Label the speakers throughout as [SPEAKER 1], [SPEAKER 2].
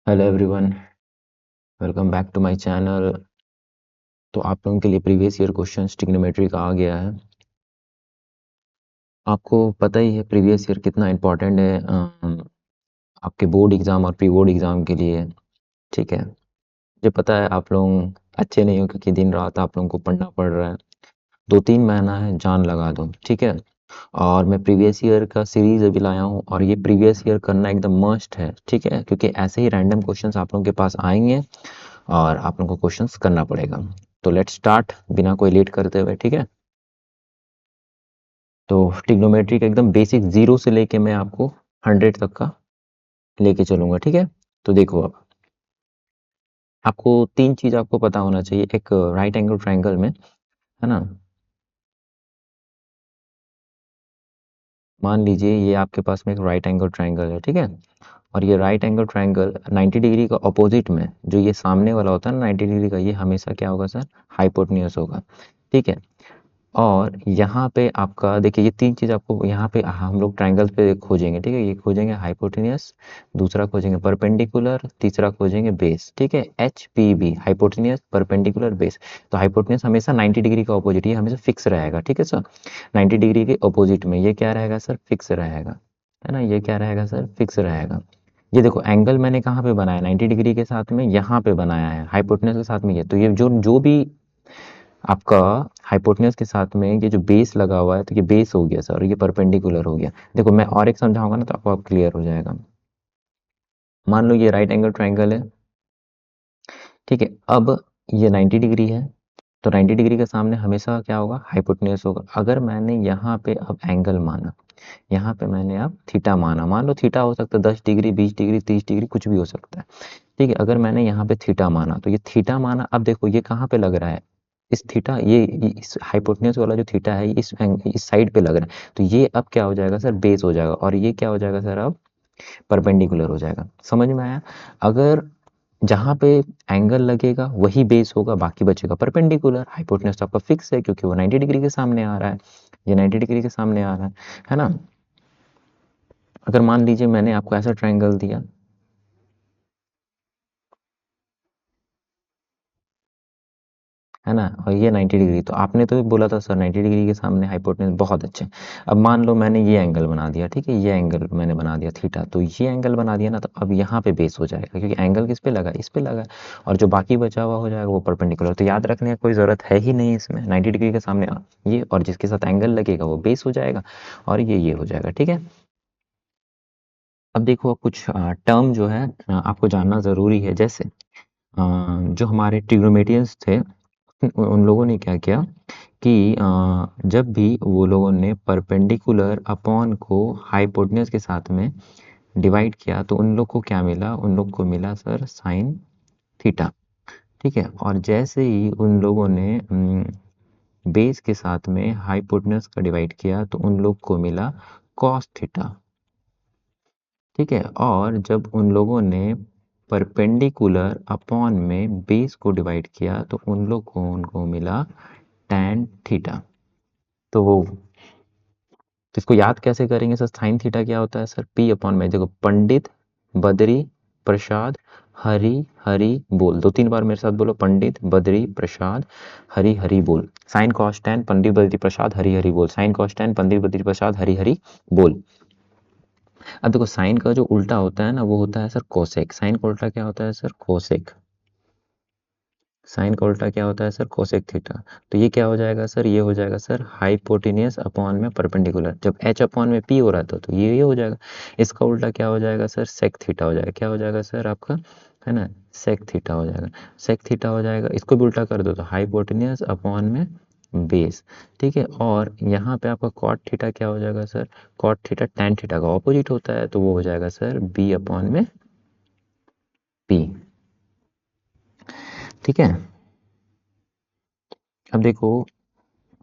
[SPEAKER 1] Hello everyone, welcome back to my channel. तो आप लोगों के लिए प्रीवियस ईयर क्वेश्चंस ट्रिग्नोमेट्री का आ गया है। आपको पता ही है प्रीवियस ईयर कितना इम्पोर्टेंट है आपके बोर्ड एग्ज़ाम और प्री बोर्ड एग्ज़ाम के लिए। ठीक है, मुझे पता है आप लोग अच्छे नहीं हो क्योंकि दिन रात आप लोगों को पढ़ना पड़ रहा है। 2-3 महीना है, जान लगा दो। ठीक है, और मैं प्रीवियस ईयर का सीरीज़ अभी लाया हूँ और ये प्रीवियस ईयर करना एकदम मस्ट है। ठीक है, क्योंकि ऐसे ही रैंडम क्वेश्चंस आप लोगों के पास आएंगे और आप लोगों को क्वेश्चंस करना पड़ेगा। तो लेट्स स्टार्ट बिना कोई लेट करते हुए। ठीक है, तो ट्रिग्नोमेट्री का एकदम बेसिक 0 से लेके मैं आपको 100 तक का लेके चलूंगा। ठीक है, तो देखो अब आपको 3 चीज़ आपको पता होना चाहिए एक राइट एंगल ट्रायंगल में, है ना। मान लीजिए ये आपके पास में एक राइट एंगल ट्रायंगल है। ठीक है, और ये राइट एंगल ट्रायंगल 90 डिग्री का अपोजिट में जो ये सामने वाला होता है ना 90 डिग्री का, ये हमेशा क्या होगा सर, हाइपोटेन्यूस होगा। ठीक है, और यहाँ पे आपका देखिए ये 3 चीज़ आपको यहाँ पे हम लोग ट्रायंगल्स पे खोजेंगे। ठीक है, ये खोजेंगे हाइपोटेन्यूस, दूसरा खोजेंगे परपेंडिकुलर, तीसरा खोजेंगे बेस। ठीक है, H P B, hypotenuse perpendicular base. तो हाइपोटेन्यूस हमेशा 90 डिग्री का अपोजिट, ये हमेशा फिक्स रहेगा। ठीक है सर, 90 डिग्री के अपोजिट में ये क्या रहेगा सर, फिक्स रहेगा, है ना। ये क्या रहेगा सर, फिक्स रहेगा। ये देखो एंगल मैंने कहाँ पे बनाया, 90 डिग्री के साथ में यहाँ पे बनाया है, हाइपोटेन्यूस के साथ में ये। तो ये जो जो भी आपका हाइपोटेन्यूस के साथ में ये जो बेस लगा हुआ है, तो ये बेस हो गया सर और ये परपेंडिकुलर हो गया। देखो मैं और एक समझाऊंगा ना तो आपको आप क्लियर हो जाएगा। मान लो ये राइट एंगल ट्रायंगल है। ठीक है, अब ये 90 डिग्री है, तो 90 डिग्री के सामने हमेशा क्या होगा, हाइपोटेन्यूस होगा। अगर मैंने यहाँ पे अब एंगल माना, यहाँ पे मैंने अब थीटा माना, मान लो थीटा हो सकता है 10 डिग्री, 20 डिग्री, 30 डिग्री, कुछ भी हो सकता है। ठीक है, अगर मैंने यहाँ पे थीटा माना, तो ये थीटा माना, अब देखो ये कहाँ पे लग रहा है, इस थीटा ये इस हाइपोटेन्यूस वाला जो थीटा है इस साइड पे लग रहा है। तो ये अब क्या हो जाएगा सर, बेस हो जाएगा, और ये क्या हो जाएगा सर, अब परपेंडिकुलर हो जाएगा। समझ में आया। अगर जहाँ पे एंगल लगेगा वही बेस होगा, बाकी बचेगा परपेंडिकुलर। हाइपोटेन्यूस तो आपका फिक्स है क्योंकि वो 90 डिग्री के सामने आ रहा है, ये 90 डिग्री के सामने आ रहा है ना। अगर मान लीजिए मैंने आपको ऐसा ट्रायंगल दिया, है ना, और ये 90 डिग्री, तो आपने तो बोला था सर 90 डिग्री के सामने हाइपोटेन्यूस, बहुत अच्छे। अब मान लो मैंने ये एंगल बना दिया। ठीक है, ये एंगल मैंने बना दिया थीटा, तो ये एंगल बना दिया ना, तो अब यहाँ पे बेस हो जाएगा क्योंकि एंगल किस पे लगा, इस पे लगा, और जो बाकी बचा हुआ हो जाएगा वो परपेंडिकुलर। तो याद रखने की कोई ज़रूरत है ही नहीं इसमें, 90 डिग्री के सामने ये, और जिसके साथ एंगल लगेगा वो बेस हो जाएगा, और ये हो जाएगा। ठीक है, अब देखो कुछ टर्म जो है आपको जानना ज़रूरी है। जैसे जो हमारे ट्रिग्नोमेटियंस थे उन लोगों ने क्या किया कि जब भी वो लोगों ने परपेंडिकुलर अपॉन को हाइपोटेन्यूस के साथ में डिवाइड किया, तो उन लोग को क्या मिला, उन लोग को मिला सर साइन थीटा। ठीक है, और जैसे ही उन लोगों ने बेस के साथ में हाइपोटेन्यूस का डिवाइड किया, तो उन लोग को मिला कॉस थीटा। ठीक है, और जब उन लोगों ने परपेंडिकुलर अपॉन में बेस को डिवाइड किया, तो उन लोग को उनको मिला टैन थीटा। तो वो, तो इसको याद कैसे करेंगे सर, साइन थीटा क्या होता है सर, पी अपॉन में, देखो पंडित, बद्री, प्रसाद, हरि, हरि बोल। 2-3 बार मेरे साथ बोलो, पंडित, बद्री, प्रसाद, हरि, हरि बोल। साइन कॉस टैन, पंडित, बद्री, प्रसाद, हरि, हरि बोल। साइन कॉस टैन, पंडित, बद्री, प्रसाद, हरि, हरि बोल। अब देखो साइन का जो उल्टा होता है ना, वो होता है सर कोसेक। साइन का उल्टा क्या होता है सर, कोसेक। साइन का उल्टा क्या होता है सर, कोसेक थीटा। तो ये क्या हो जाएगा सर, ये हो जाएगा सर हाइपोटेनियस अपॉन में परपेंडिकुलर। जब एच अपॉन में पी हो रहा था तो ये हो जाएगा। इसका उल्टा क्या हो जाएगा सर, सेक थीटा हो जाएगा। क्या हो जाएगा सर आपका, है ना, सेक थीटा हो जाएगा। सेक थीटा हो जाएगा, इसको भी उल्टा कर दो तो हाइपोटेनियस अपॉन में बेस। ठीक है, और यहाँ पे आपका कॉट थीटा क्या हो जाएगा sir, cot theta tan theta का ऑपोजिट होता है, तो वो हो जाएगा सर बी अपॉन में पी। ठीक है, अब देखो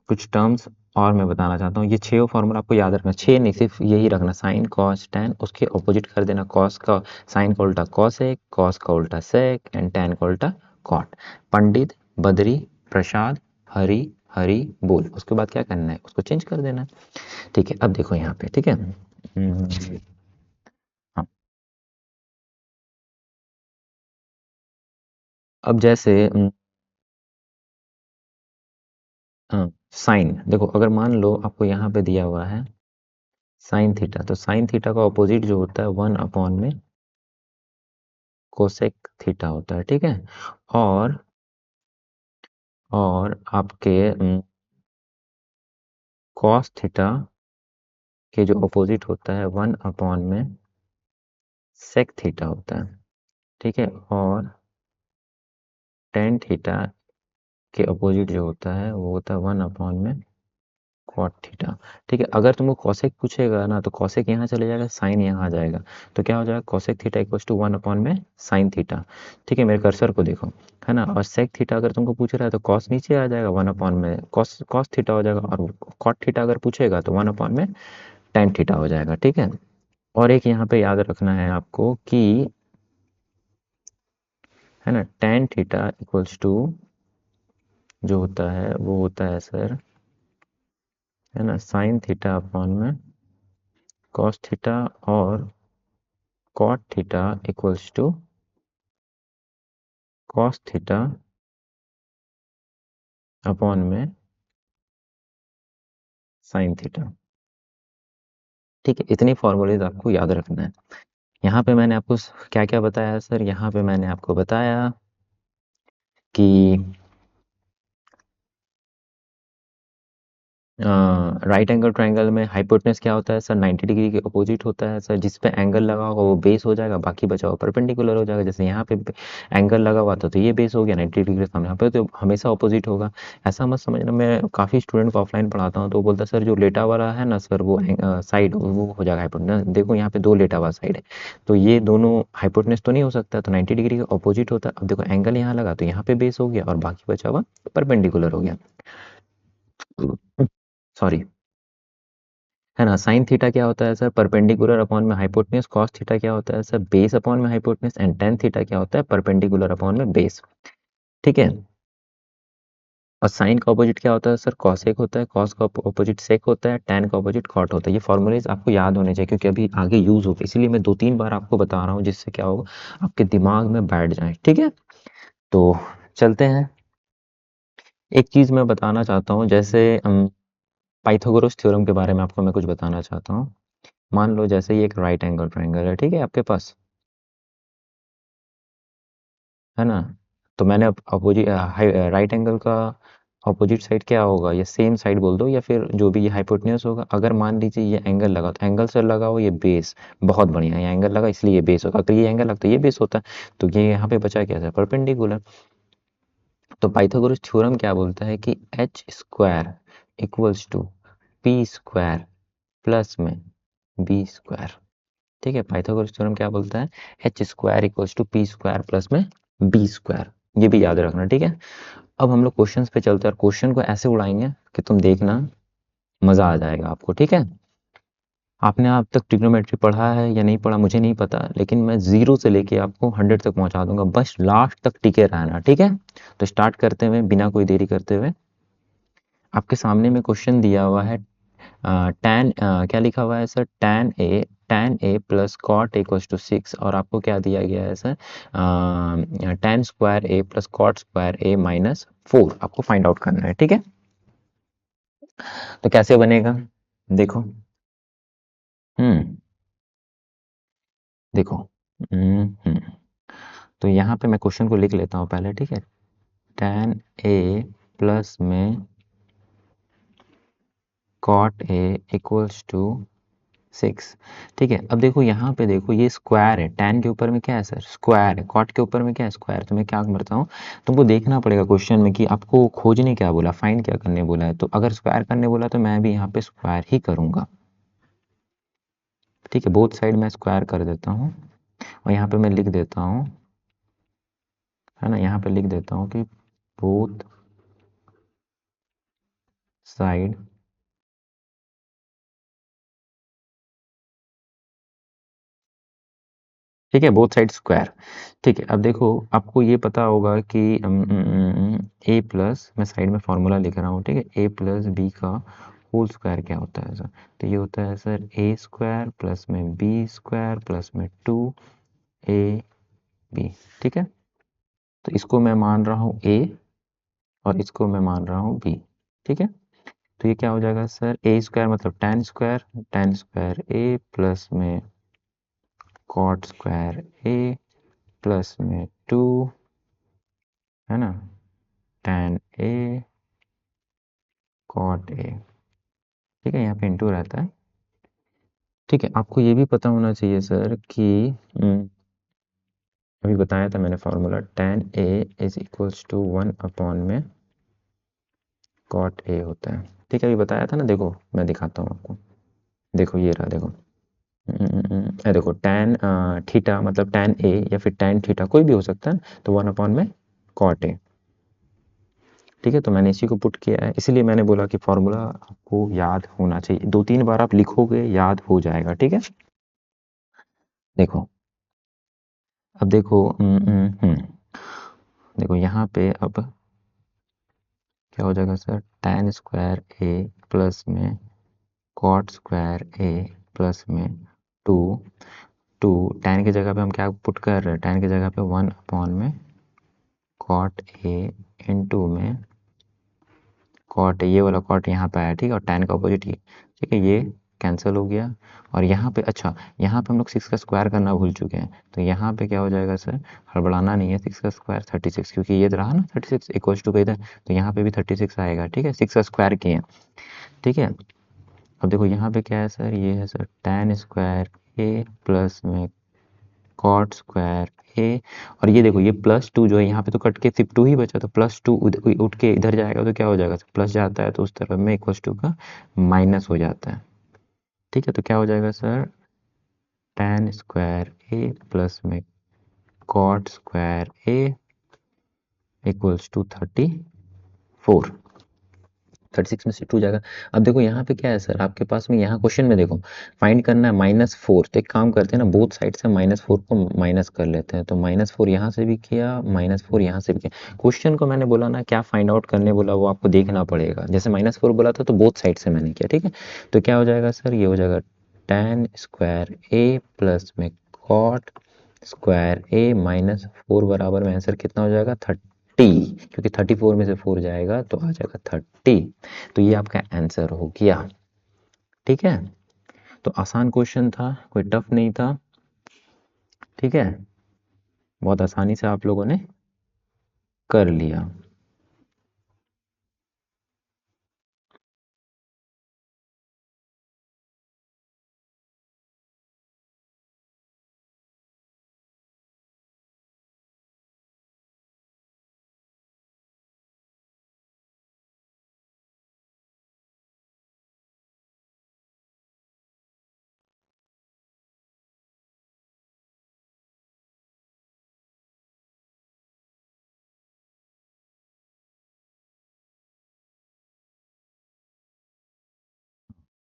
[SPEAKER 1] कुछ टर्म्स और मैं बताना चाहता हूँ। ये 6 फॉर्मूला आपको याद रखना, 6 नहीं सिर्फ यही रखना, साइन कॉस टैन, उसके ऑपोजिट कर देना, कॉस का साइन का उल्टा कॉसेक, कॉस का उल्टा सेक, एंड टैन का उल्टा कॉट। पंडित, बद्री, प्रसाद, हरि, हरि बोल। उसके बाद क्या करना है, उसको चेंज कर देना। ठीक है, अब देखो यहाँ पे, ठीक है। हाँ, अब जैसे साइन देखो, अगर मान लो आपको यहाँ पे दिया हुआ है साइन थीटा, तो साइन थीटा का ऑपोजिट जो होता है 1 में कोसेक थीटा होता है, ठीक है। और आपके कॉस थीटा के जो ऑपोजिट होता है 1 में सेक थीटा होता है, ठीक है। और टेन थीटा के ऑपोजिट जो होता है वो होता है 1 में कॉट थीटा, ठीक है। अगर तुमको कॉसेक पूछेगा ना, तो कॉसेक यहाँ चले जाएगा, साइन यहाँ आ जाएगा, तो क्या हो जाएगा, कॉसेक थीटा इक्वल्स टू 1 में साइन थीटा, ठीक है। मेरे कर्सर को देखो, है ना। और सेक थीटा अगर तुमको पूछ रहा है तो कॉस नीचे आ जाएगा, 1 में कॉस कॉस थीटा हो जाएगा, और कॉट थीटा अगर पूछेगा तो 1 में टेन थीटा हो जाएगा, ठीक है। और एक यहाँ पे याद रखना है आपको कि, है ना, टेन थीटा इक्वल्स टू जो होता है वो होता है सर, है ना, साइन थीटा अपॉन में कॉस थीटा, और cot theta equals to cos theta upon में साइन थीटा, ठीक है। इतनी फॉर्मूलेज आपको याद रखना है। यहाँ पे मैंने आपको क्या क्या बताया सर, यहाँ पे मैंने आपको बताया कि राइट एंगल ट्रायंगल में हाइपोटेनस क्या होता है सर, 90 डिग्री के अपोजिट होता है सर। जिस पे एंगल लगा होगा वो बेस हो जाएगा, बाकी बचा हुआ परपेंडिकुलर हो जाएगा। जैसे यहाँ पे एंगल लगा हुआ था तो ये बेस हो गया 90 डिग्री के सामने, यहाँ पे तो हमेशा अपोजिट होगा। ऐसा मत समझना, मैं काफ़ी स्टूडेंट को ऑफलाइन पढ़ाता हूँ तो वो बोलता है सर जो लेटा वाला है ना सर वो साइड वो हो जाएगा हाइपोटेनस। देखो यहाँ पे दो लेटा हुआ साइड है, तो ये दोनों हाइपोटेनस तो नहीं हो सकता, तो 90 डिग्री का अपोजिट होता है। अब देखो एंगल यहाँ लगा तो यहाँ पे बेस हो गया और बाकी बचा हुआ परपेंडिकुलर हो गया, सॉरी, है ना। साइन थीटा क्या होता है सर, परपेंडिकुलर अपॉन में हाइपोटेनस। कॉस थीटा क्या होता है सर, बेस अपॉन में हाइपोटेनस। एंड टेन थीटा क्या होता है, परपेंडिकुलर अपॉन में बेस, ठीक है। और साइन का ऑपोजिट क्या होता है सर, कॉसेक होता है। कॉस का ऑपोजिट सेक होता है। टेन का ऑपोजिट कॉट होता है। ये फॉर्मूलेज आपको याद होने चाहिए क्योंकि अभी आगे यूज होगा, इसलिए मैं 2-3 बार आपको बता रहा हूँ जिससे क्या होगा, आपके दिमाग में बैठ जाए, ठीक है। तो चलते हैं, एक चीज मैं बताना चाहता हूँ, जैसे पाइथागोरस थ्योरम के बारे में आपको मैं कुछ बताना चाहता हूँ। मान लो जैसे ये एक राइट एंगल ट्रायंगल है, ठीक है, आपके पास, है ना। तो मैंने अपोजिट राइट एंगल का अपोजिट साइड क्या होगा, या सेम साइड बोल दो, या फिर जो भी ये हाइपोटेन्यूस होगा। अगर मान लीजिए ये एंगल लगा तो एंगल से लगा हो ये बेस, बहुत बढ़िया, ये एंगल लगा इसलिए ये बेस होगा। अगर ये एंगल लगता तो ये बेस होता, तो ये यहाँ पे बचा क्या था, परपेंडिकुलर। तो पाइथागोरस थ्योरम क्या बोलता है कि H square equals to P square plus में बी स्क्वायर, ठीक है। पाइथागोरस थ्योरम क्या बोलता है, H square equals to P square plus में बी स्क्वायर, ये भी याद रखना, ठीक है। अब हम लोग क्वेश्चंस पे चलते हैं और क्वेश्चन को ऐसे उड़ाएंगे कि तुम देखना, मजा आ जाएगा आपको, ठीक है। आपने अब तक ट्रिग्नोमेट्री पढ़ा है या नहीं पढ़ा मुझे नहीं पता, लेकिन मैं 0 से लेके आपको 100 तक पहुंचा दूंगा, बस लास्ट तक टिके रहना, ठीक है। तो स्टार्ट करते हुए बिना कोई देरी करते हुए, आपके सामने में क्वेश्चन दिया हुआ है, टैन क्या लिखा हुआ है sir, tan A plus cot equals to 6, और आपको क्या दिया गया है sir, tan square A plus cot square A minus 4 आपको फाइंड आउट करना है, ठीक है। तो कैसे बनेगा, देखो, हम्म देखो, हम्म तो यहाँ पे मैं क्वेश्चन को लिख लेता हूँ पहले, ठीक है। टैन ए प्लस में कॉट ए इक्वल्स टू 6, ठीक है। अब देखो यहाँ पे देखो ये स्क्वायर है, tan के ऊपर में क्या है सर, स्क्वायर है। कॉट के ऊपर में क्या है, स्क्वायर। तो मैं क्या करता हूँ, तुमको देखना पड़ेगा क्वेश्चन में कि आपको खोजने क्या बोला, फाइंड क्या करने बोला है। तो अगर स्क्वायर करने बोला तो मैं भी यहाँ पे स्क्वायर ही करूँगा, ठीक है। बोथ साइड मैं स्क्वायर कर देता हूँ और यहाँ पे मैं लिख देता हूँ, है ना, यहाँ पे लिख देता हूँ कि बोथ साइड ठीक है, बोथ साइड स्क्वायर, ठीक है। अब देखो आपको ये पता होगा कि ए प्लस, मैं साइड में फॉर्मूला लिख रहा हूँ, ठीक है, ए प्लस बी का होल स्क्वायर क्या होता है सर, तो ये होता है सर ए स्क्वायर प्लस में बी स्क्वायर प्लस में 2 ए बी, ठीक है। तो इसको मैं मान रहा हूँ ए और इसको मैं मान रहा हूँ बी। ठीक है, तो ये क्या हो जाएगा सर, ए स्क्वायर मतलब टेन स्क्वायर ए प्लस में कॉट स्क्वायर ए प्लस में 2, है ना, टेन ए कॉट ए। ठीक है, यहाँ पे इंटू रहता है। ठीक है, आपको ये भी पता होना चाहिए सर कि अभी बताया था मैंने formula, tan A is equals to 1 में कॉट ए होता है। ठीक है, अभी बताया था ना, देखो मैं दिखाता हूँ आपको। देखो ये रहा, देखो ये देखो टेन थीटा मतलब टेन ए या फिर टेन थीटा कोई भी हो सकता है, तो 1 में कॉट ए। ठीक है, तो मैंने इसी को पुट किया है, इसीलिए मैंने बोला कि फॉर्मूला आपको याद होना चाहिए, 2-3 बार आप लिखोगे याद हो जाएगा। ठीक है, देखो अब देखो देखो यहाँ पे अब क्या हो जाएगा sir, tan square A plus में कॉट स्क्वायर ए प्लस में टू टू टेन की जगह पे हम क्या पुट कर रहे हैं, टेन की जगह पे 1 में कॉट ए इंटू में कॉट, ये वाला कॉट यहाँ पे आया। ठीक है, और टेन का अपोजिट ये। ठीक है, ये कैंसिल हो गया। और यहाँ पे अच्छा, यहाँ पे हम लोग 6 का स्क्वायर करना भूल चुके हैं, तो यहाँ पे क्या हो जाएगा सर, हड़बड़ाना नहीं है, 6 का स्क्वायर 36, क्योंकि ये रहा ना 36 इक्वल्स टू का इधर, तो यहाँ पे भी 36 आएगा। ठीक है, 6 का स्क्वायर किए। ठीक है, अब देखो यहाँ पे क्या है सर, ये है sir tan square A plus में कॉट स्क्वायर ए, और ये देखो ये +2 जो है यहाँ पे तो कट के सिर्फ 2 ही बचा, तो +2 उठ के इधर जाएगा तो क्या हो जाएगा, प्लस जाता है तो उस तरफ में इक्वल्स टू का माइनस हो जाता है। ठीक है, तो क्या हो जाएगा sir, tan square A plus में cot square A equals to 34, 36 में से 2 जाएगा। अब देखो यहाँ पे क्या है सर, आपके पास में यहाँ क्वेश्चन में देखो फाइंड करना है -4, तो एक काम करते हैं ना, बोथ साइड से -4 को माइनस कर लेते हैं, तो -4 यहाँ से भी किया, -4 यहाँ से भी किया। क्वेश्चन को मैंने बोला ना क्या फाइंड आउट करने बोला, वो आपको देखना पड़ेगा। जैसे -4 बोला था तो बोथ साइड से मैंने किया। ठीक है, तो क्या हो जाएगा सर, ये हो जाएगा टेन स्क्वायर ए प्लस में कॉट स्क्वायर ए -4 बराबर में आंसर कितना हो जाएगा, 30, क्योंकि 34 में से 4 जाएगा तो आ जाएगा 30। तो ये आपका आंसर हो गया। ठीक है, तो आसान क्वेश्चन था, कोई टफ नहीं था। ठीक है, बहुत आसानी से आप लोगों ने कर लिया।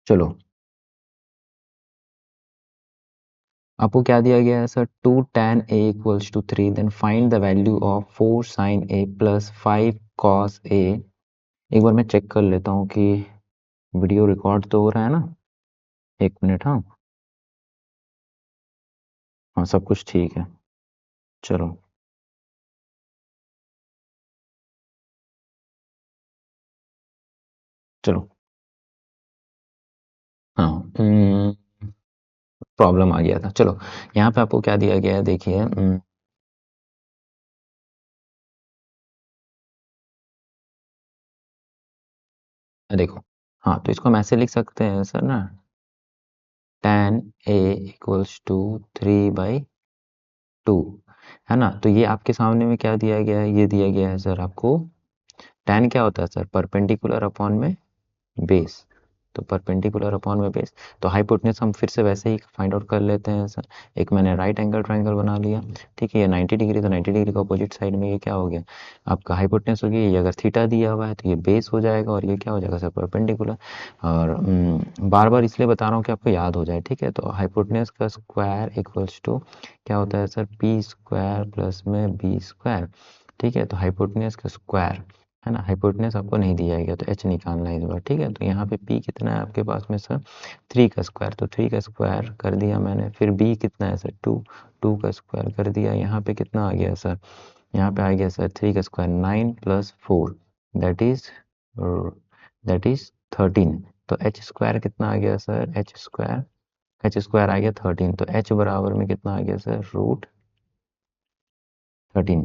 [SPEAKER 1] चलो, आपको क्या दिया गया है sir, 2 tan a equals to 3, then find the value of 4 sin a plus 5 cos a। एक बार मैं चेक कर लेता हूँ कि वीडियो रिकॉर्ड तो हो रहा है ना, 1 मिनट। हाँ हाँ, सब कुछ ठीक है। चलो चलो, हाँ प्रॉब्लम आ गया था। चलो, यहाँ पे आपको क्या दिया गया है देखिए, देखो, हाँ तो इसको हम ऐसे लिख सकते हैं सर ना, tan a इक्वल्स टू 3/2, है ना। तो ये आपके सामने में क्या दिया गया है, ये दिया गया है सर आपको, tan क्या होता है सर, परपेंडिकुलर अपॉन में बेस, तो परपेंडिकुलर अपॉन में बेस। तो हाइपोटेन्यूज हम फिर से वैसे ही फाइंड आउट कर लेते हैं सर। एक मैंने राइट एंगल ट्रायंगल बना लिया। ठीक है, ये 90 डिग्री, तो 90 डिग्री का अपोजिट साइड में ये क्या हो गया, आपका हाइपोटेन्यूज हो गया। ये अगर थीटा दिया हुआ है तो ये बेस हो जाएगा, और ये क्या हो जाएगा सर, परपेंडिकुलर। और बार बार इसलिए बता रहा हूँ कि आपको याद हो जाए। ठीक है, तो हाइपोटेन्यूज का स्क्वायर इक्वल्स टू क्या होता है सर, पी स्क्वायर प्लस में बी स्क्वायर। ठीक है, तो हाइपोटेन्यूज का स्क्वायर, है ना, हाइपोटेन्यूज आपको नहीं दिया गया तो एच निकालना है इस बार। ठीक है, तो यहाँ पे पी कितना है आपके पास में सर, 3 का स्क्वायर, तो 3 का स्क्वायर कर दिया मैंने। फिर बी कितना है सर, 2, 2 का स्क्वायर कर दिया। यहाँ पे कितना आ गया सर, यहाँ पे आ गया सर 3 का स्क्वायर 9 प्लस 4 दैट इज 13। तो एच स्क्वायर कितना आ गया सर, एच स्क्वायर आ गया 13, तो एच बराबर में कितना आ गया सर, √13।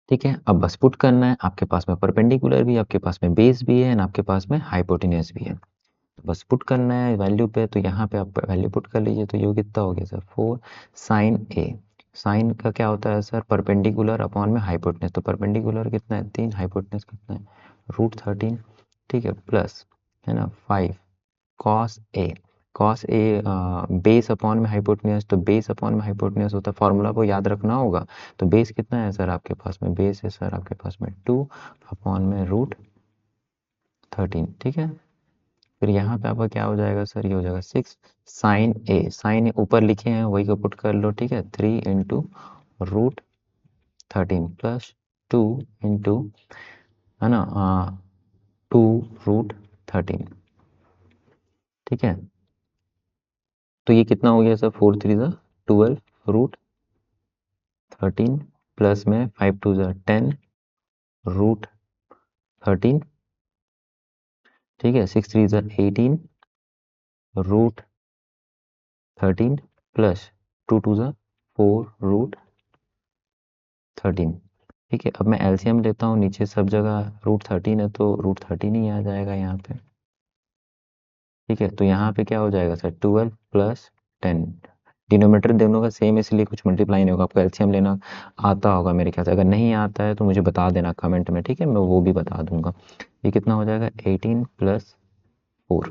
[SPEAKER 1] ठीक है, अब बस पुट करना है, आपके पास में परपेंडिकुलर भी है, आपके पास में बेस भी है एंड आपके पास में हाइपोटेन्यूज भी है। तो बस पुट करना है वैल्यू पे, तो यहाँ पे आप वैल्यू पुट कर लीजिए, तो ये कितना हो गया सर 4 साइन ए। साइन का क्या होता है सर, परपेंडिकुलर अपॉन में हाइपोटेन्यूज, तो परपेंडिकुलर कितना है 3, हाइपोटेन्यूज कितना है √13। ठीक है, प्लस है ना 5 कॉस ए बेस अपॉन में हाइपोटेन्यूज, तो बेस अपॉन में हाइपोटेन्यूज होता है, फॉर्मूला को याद रखना होगा। तो बेस कितना है सर आपके पास में, बेस है सर आपके पास में 2 अपॉन में √13। ठीक है, फिर यहाँ पे आपका क्या हो जाएगा सर, ये हो जाएगा 6 साइन ए ऊपर लिखे हैं वही को पुट कर लो। ठीक है, 3 इंटू √13 प्लस 2 इंटू है ना 2 √13। ठीक है, तो ये कितना हो गया सर, 4 3 12 √13 प्लस में 5 2 10 √13। ठीक है, 6 3 18 √13 प्लस 2 2 4 √13। ठीक है, अब मैं एलसीएम लेता हूँ, नीचे सब जगह √13 है तो √13 ही आ जाएगा यहाँ पे। ठीक है, तो यहाँ पे क्या हो जाएगा सर 12 प्लस 10, डिनोमीटर दोनों का सेम इसलिए कुछ मल्टीप्लाई नहीं होगा। आपको एलसीएम लेना आता होगा मेरे ख्याल से, अगर नहीं आता है तो मुझे बता देना कमेंट में। ठीक है, मैं वो भी बता दूंगा। ये कितना हो जाएगा 18 प्लस 4।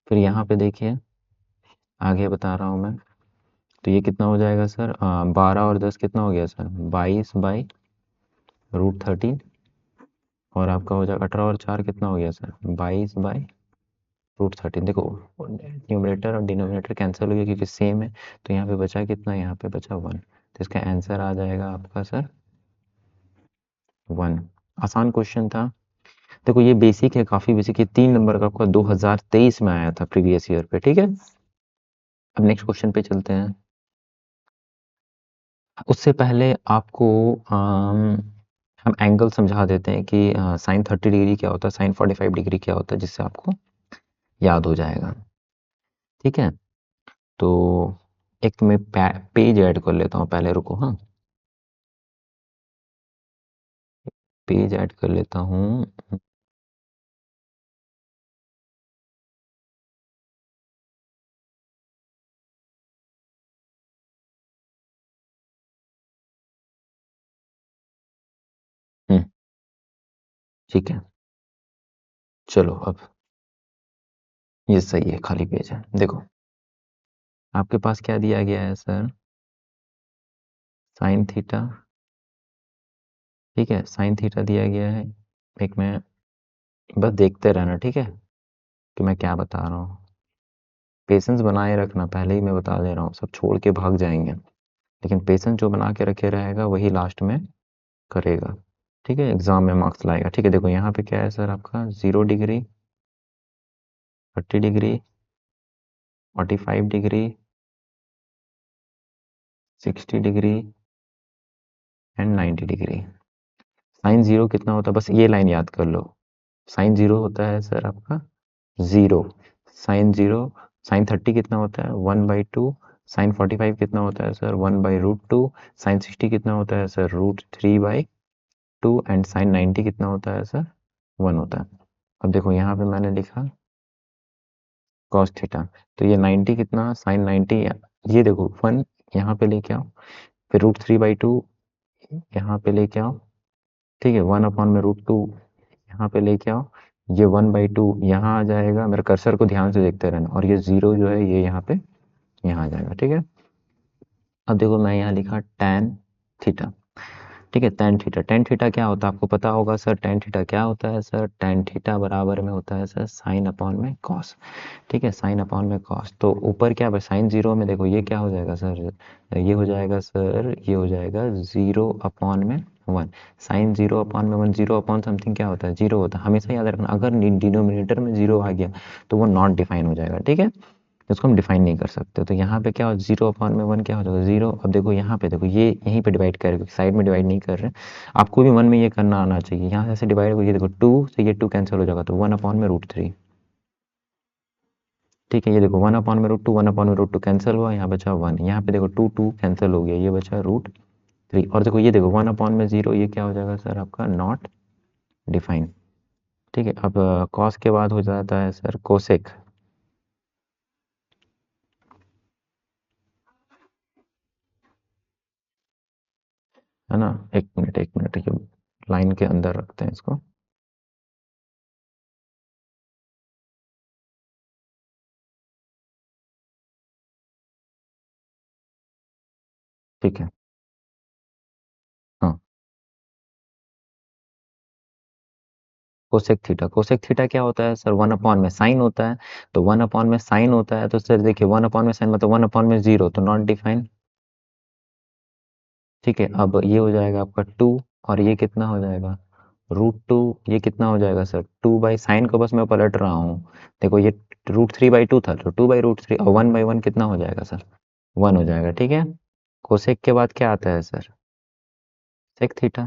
[SPEAKER 1] फिर यहाँ पे देखिए आगे बता रहा हूँ मैं, तो ये कितना हो जाएगा सर 12 और 10 कितना हो गया सर 22/√13, और आपका हो जाएगा 18 और 4 कितना हो गया सर 22/√13। देखो न्यूमरेटर और डिनोमिनेटर कैंसिल हो गया क्योंकि सेम है, तो यहाँ पे बचा कितना, यहाँ पे बचा 1, तो इसका आंसर आ जाएगा आपका सर 1। आसान क्वेश्चन था। देखो ये बेसिक है, काफी बेसिक है, 3 नंबर का आपका 2023 में आया था प्रीवियस ईयर पे। ठीक है, अब नेक्स्ट क्वेश्चन पे चलते हैं। उससे पहले आपको हम एंगल समझा देते हैं कि साइन 30 डिग्री क्या होता है, साइन 45 डिग्री क्या होता है, जिससे आपको याद हो जाएगा। ठीक है, तो एक मैं पेज ऐड कर लेता हूँ पहले, रुको। हाँ, पेज ऐड कर लेता हूँ। ठीक है, चलो अब ये सही है, खाली पेज है। देखो आपके पास क्या दिया गया है सर, साइन थीटा। ठीक है, साइन थीटा दिया गया है। एक मैं बस देखते रहना, ठीक है, कि मैं क्या बता रहा हूँ। पेशेंस बनाए रखना, पहले ही मैं बता दे रहा हूँ, सब छोड़ के भाग जाएंगे, लेकिन पेशेंस जो बना के रखे रहेगा वही लास्ट में करेगा। ठीक है, एग्जाम में मार्क्स लाएगा। ठीक है, देखो यहाँ पे क्या है सर आपका 0 degree, 30 degree, 45 degree, 60 degree and 90 degree. Sine 0 कितना होता है, बस ये लाइन याद कर लो। साइन 0 होता है सर आपका 0, साइन 0। साइन 30 कितना होता है 1/2, साइन 45 कितना होता है सर 1/√2, साइन 60 कितना होता है सर √3/2 एंड साइन 90 कितना होता है सर 1 होता है। अब देखो यहाँ पे मैंने लिखा कॉस थीटा, तो ये 90 कितना, साइन 90, ये देखो 1 यहाँ पे लेके आओ, फिर √3/2 यहाँ पे लेके आओ। ठीक है, 1/√2 यहाँ पे लेके आओ, ये 1/2 यहाँ आ जाएगा, मेरे कर्सर को ध्यान से देखते रहना, और ये 0 जो है ये यहाँ पे यहाँ आ जाएगा। ठीक है, अब देखो मैं यहाँ लिखा tan थीटा। ठीक है, tan थीटा क्या होता है आपको पता होगा सर, tan थीटा क्या होता है सर, tan थीटा बराबर में होता है सर साइन अपॉन में कॉस। ठीक है, साइन अपॉन में कॉस, तो ऊपर क्या है साइन 0 में, देखो ये क्या हो जाएगा सर, ये हो जाएगा सर, ये हो जाएगा 0 अपॉन में 1। साइन 0 अपॉन में 1, 0 अपॉन समथिंग क्या होता है 0 होता है, हमेशा याद रखना। अगर डिनोमिनेटर में 0 आ गया तो वो नॉट डिफाइन हो जाएगा। ठीक है, इसको हम डिफाइन नहीं कर सकते। तो यहाँ पे क्या हो, 0/1 क्या हो जाएगा, 0। अब देखो यहाँ पे, देखो ये यहीं पे डिवाइड कर रहे, क्योंकि साइड में डिवाइड नहीं कर रहे। आपको भी 1 में ये करना आना चाहिए। यहाँ से ऐसे डिवाइड हो, ये देखो 2 से ये 2 कैंसिल हो जाएगा, तो 1/√3। ठीक है, ये देखो 1/√2, 1/√2 कैंसिल हुआ, यहाँ बचा 1। यहाँ पे देखो 2 2 कैंसिल हो गया, ये बचा √3। और देखो ये देखो 1/0, ये क्या हो जाएगा सर आपका, नॉट डिफाइन। ठीक है, अब कॉस के बाद हो जाता है सर कोसेक, है ना। एक मिनट, ये लाइन के अंदर रखते हैं इसको। ठीक है, हाँ। कोसेक थीटा क्या होता है सर, 1/, में साइन होता है। तो 1/, में साइन होता है, तो सर देखिए 1/, में साइन मतलब 1/, 0, तो नॉट डिफाइन। ठीक है, अब ये हो जाएगा आपका 2, और ये कितना हो जाएगा, √2। ये कितना हो जाएगा सर, 2/साइन को बस मैं पलट रहा हूँ। देखो ये √3/2 था, तो 2/√3, और 1/1 कितना हो जाएगा सर, 1 हो जाएगा। ठीक है, कोसेक के बाद क्या आता है सर, सेक थीटा।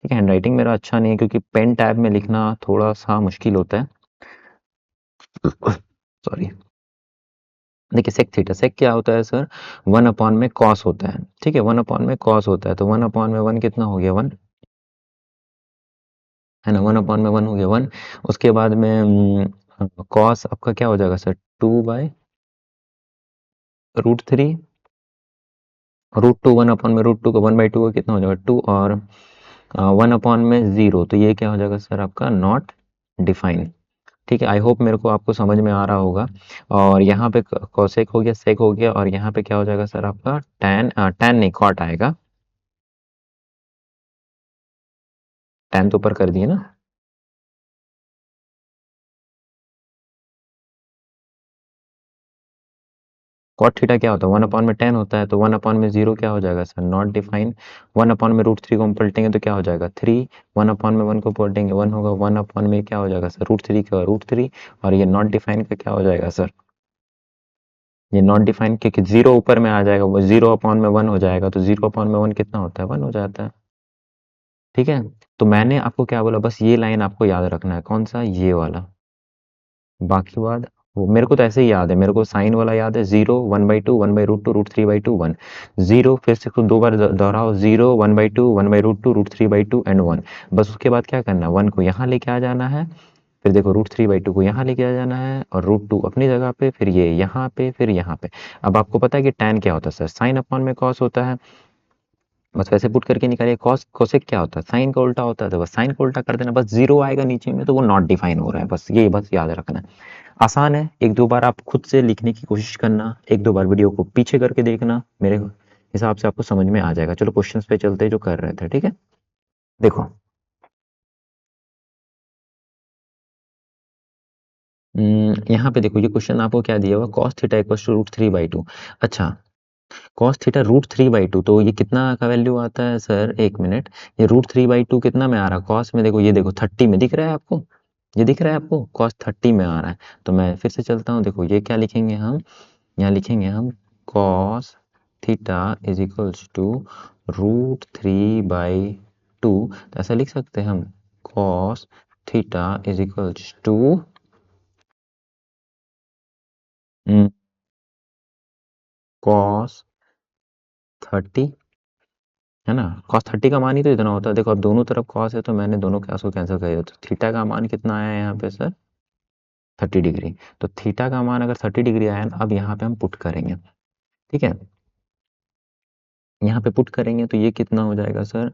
[SPEAKER 1] ठीक है, हैंडराइटिंग मेरा अच्छा नहीं है, क्योंकि पेन टैब में लिखना थोड़ा सा मुश्किल होता है। सॉरी। देखिए सेक क्या होता है सर, 1/, में कॉस होता है। ठीक है, 1/, में कॉस होता है, तो 1/, में 1 कितना हो गया, 1, है ना। 1/, में 1 हो गया, 1। उसके बाद में कॉस आपका क्या हो जाएगा सर, 2/√3। √2, 1/, में √2 का 1/2 का कितना हो जाएगा, 2, और 1/, में 0, तो ये क्या हो जाएगा सर आपका, नॉट डिफाइन। ठीक है, आई होप मेरे को आपको समझ में आ रहा होगा। और यहाँ पे कोसेक हो गया, सेक हो गया, और यहाँ पे क्या हो जाएगा सर आपका, टैन नहीं, कॉट आएगा। टैन तो ऊपर कर दिए ना। कॉट थीटा क्या होता है, 1/, में 10 होता है, तो 1/, में 0 क्या हो जाएगा सर, नॉट डिफाइन। 1/, में √3 को हम पलटेंगे तो क्या हो जाएगा, 3। 1/, में 1 को पलटेंगे 1 होगा, 1/, में क्या हो जाएगा सर, √3 का √3। और ये नॉट डिफाइन का क्या हो जाएगा सर, ये नॉट डिफाइन, क्योंकि 0 ऊपर में आ जाएगा, वो 0/, में 1 हो जाएगा, तो 0/, में 1 कितना होता है, 1 हो जाता है। ठीक है, तो मैंने आपको क्या बोला, बस ये लाइन आपको याद रखना है, कौन सा, ये वाला। बाकी बात वो मेरे को तो ऐसे ही याद है, मेरे को साइन वाला याद है, 0, 1/2, 1/√2, √3/2, 1। 0 फिर से इसको 2 बार दोहराओ, 0, 1/2, 1/√2, √3/2 एंड 1। बस उसके बाद क्या करना है, 1 को यहाँ लेके आ जाना है। फिर देखो √3/2 को यहाँ लेके आ जाना है, और √2 अपनी जगह पे, फिर ये यहाँ पे, फिर यहाँ पे। अब आपको पता है कि tan क्या होता है सर, साइन अपॉन में कॉस होता है। बस वैसे पुट करके निकालिए, कॉस कोसेक क्या होता है, साइन का उल्टा होता है, तो बस साइन को उल्टा कर देना, बस 0 आएगा नीचे में, तो वो नॉट डिफाइन हो रहा है, बस ये बस याद रखना है। आसान है, एक दो बार आप खुद से लिखने की कोशिश करना, एक दो बार वीडियो को पीछे करके देखना, मेरे हिसाब से आपको समझ में आ जाएगा। चलो क्वेश्चंस पे चलते हैं जो कर रहे थे। ठीक है, देखो यहाँ पे देखो, ये क्वेश्चन आपको क्या दिया हुआ, cos थीटा इक्वल्स टू √3/2। अच्छा, cos थीटा √3/2, तो ये कितना का वैल्यू आता है सर, एक मिनट। ये √3/2 कितना में आ रहा है, cos में देखो, ये देखो 30 में दिख रहा है आपको, ये दिख रहा है आपको, cos 30 में आ रहा है। तो मैं फिर से चलता हूँ, देखो ये क्या लिखेंगे हम, यहाँ लिखेंगे हम cos theta is equals to √3/2। तो ऐसा लिख सकते हैं हम, cos theta is equals to cos 30, है ना। cos 30 का मान ही तो इतना होता है। देखो अब दोनों तरफ cos है, तो मैंने दोनों cos को कैंसिल कर दिया, तो थीटा का मान कितना आया है यहाँ पे सर, 30 डिग्री। तो थीटा का मान अगर 30 डिग्री आया ना, अब यहाँ पे हम पुट करेंगे। ठीक है, यहाँ पे पुट करेंगे तो ये कितना हो जाएगा सर,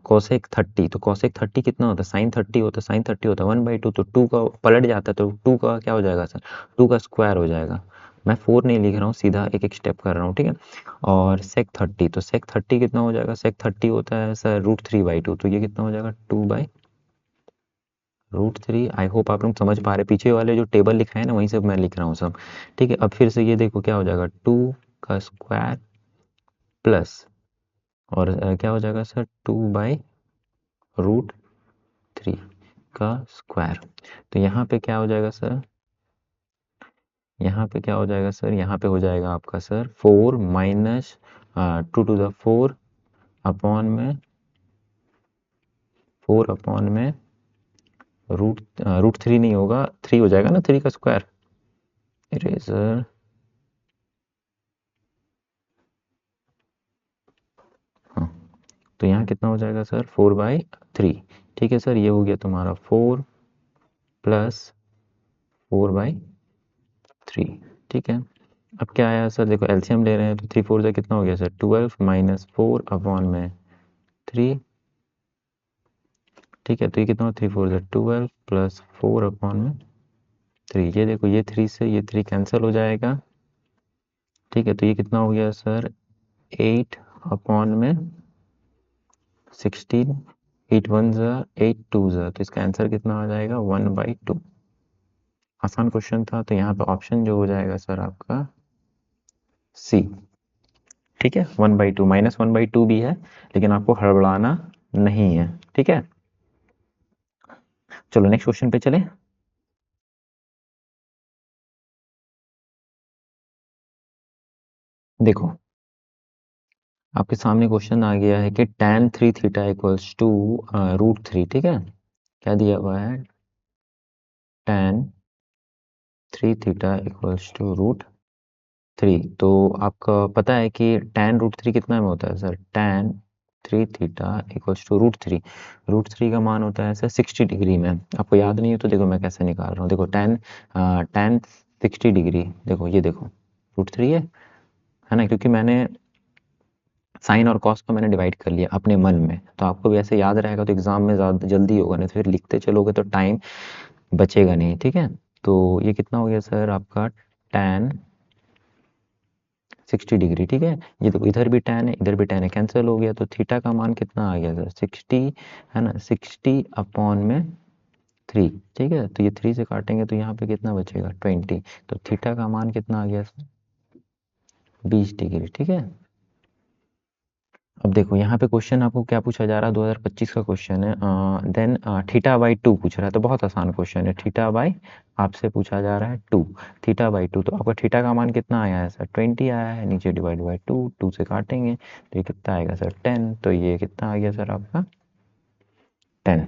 [SPEAKER 1] कोसेक 30। तो कोसेक 30 कितना होता है, साइन 30 होता है, साइन 30 होता है 1/2, तो 2 का पलट जाता है, तो 2 का क्या हो जाएगा सर, 2 का स्क्वायर हो जाएगा। मैं 4 नहीं लिख रहा हूँ, सीधा एक एक स्टेप कर रहा हूँ। ठीक है, और सेक 30, तो सेक 30 कितना हो जाएगा, सेक 30 होता है सर √3/2, तो ये कितना हो जाएगा, 2/√3। आई होप आप लोग समझ पा रहे, पीछे वाले जो टेबल लिखा है ना, वहीं से मैं लिख रहा हूँ सब। ठीक है, अब फिर से ये देखो क्या हो जाएगा, 2 का स्क्वायर प्लस, और क्या हो जाएगा सर, 2/√3 का स्क्वायर। तो यहाँ पे क्या हो जाएगा सर, यहाँ पे क्या हो जाएगा सर, यहाँ पे हो जाएगा आपका sir 4 minus 2 to the 4 upon में 4 अपॉन में रूट 3 नहीं होगा, 3 हो जाएगा ना, 3 का स्क्वायर। इरेजर, हाँ, तो यहाँ कितना हो जाएगा सर 4/3। ठीक है सर, ये हो गया तुम्हारा 4 प्लस 4/3। ठीक है, अब क्या आया सर, देखो एलसीएम ले रहे हैं तो 3 4 से कितना हो गया सर 12 माइनस 4 अपॉन में 3। ठीक है, तो ये कितना हो 3 4 से 12 प्लस 4 अपॉन में 3। ये देखो ये 3 से ये 3 कैंसिल हो जाएगा। ठीक है, तो ये कितना हो गया सर 8 अपॉन में 16, 8 1 ज़ा 8 2 ज़ा, तो इसका आंसर कितना आ जाएगा 1/2। आसान क्वेश्चन था, तो यहाँ पे ऑप्शन जो हो जाएगा सर आपका सी। ठीक है, 1/2 -1/2 भी है, लेकिन आपको हड़बड़ाना नहीं है। ठीक है, चलो नेक्स्ट क्वेश्चन पे चले। देखो आपके सामने क्वेश्चन आ गया है कि tan 3 थीटा इक्वल्स टू √3। ठीक है, क्या दिया हुआ है, tan 3 थीटा इक्वल्स टू √3। तो आपका पता है कि tan √3 कितना में होता है sir, tan 3 theta equals to √3 का मान होता है सर 60 डिग्री में। आपको याद नहीं है तो देखो मैं कैसे निकाल रहा हूँ। देखो tan 60 डिग्री, देखो ये देखो √3 है ना, क्योंकि मैंने साइन और कॉस को मैंने डिवाइड कर लिया अपने मन में, तो आपको भी ऐसे याद रहेगा तो एग्जाम में ज़्यादा जल्दी होगा, नहीं तो फिर लिखते चलोगे तो टाइम बचेगा नहीं। ठीक है, तो ये कितना हो गया सर आपका tan 60 डिग्री। ठीक है, ये देखो इधर भी tan है इधर भी tan है, कैंसिल हो गया, तो थीटा का मान कितना आ गया सर 60 है ना, 60 अपॉन में 3। ठीक है, तो ये 3 से काटेंगे तो यहाँ पे कितना बचेगा 20, तो थीटा का मान कितना आ गया सर 20 डिग्री। ठीक है, अब देखो यहाँ पे क्वेश्चन आपको क्या पूछा जा रहा है, 2025 का क्वेश्चन है। देन θ/2 पूछ रहा है, तो बहुत आसान क्वेश्चन है। θ/ आपसे पूछा जा रहा है 2, θ/2, तो आपका थीटा का मान कितना आया है सर 20 आया है, नीचे डिवाइड बाई 2, 2 से काटेंगे तो ये कितना आएगा सर 10, तो ये कितना आ गया सर आपका 10।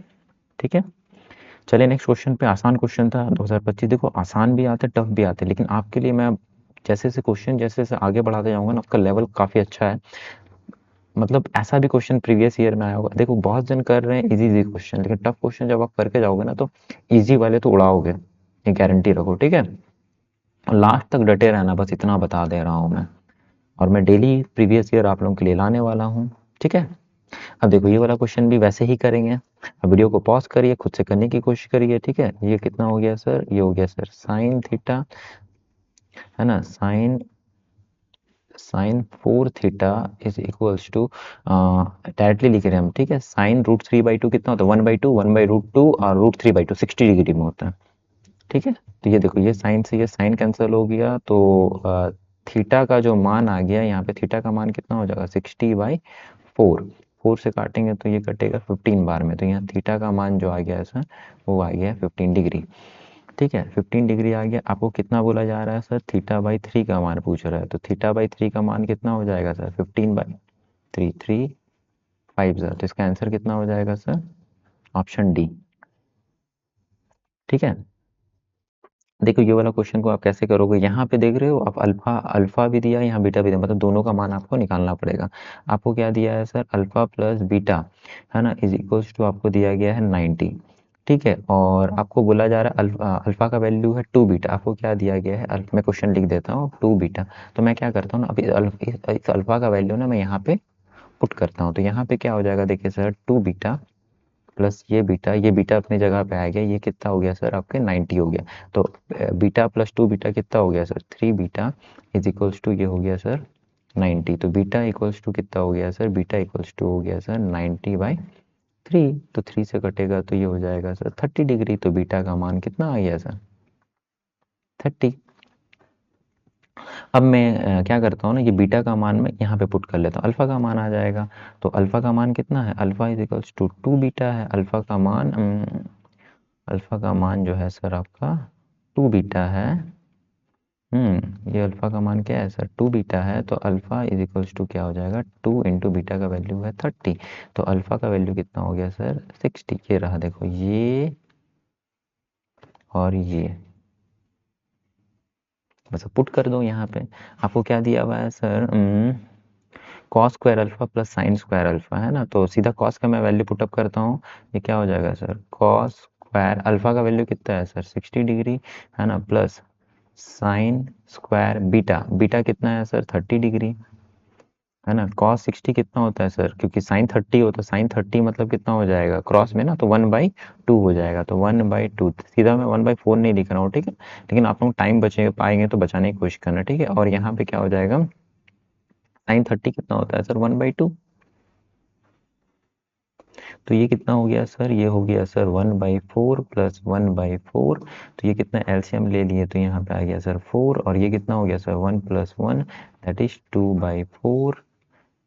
[SPEAKER 1] ठीक है, चलिए नेक्स्ट क्वेश्चन पे। आसान क्वेश्चन था 2025। देखो आसान भी आते टफ भी आते, लेकिन आपके लिए मैं जैसे जैसे क्वेश्चन जैसे जैसे आगे बढ़ाते जाऊंगा ना, आपका लेवल काफ़ी अच्छा है। मतलब ऐसा भी क्वेश्चन प्रीवियस ईयर में आया होगा, देखो बहुत जन कर रहे हैं इजी इजी क्वेश्चन, लेकिन टफ क्वेश्चन जब आप करके जाओगे ना तो इजी वाले तो उड़ाओगे, ये गारंटी रखो। ठीक है, लास्ट तक डटे रहना, बस इतना बता दे रहा हूँ मैं, और मैं डेली प्रीवियस ईयर आप लोगों के लिए लाने वाला हूँ। ठीक है, अब देखो ये वाला क्वेश्चन भी वैसे ही करेंगे। अब वीडियो को पॉज करिए, खुद से करने की कोशिश करिए। ठीक है, ये कितना हो गया सर, ये हो गया सर साइन थीटा है ना, sine 4 theta is equals to, directly लिख रहे हैं हम। ठीक है, साइन √3/2 कितना होता है 1/2, 1/√2 और √3/2 60 डिग्री में होता है। ठीक है, तो ये देखो ये साइन से ये साइन कैंसिल हो गया, तो थीटा का जो मान आ गया यहाँ पे, थीटा का मान कितना हो जाएगा 60/4। 4 से काटेंगे तो ये कटेगा 15 बार में, तो यहाँ थीटा का मान जो आ गया है सर वो आ गया 15 डिग्री। ठीक है, 15 डिग्री आ गया। आपको कितना बोला जा रहा है सर, θ/3 का मान पूछ रहा है, तो θ/3 का मान कितना हो जाएगा सर 15/3, 3 5 ज़ा, तो इसका आंसर कितना हो जाएगा सर, ऑप्शन डी। ठीक है, देखो ये वाला क्वेश्चन को आप कैसे करोगे, यहाँ पे देख रहे हो आप अल्फा अल्फा भी दिया यहाँ बीटा भी दिया, मतलब दोनों का मान आपको निकालना पड़ेगा। आपको क्या दिया है सर, अल्फा प्लस बीटा है ना इज इक्वल्स टू, आपको दिया गया है 90। ठीक है, और आपको बोला जा रहा है अल्फा का वैल्यू है 2 बीटा, आपको क्या दिया गया है मैं क्वेश्चन लिख देता हूँ 2 बीटा। तो मैं क्या करता हूँ ना, अभी इस अल्फा का वैल्यू ना मैं यहाँ पे पुट करता हूँ, तो यहाँ पे क्या हो जाएगा देखिए सर 2 बीटा प्लस ये बीटा अपनी जगह पे आ गया, ये कितना हो गया सर आपके 90 हो गया। तो बीटा प्लस 2 बीटा कितना हो गया sir 3 beta is equals to, ये हो गया सर 90, तो बीटा इक्वल्स टू कितना हो गया सर, बीटा इक्वल्स टू हो गया सर 90/3, तो 3 से कटेगा तो ये हो जाएगा सर 30 डिग्री, तो बीटा का मान कितना आ गया सर 30। अब मैं क्या करता हूँ ना, ये बीटा का मान मैं यहाँ पे पुट कर लेता हूँ, अल्फा का मान आ जाएगा। तो अल्फा का मान कितना है, alpha is equals to 2 beta है, अल्फा का मान जो है सर आपका 2 बीटा है, ये अल्फा का मान क्या है सर, 2 बीटा है, तो अल्फा इज इक्वल्स टू क्या हो जाएगा, 2 इंटू बीटा का वैल्यू है 30, तो अल्फा का वैल्यू कितना हो गया सर 60। ये रहा देखो, ये और ये, बस पुट कर दो यहाँ पे। आपको क्या दिया हुआ है sir, cos square alpha plus sine square alpha, है ना, तो सीधा कॉस का मैं वैल्यू पुटअप करता हूँ। ये क्या हो जाएगा सर, कॉस स्क्वायर अल्फा का वैल्यू कितना है सर 60 डिग्री, है ना, plus sine square beta, beta कितना है सर 30 डिग्री, है ना, कॉस 60 कितना होता है सर, क्योंकि साइन 30 होता है, साइन 30 मतलब कितना हो जाएगा क्रॉस में ना, तो 1/2 हो जाएगा, तो 1/2, सीधा मैं 1/4 नहीं लिख रहा हूँ, ठीक है, लेकिन आप लोग टाइम बचे पाएंगे तो बचाने की कोशिश करना, ठीक है। और यहाँ पे क्या हो जाएगा, साइन 30 कितना होता है सर 1/2, तो ये कितना हो गया सर, ये हो गया सर 1/4 प्लस 1/4, तो ये कितना एलसीएम ले लिए, तो यहाँ पे आ गया सर 4, और ये कितना हो गया sir 1 plus 1 that is 2/4,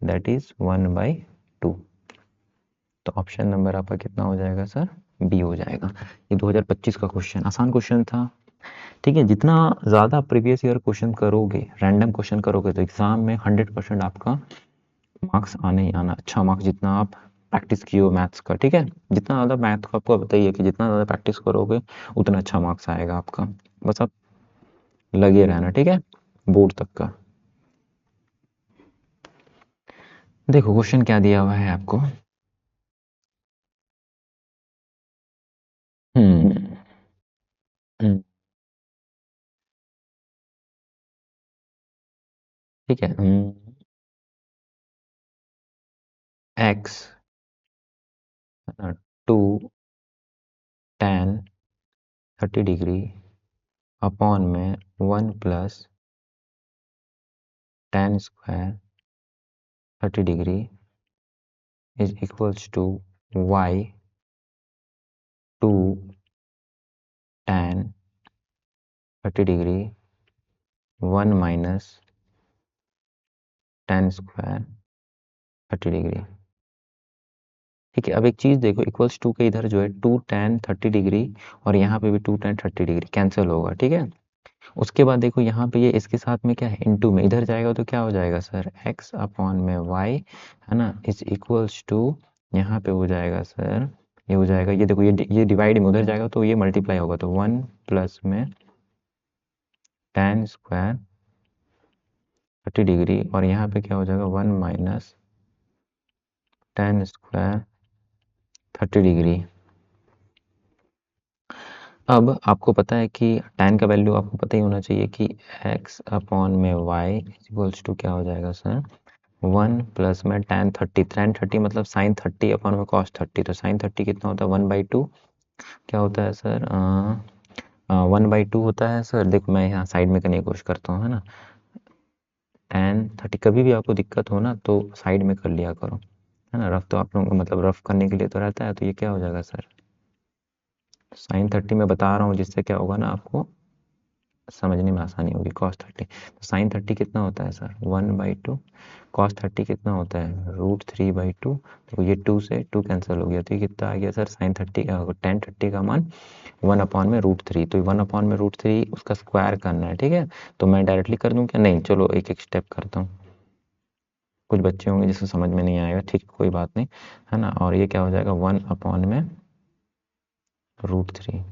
[SPEAKER 1] that is 1/2, तो ऑप्शन नंबर आपका कितना हो जाएगा सर, बी हो जाएगा। ये 2025 का क्वेश्चन, आसान क्वेश्चन था, ठीक है। जितना ज़्यादा प्रीवियस ईयर क्वेश्चन करोगे, रैंडम क्वेश्चन करोगे, तो एग्जाम में 100% आपका मार्क्स आने ही आना, अच्छा मार्क्स, जितना आप प्रैक्टिस किए हो मैथ्स का, ठीक है, जितना ज़्यादा मैथ का आपको बताइए कि जितना ज़्यादा प्रैक्टिस करोगे उतना अच्छा मार्क्स आएगा आपका, बस आप लगे रहना, ठीक है, बोर्ड तक का। देखो क्वेश्चन क्या दिया हुआ है आपको, हम्म हम्म, ठीक है, एक्स 2 tan 30 डिग्री अपॉन में 1 plus tan square 30 degree is equals to y 2 tan 30 degree 1 minus tan square 30 degree, ठीक है। अब एक चीज़ देखो, इक्वल्स टू के इधर जो है 2 tan 30 डिग्री और यहाँ पे भी 2 tan 30 डिग्री कैंसिल होगा, ठीक है। उसके बाद देखो यहाँ पे ये इसके साथ में क्या है, इनटू में, इधर जाएगा तो क्या हो जाएगा सर x अपॉन में y, है ना, इज इक्वल्स टू, यहाँ पे हो जाएगा सर, ये हो जाएगा, ये देखो ये डिवाइड में उधर जाएगा तो ये मल्टीप्लाई होगा, तो 1 प्लस में tan स्क्वायर 30 डिग्री और यहाँ पे क्या हो जाएगा 1 माइनस tan स्क्वायर 30 डिग्री। अब आपको पता है कि tan का वैल्यू आपको पता ही होना चाहिए कि x अपॉन में y इक्वल्स टू क्या हो जाएगा सर 1 प्लस में tan 30 मतलब साइन 30 अपॉन में कॉस 30, तो साइन 30 कितना होता है 1/2, क्या होता है सर 1/2 होता है सर। देखो मैं यहाँ साइड में करने की कोशिश करता हूँ, है ना, tan 30, कभी भी आपको दिक्कत हो ना तो साइड में कर लिया करो, है ना, रफ तो आप लोगों को मतलब रफ करने के लिए तो रहता है, तो ये क्या हो जाएगा सर साइन 30 में बता रहा हूँ, जिससे क्या होगा ना आपको समझने में आसानी होगी, cos 30, तो साइन 30 कितना होता है सर 1/2, cos 30 कितना होता है √3/2, तो ये 2 से 2 कैंसिल हो गया, तो ये कितना आ गया सर साइन 30 tan 30 का मान 1 अपॉन में √3, तो 1 अपॉन में √3 उसका स्क्वायर करना है, ठीक है, तो मैं डायरेक्टली कर दूं क्या, नहीं, चलो एक एक स्टेप करता हूँ, कुछ बच्चे होंगे जिसको समझ में नहीं आएगा, ठीक कोई बात नहीं, है ना, और ये क्या हो जाएगा 1 अपॉन में √3,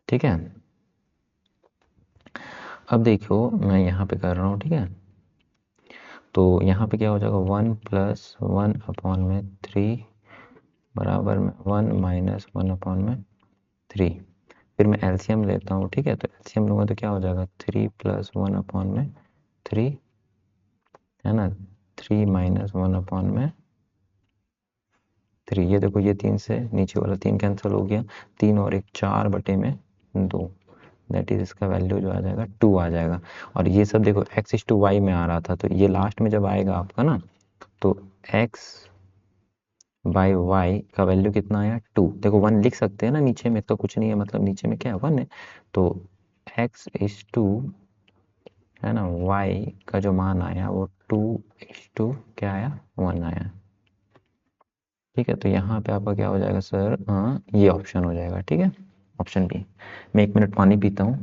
[SPEAKER 1] ठीक है। अब देखो मैं यहाँ पे कर रहा हूँ, ठीक है, तो यहाँ पे क्या हो जाएगा 1 प्लस 1 अपॉन में 3 बराबर में 1 माइनस 1 अपॉन में 3, फिर मैं एलसीएम लेता हूँ, ठीक है, तो एलसीएम लूँगा तो क्या हो जाएगा 3 प्लस 1 अपॉन में 3, है ना, 3 माइनस 1 अपॉन में 3, ये देखो ये 3 से नीचे वाला 3 कैंसिल हो गया, 3 और 1 4 बटे में 2, दैट इज इसका वैल्यू जो आ जाएगा 2 आ जाएगा। और ये सब देखो x इज टू वाई में आ रहा था, तो ये लास्ट में जब आएगा आपका ना, तो x बाई वाई का वैल्यू कितना आया 2, देखो 1 लिख सकते हैं ना, नीचे में तो कुछ नहीं है, मतलब नीचे में क्या है 1 है, तो x इज टू, है ना, y का जो मान आया वो 2 इज टू क्या आया 1 आया, ठीक है, तो यहाँ पे आपका क्या हो जाएगा सर, हाँ ये ऑप्शन हो जाएगा, ठीक है, ऑप्शन बी। मैं 1 मिनट पानी पीता हूँ।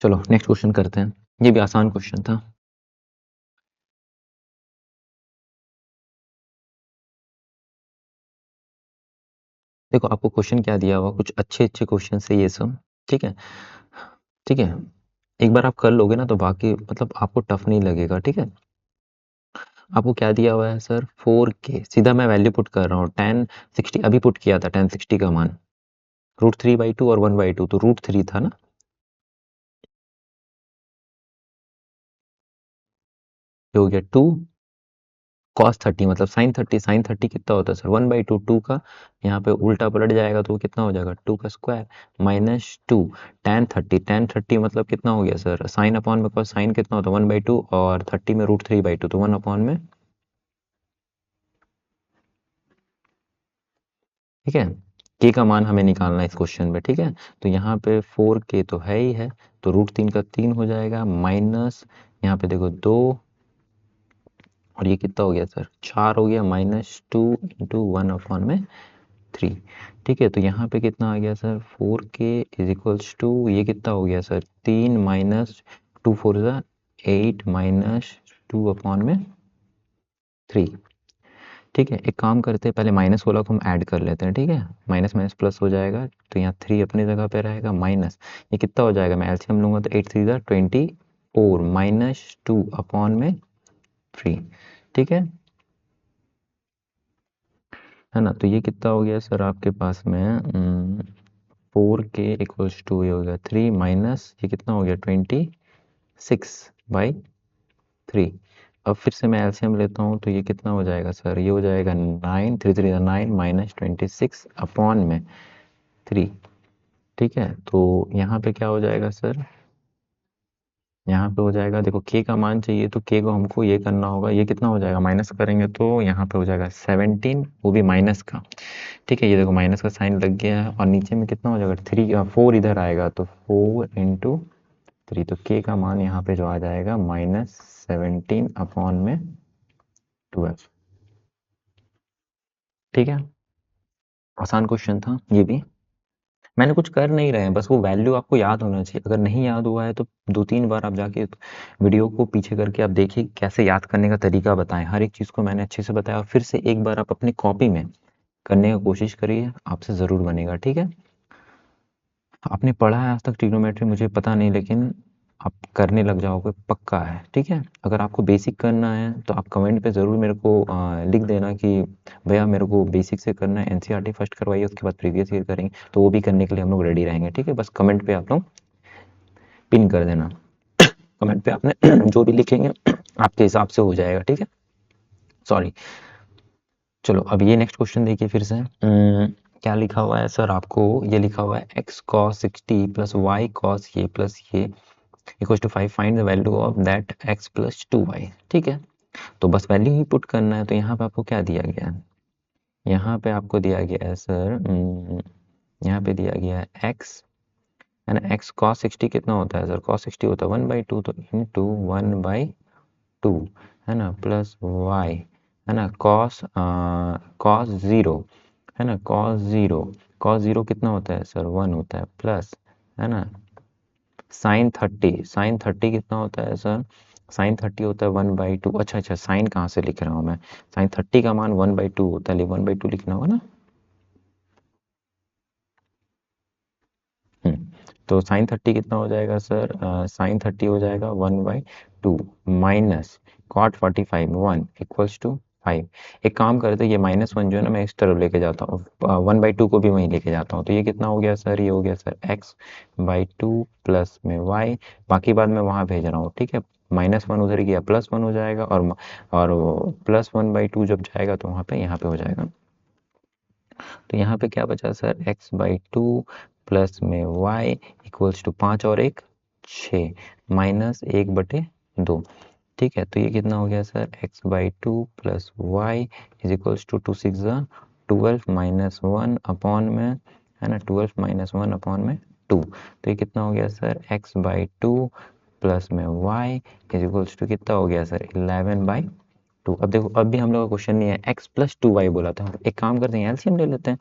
[SPEAKER 1] चलो नेक्स्ट क्वेश्चन करते हैं, ये भी आसान क्वेश्चन था। देखो आपको क्वेश्चन क्या दिया हुआ, कुछ अच्छे अच्छे क्वेश्चन है ये सब, ठीक है। ठीक है, एक बार आप कर लोगे ना तो बाकी मतलब आपको टफ नहीं लगेगा, ठीक है। आपको क्या दिया हुआ है सर, 4k, सीधा मैं वैल्यू पुट कर रहा हूँ, 1060 अभी पुट किया था, 1060 का मान √3/2 और 1/2, तो √3 था ना, ये हो गया 2 cos 30, मतलब sin 30 कितना होता है सर, 1/2, 2 का यहाँ पे उल्टा पलट जाएगा तो वो कितना हो जाएगा, 2 का स्क्वायर -2 tan 30 मतलब कितना हो गया सर, साइन अपॉन में cos, साइन कितना होता है 1/2 और 30 में √3/2, तो 1 अपॉन में, ठीक है। k का मान हमें निकालना है इस क्वेश्चन में, ठीक है। तो यहाँ पे 4k तो है ही है, तो √3 का 3 हो जाएगा, माइनस यहाँ पे देखो 2, और ये कितना हो गया सर, 4 हो गया, -2 इंटू 1 अपॉन में 3, ठीक है। तो यहाँ पे कितना आ गया sir, 4k is equals to, ये कितना हो गया सर, 3 माइनस 2 4 ज़ा 8 -2 अपॉन में 3, ठीक है। एक काम करते हैं, पहले माइनस वाला को हम ऐड कर लेते हैं, ठीक है। माइनस माइनस प्लस हो जाएगा, तो यहाँ 3 अपनी जगह पे रहेगा, माइनस ये कितना हो जाएगा, मैं एलसीएम लूंगा तो 8 3 ज़ा 24 -2 अपॉन में 3, ठीक है ना। तो ये कितना हो गया सर आपके पास में 4k इक्वल्स टू, ये हो गया 3 माइनस ये कितना हो गया 26/3। अब फिर से मैं एलसीएम लेता हूँ तो ये कितना हो जाएगा सर, ये हो जाएगा 9 3 3 9 -26 अपॉन में 3, ठीक है। तो यहाँ पे क्या हो जाएगा सर, यहाँ पे हो जाएगा, देखो k का मान चाहिए तो k को हमको ये करना होगा, ये कितना हो जाएगा, माइनस करेंगे तो यहाँ पे हो जाएगा 17, वो भी माइनस का, ठीक है। ये देखो माइनस का साइन लग गया है, और नीचे में कितना हो जाएगा 4 इधर आएगा, तो 4 इंटू 3, तो k का मान यहाँ पे जो आ जाएगा -17 अपॉन में 12, ठीक है। आसान क्वेश्चन था ये भी, मैंने कुछ कर नहीं रहे हैं, बस वो वैल्यू आपको याद होना चाहिए, अगर नहीं याद हुआ है तो 2-3 बार आप जाके वीडियो को पीछे करके आप देखिए कैसे याद करने का तरीका बताएं, हर एक चीज़ को मैंने अच्छे से बताया, और फिर से एक बार आप अपनी कॉपी में करने की कोशिश करिए, आपसे ज़रूर बनेगा, ठीक है। आपने पढ़ा है आज तक ट्रिग्नोमेट्री मुझे पता नहीं, लेकिन आप करने लग जाओगे पक्का है, ठीक है। अगर आपको बेसिक करना है तो आप कमेंट पे ज़रूर मेरे को लिख देना कि भैया मेरे को बेसिक से करना है, एनसीईआरटी फर्स्ट करवाइए, उसके बाद प्रीवियस ईयर करेंगे, तो वो भी करने के लिए हम लोग रेडी रहेंगे, ठीक है। बस कमेंट पे आप लोग पिन कर देना, कमेंट पे आपने जो भी लिखेंगे आपके हिसाब से हो जाएगा, ठीक है। सॉरी, चलो अब ये नेक्स्ट क्वेश्चन देखिए फिर से, क्या लिखा हुआ है सर, आपको ये लिखा हुआ है x cos 60 plus y cos ये प्लस ये equal to 5, find the value of that x plus 2y, ठीक है। तो बस वैल्यू ही पुट करना है, तो यहाँ पे आपको क्या दिया गया है, यहाँ पे आपको दिया गया है सर, यहाँ पे दिया गया है x, है ना। x cos 60 कितना होता है सर, cos 60 होता है 1/2, तो इंटू 1/2, है ना, प्लस y, है ना, cos 0, है ना, cos 0 कितना होता है सर, 1 होता है, प्लस, है ना, sin 30 कितना होता है सर, sin 30 होता है 1/2, अच्छा अच्छा, साइन कहाँ से लिख रहा हूँ मैं, sin 30 का मान 1/2 होता है, 1/2 लिखना होगा ना। तो sin 30 कितना हो जाएगा सर, sin 30 हो जाएगा 1/2 माइनस cot 45 1 इक्वल्स टू 5। एक काम करते हैं, ये -1 जो है ना मैं इस तरफ लेके जाता हूँ, 1/2 को भी वहीं लेके जाता हूँ, तो ये कितना हो गया सर, ये हो गया सर x/2 प्लस में y, बाकी बाद मैं वहाँ भेज रहा हूँ, ठीक है। -1 उधर गया, +1 हो जाएगा, और +1/2 जब जाएगा तो वहाँ पे यहाँ पे हो जाएगा, तो यहाँ पे क्या बचा सर, x/2 प्लस में y इक्वल्स टू 5 और 1 6 -1/2, ठीक है। तो ये कितना हो गया sir, x/2 plus y is equals to 2 6 12 -1 upon में है ना, 12 माइनस 1 अपॉन में 2। तो ये कितना हो गया सर, x/2 प्लस में y इज इक्वल्स टू कितना हो गया सर, 11/2। अब देखो, अब भी हम लोग का क्वेश्चन नहीं है, x प्लस 2y बोला था, एक काम करते हैं एलसीएम ले लेते हैं,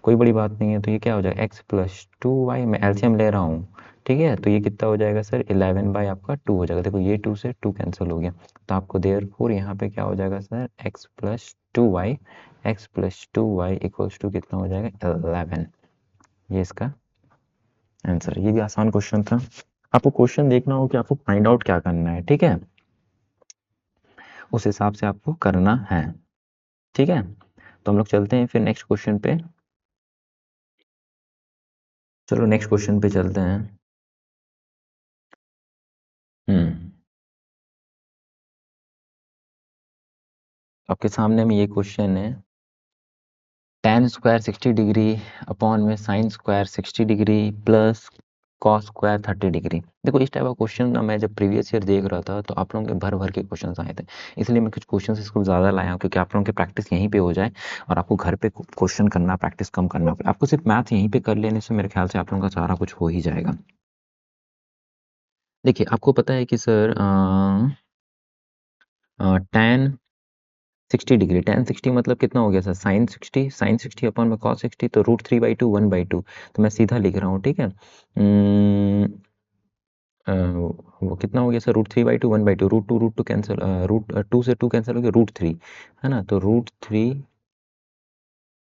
[SPEAKER 1] कोई बड़ी बात नहीं है। तो ये क्या हो जाएगा, x प्लस 2y, मैं एलसीएम ले रहा हूँ, ठीक है। तो ये कितना हो जाएगा सर, 11 आपका 2 हो जाएगा। देखो ये 2 से 2 कैंसिल हो गया, तो आपको देयरफॉर यहाँ पे क्या हो जाएगा sir, x plus two Y equals to कितना हो जाएगा, 11। ये इसका आंसर। ये भी आसान क्वेश्चन था। आपको क्वेश्चन देखना हो कि आपको फाइंड आउट क्या करना है, ठीक है, उस हिसाब से आपको करना है, ठीक है। तो हम लोग चलते हैं फिर नेक्स्ट क्वेश्चन पे। चलो नेक्स्ट क्वेश्चन पे चलते हैं। हम्म आपके सामने में ये क्वेश्चन है, tan स्क्वायर 60 डिग्री अपॉन में sin square 60 degree plus cos square 30 degree. देखो इस टाइप का क्वेश्चन ना, मैं जब प्रीवियस ईयर देख रहा था तो आप लोगों के भर भर के क्वेश्चन आए थे, इसलिए मैं कुछ क्वेश्चन इसको ज़्यादा लाया हूँ, क्योंकि आप लोगों की प्रैक्टिस यहीं पे हो जाए और आपको घर पे क्वेश्चन करना, प्रैक्टिस कम करना पड़े। आपको सिर्फ मैथ यहीं पे कर लेने से मेरे ख्याल से आप लोगों का सारा कुछ हो ही जाएगा। देखिए आपको पता है कि सर tan 60 डिग्री, tan 60 मतलब कितना हो गया सर, sin 60 अपॉन में cos 60, तो √3/2 1/2। तो मैं सीधा लिख रहा हूँ, ठीक है। वो कितना हो गया सर, √3/2 1/2, √2 कैंसिल, √2 से 2 कैंसिल हो गया, √3, है ना, तो √3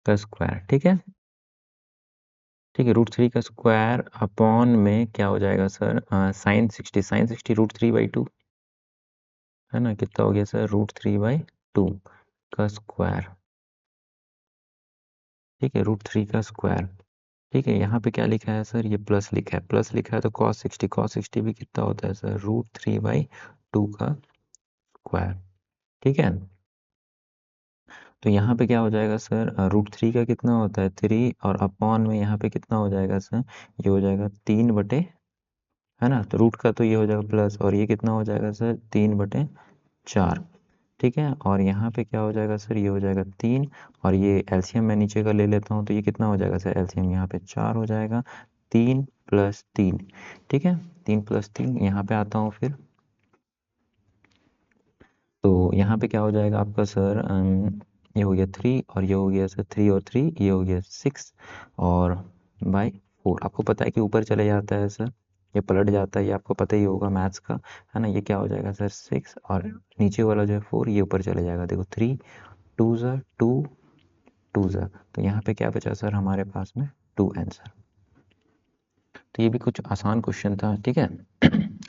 [SPEAKER 1] का स्क्वायर, ठीक है, ठीक है, √3 का स्क्वायर अपॉन में क्या हो जाएगा सर, sin 60 √3/2, है ना, कितना हो गया सर, √3/2 का स्क्वायर, ठीक है, √3 का स्क्वायर, ठीक है। यहाँ पे क्या लिखा है सर, ये प्लस लिखा है, प्लस लिखा है तो cos 60 भी कितना होता है सर, √3/2 का स्क्वायर, ठीक है। तो यहाँ पे क्या हो जाएगा सर, √3 का कितना होता है 3, और अपॉन में यहाँ पे कितना हो जाएगा सर, ये हो जाएगा 3/, है ना, तो रूट का तो ये हो जाएगा प्लस, और ये कितना हो जाएगा सर, 3/4, ठीक है। और यहाँ पे क्या हो जाएगा सर, ये हो जाएगा 3, और ये एलसीएम मैं नीचे का ले लेता हूँ, तो ये कितना हो जाएगा सर, एलसीएम यहाँ पे 4 हो जाएगा, 3 + 3, ठीक है, 3 + 3 यहाँ पे आता हूँ फिर। तो यहाँ पे क्या हो जाएगा आपका सर, ये हो गया 3, और ये हो गया सर 3 और 3, ये हो गया 6 और बाई 4। आपको पता है कि ऊपर चले जाता है सर, ये पलट जाता है, ये आपको पता ही होगा मैथ्स का, है ना। ये क्या हो जाएगा सर 6, और नीचे वाला जो है 4, ये ऊपर चले जाएगा। देखो 3 2 ज़ा 2 2 ज़ा, तो यहाँ पे क्या बचा सर हमारे पास में, 2 आंसर। तो ये भी कुछ आसान क्वेश्चन था, ठीक है।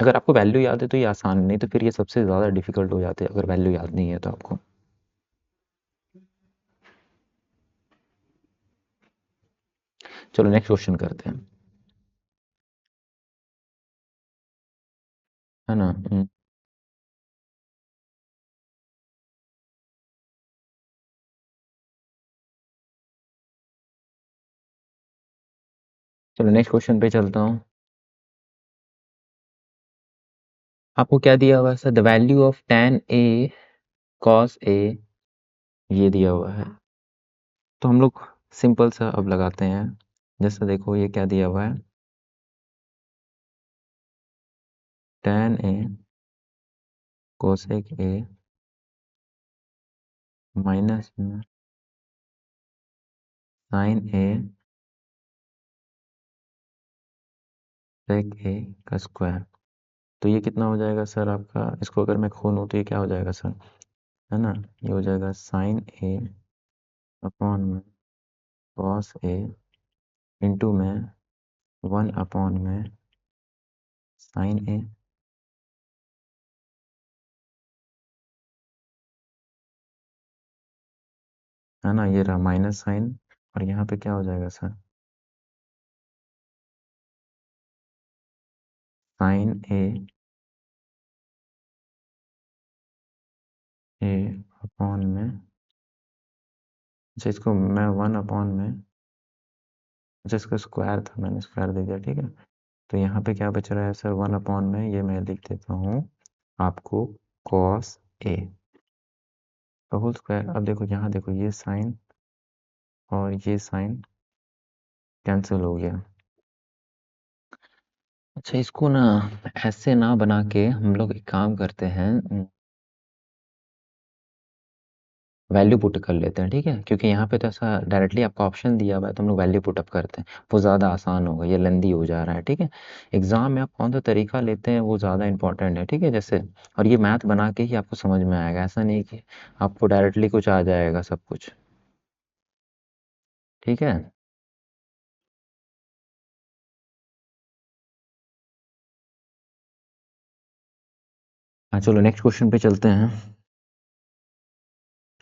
[SPEAKER 1] अगर आपको वैल्यू याद है तो ये आसान, नहीं तो फिर ये सबसे ज़्यादा डिफिकल्ट हो जाते हैं अगर वैल्यू याद नहीं है तो आपको। चलो नेक्स्ट क्वेश्चन करते हैं, है ना। चलो नेक्स्ट क्वेश्चन पे चलता हूँ। आपको क्या दिया हुआ है sir, the value of tan a cos a, ये दिया हुआ है। तो हम लोग सिंपल सा अब लगाते हैं, जैसे देखो ये क्या दिया हुआ है, tan a cosec a minus में sin a sec a का स्क्वायर। तो ये कितना हो जाएगा सर आपका, इसको अगर मैं खोलूँ तो ये क्या हो जाएगा सर, है ना, ये हो जाएगा sin a अपॉन में cos a इंटू में 1 अपॉन में sin a, है ना, ये रहा माइनस साइन, और यहाँ पे क्या हो जाएगा सर, साइन ए अपॉन में, अच्छा इसको मैं 1 अपॉन में, अच्छा इसका स्क्वायर था, मैंने स्क्वायर दे दिया, ठीक है। तो यहाँ पे क्या बच रहा है सर, 1 अपॉन में, ये मैं लिख देता हूँ आपको कॉस ए का होल स्क्वायर। अब देखो यहाँ देखो, ये साइन और ये साइन कैंसिल हो गया। अच्छा, इसको ना ऐसे ना बना के हम लोग एक काम करते हैं, वैल्यू पुट कर लेते हैं, ठीक है? क्योंकि यहाँ पे तो ऐसा डायरेक्टली आपका ऑप्शन दिया हुआ है, तो हम लोग वैल्यू पुट अप करते हैं, वो ज़्यादा आसान होगा, ये लेंदी हो जा रहा है, ठीक है? एग्जाम में आप कौन सा तरीका लेते हैं वो ज़्यादा इंपॉर्टेंट है, ठीक है? जैसे, और ये मैथ बना के ही आपको समझ में आएगा, ऐसा नहीं कि आपको डायरेक्टली कुछ आ जाएगा सब कुछ, ठीक है? हाँ, चलो नेक्स्ट क्वेश्चन पे चलते हैं।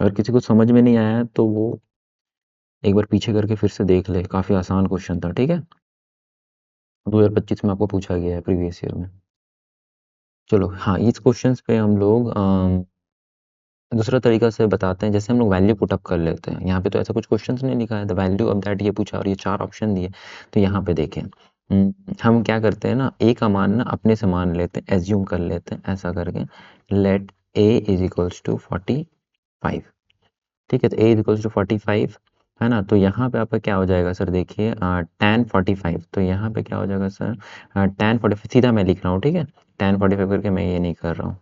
[SPEAKER 1] अगर किसी को समझ में नहीं आया तो वो एक बार पीछे करके फिर से देख ले, काफ़ी आसान क्वेश्चन था, ठीक है? 2025 में आपको पूछा गया है प्रीवियस ईयर में। चलो हाँ, इस क्वेश्चंस पे हम लोग दूसरा तरीका से बताते हैं, जैसे हम लोग वैल्यू पुट अप कर लेते हैं। यहाँ पे तो ऐसा कुछ क्वेश्चंस नहीं लिखा है, द वैल्यू ऑफ दैट ये पूछा और ये 4 ऑप्शन दिए। तो यहाँ पे देखें, हम क्या करते हैं ना, ए का मान ना अपने से मान लेते हैं, एज्यूम कर लेते हैं ऐसा करके, let A is equals to 45, ठीक है? तो ए इज इक्वल्स टू 45 है ना? तो यहाँ पे आपका क्या हो जाएगा सर, देखिए tan 45, तो यहाँ पे क्या हो जाएगा सर, tan 45 सीधा मैं लिख रहा हूँ, ठीक है? tan 45 करके मैं ये नहीं कर रहा हूँ,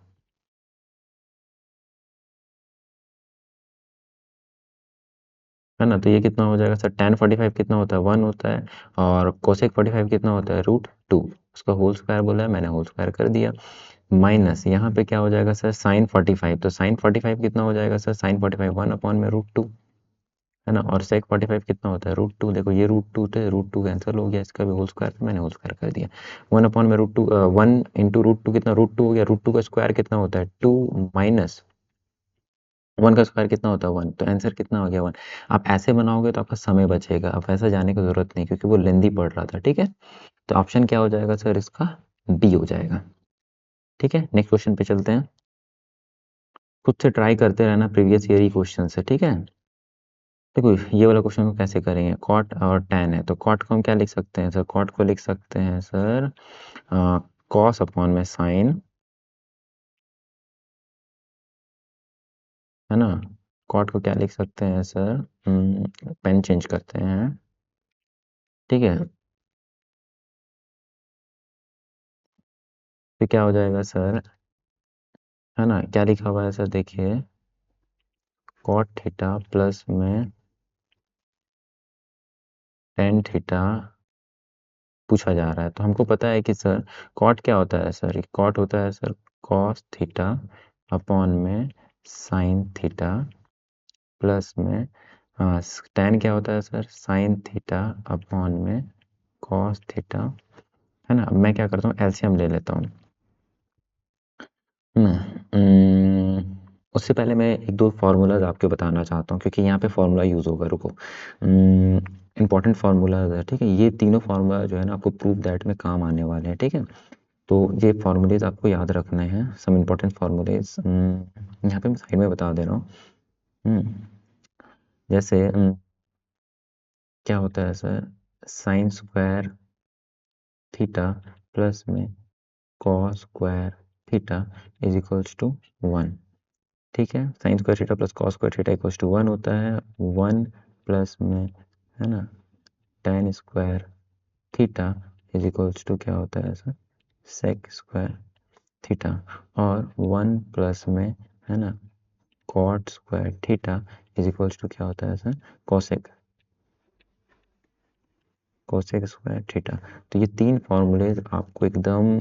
[SPEAKER 1] है ना? तो ये कितना हो जाएगा सर, tan 45 कितना होता है, 1 होता है, और cosec 45 कितना होता है, √2। उसका होल स्क्वायर बोला है, मैंने होल स्क्वायर कर दिया। माइनस यहाँ पे क्या हो जाएगा सर, sin 45, तो sin 45 कितना हो जाएगा सर, sin 45 1 में √2, है ना? और sec 45 कितना होता है, √2। देखो ये √2 थे, √2 कैंसिल हो गया, इसका भी होल स्क्वायर था, मैंने होल स्क्वायर कर दिया। 1 में √2, 1 इंटू √2 कितना, √2 हो गया। √2 का स्क्वायर कितना होता है, 2, माइनस 1 का स्क्वायर कितना होता है, 1, तो आंसर कितना हो गया, 1। आप ऐसे बनाओगे तो आपका समय बचेगा, अब ऐसा जाने की ज़रूरत नहीं, क्योंकि वो लेंदी पड़ रहा था, ठीक है? तो ऑप्शन क्या हो जाएगा सर इसका, बी हो जाएगा, ठीक है? नेक्स्ट क्वेश्चन पे चलते हैं। खुद से ट्राई करते रहना प्रीवियस ईयर ही क्वेश्चन से, ठीक है? देखो ये वाला क्वेश्चन को कैसे करेंगे, कॉट और टैन है, तो कॉट को हम क्या लिख सकते हैं सर, कॉट को लिख सकते हैं सर कॉस अपॉन में साइन, है ना? कॉट को क्या लिख सकते हैं सर, पेन चेंज करते हैं, ठीक है? फिर क्या हो जाएगा सर, है ना? क्या लिखा हुआ है सर, देखिए कॉट थीटा प्लस में टेन थीटा पूछा जा रहा है, तो हमको पता है कि सर कॉट क्या होता है सर, कॉट होता है सर कॉस थीटा अपॉन में साइन थीटा प्लस में टेन क्या होता है सर, साइन थीटा अपॉन में कॉस थीटा, है ना? अब मैं क्या करता हूँ, एलसीएम ले लेता हूँ ना। उससे पहले मैं एक दो फार्मूलाज आपको बताना चाहता हूँ, क्योंकि यहाँ पे फार्मूला यूज़ होगा, रुको। इंपॉर्टेंट फार्मूलाज है, ठीक है? ये तीनों फार्मूला जो है ना आपको प्रूफ दैट में काम आने वाले हैं, ठीक है? तो ये फार्मूलेज आपको याद रखने हैं, सम इम्पॉर्टेंट फार्मूलेज यहाँ पे मैं साइड में बता दे रहा हूँ। जैसे क्या होता है sir, sine square theta plus में cos square theta is equals to 1, ठीक है? Sine square theta plus cos square theta equals to 1 होता है, 1 प्लस में, है ना, tan square theta is equals to क्या होता है सर, सेक स्क्वायर थीटा, और 1 प्लस में, है ना, cot square theta is equals to क्या होता है sir, cosec cosec square theta. तो ये तीन फॉर्मूलेज आपको एकदम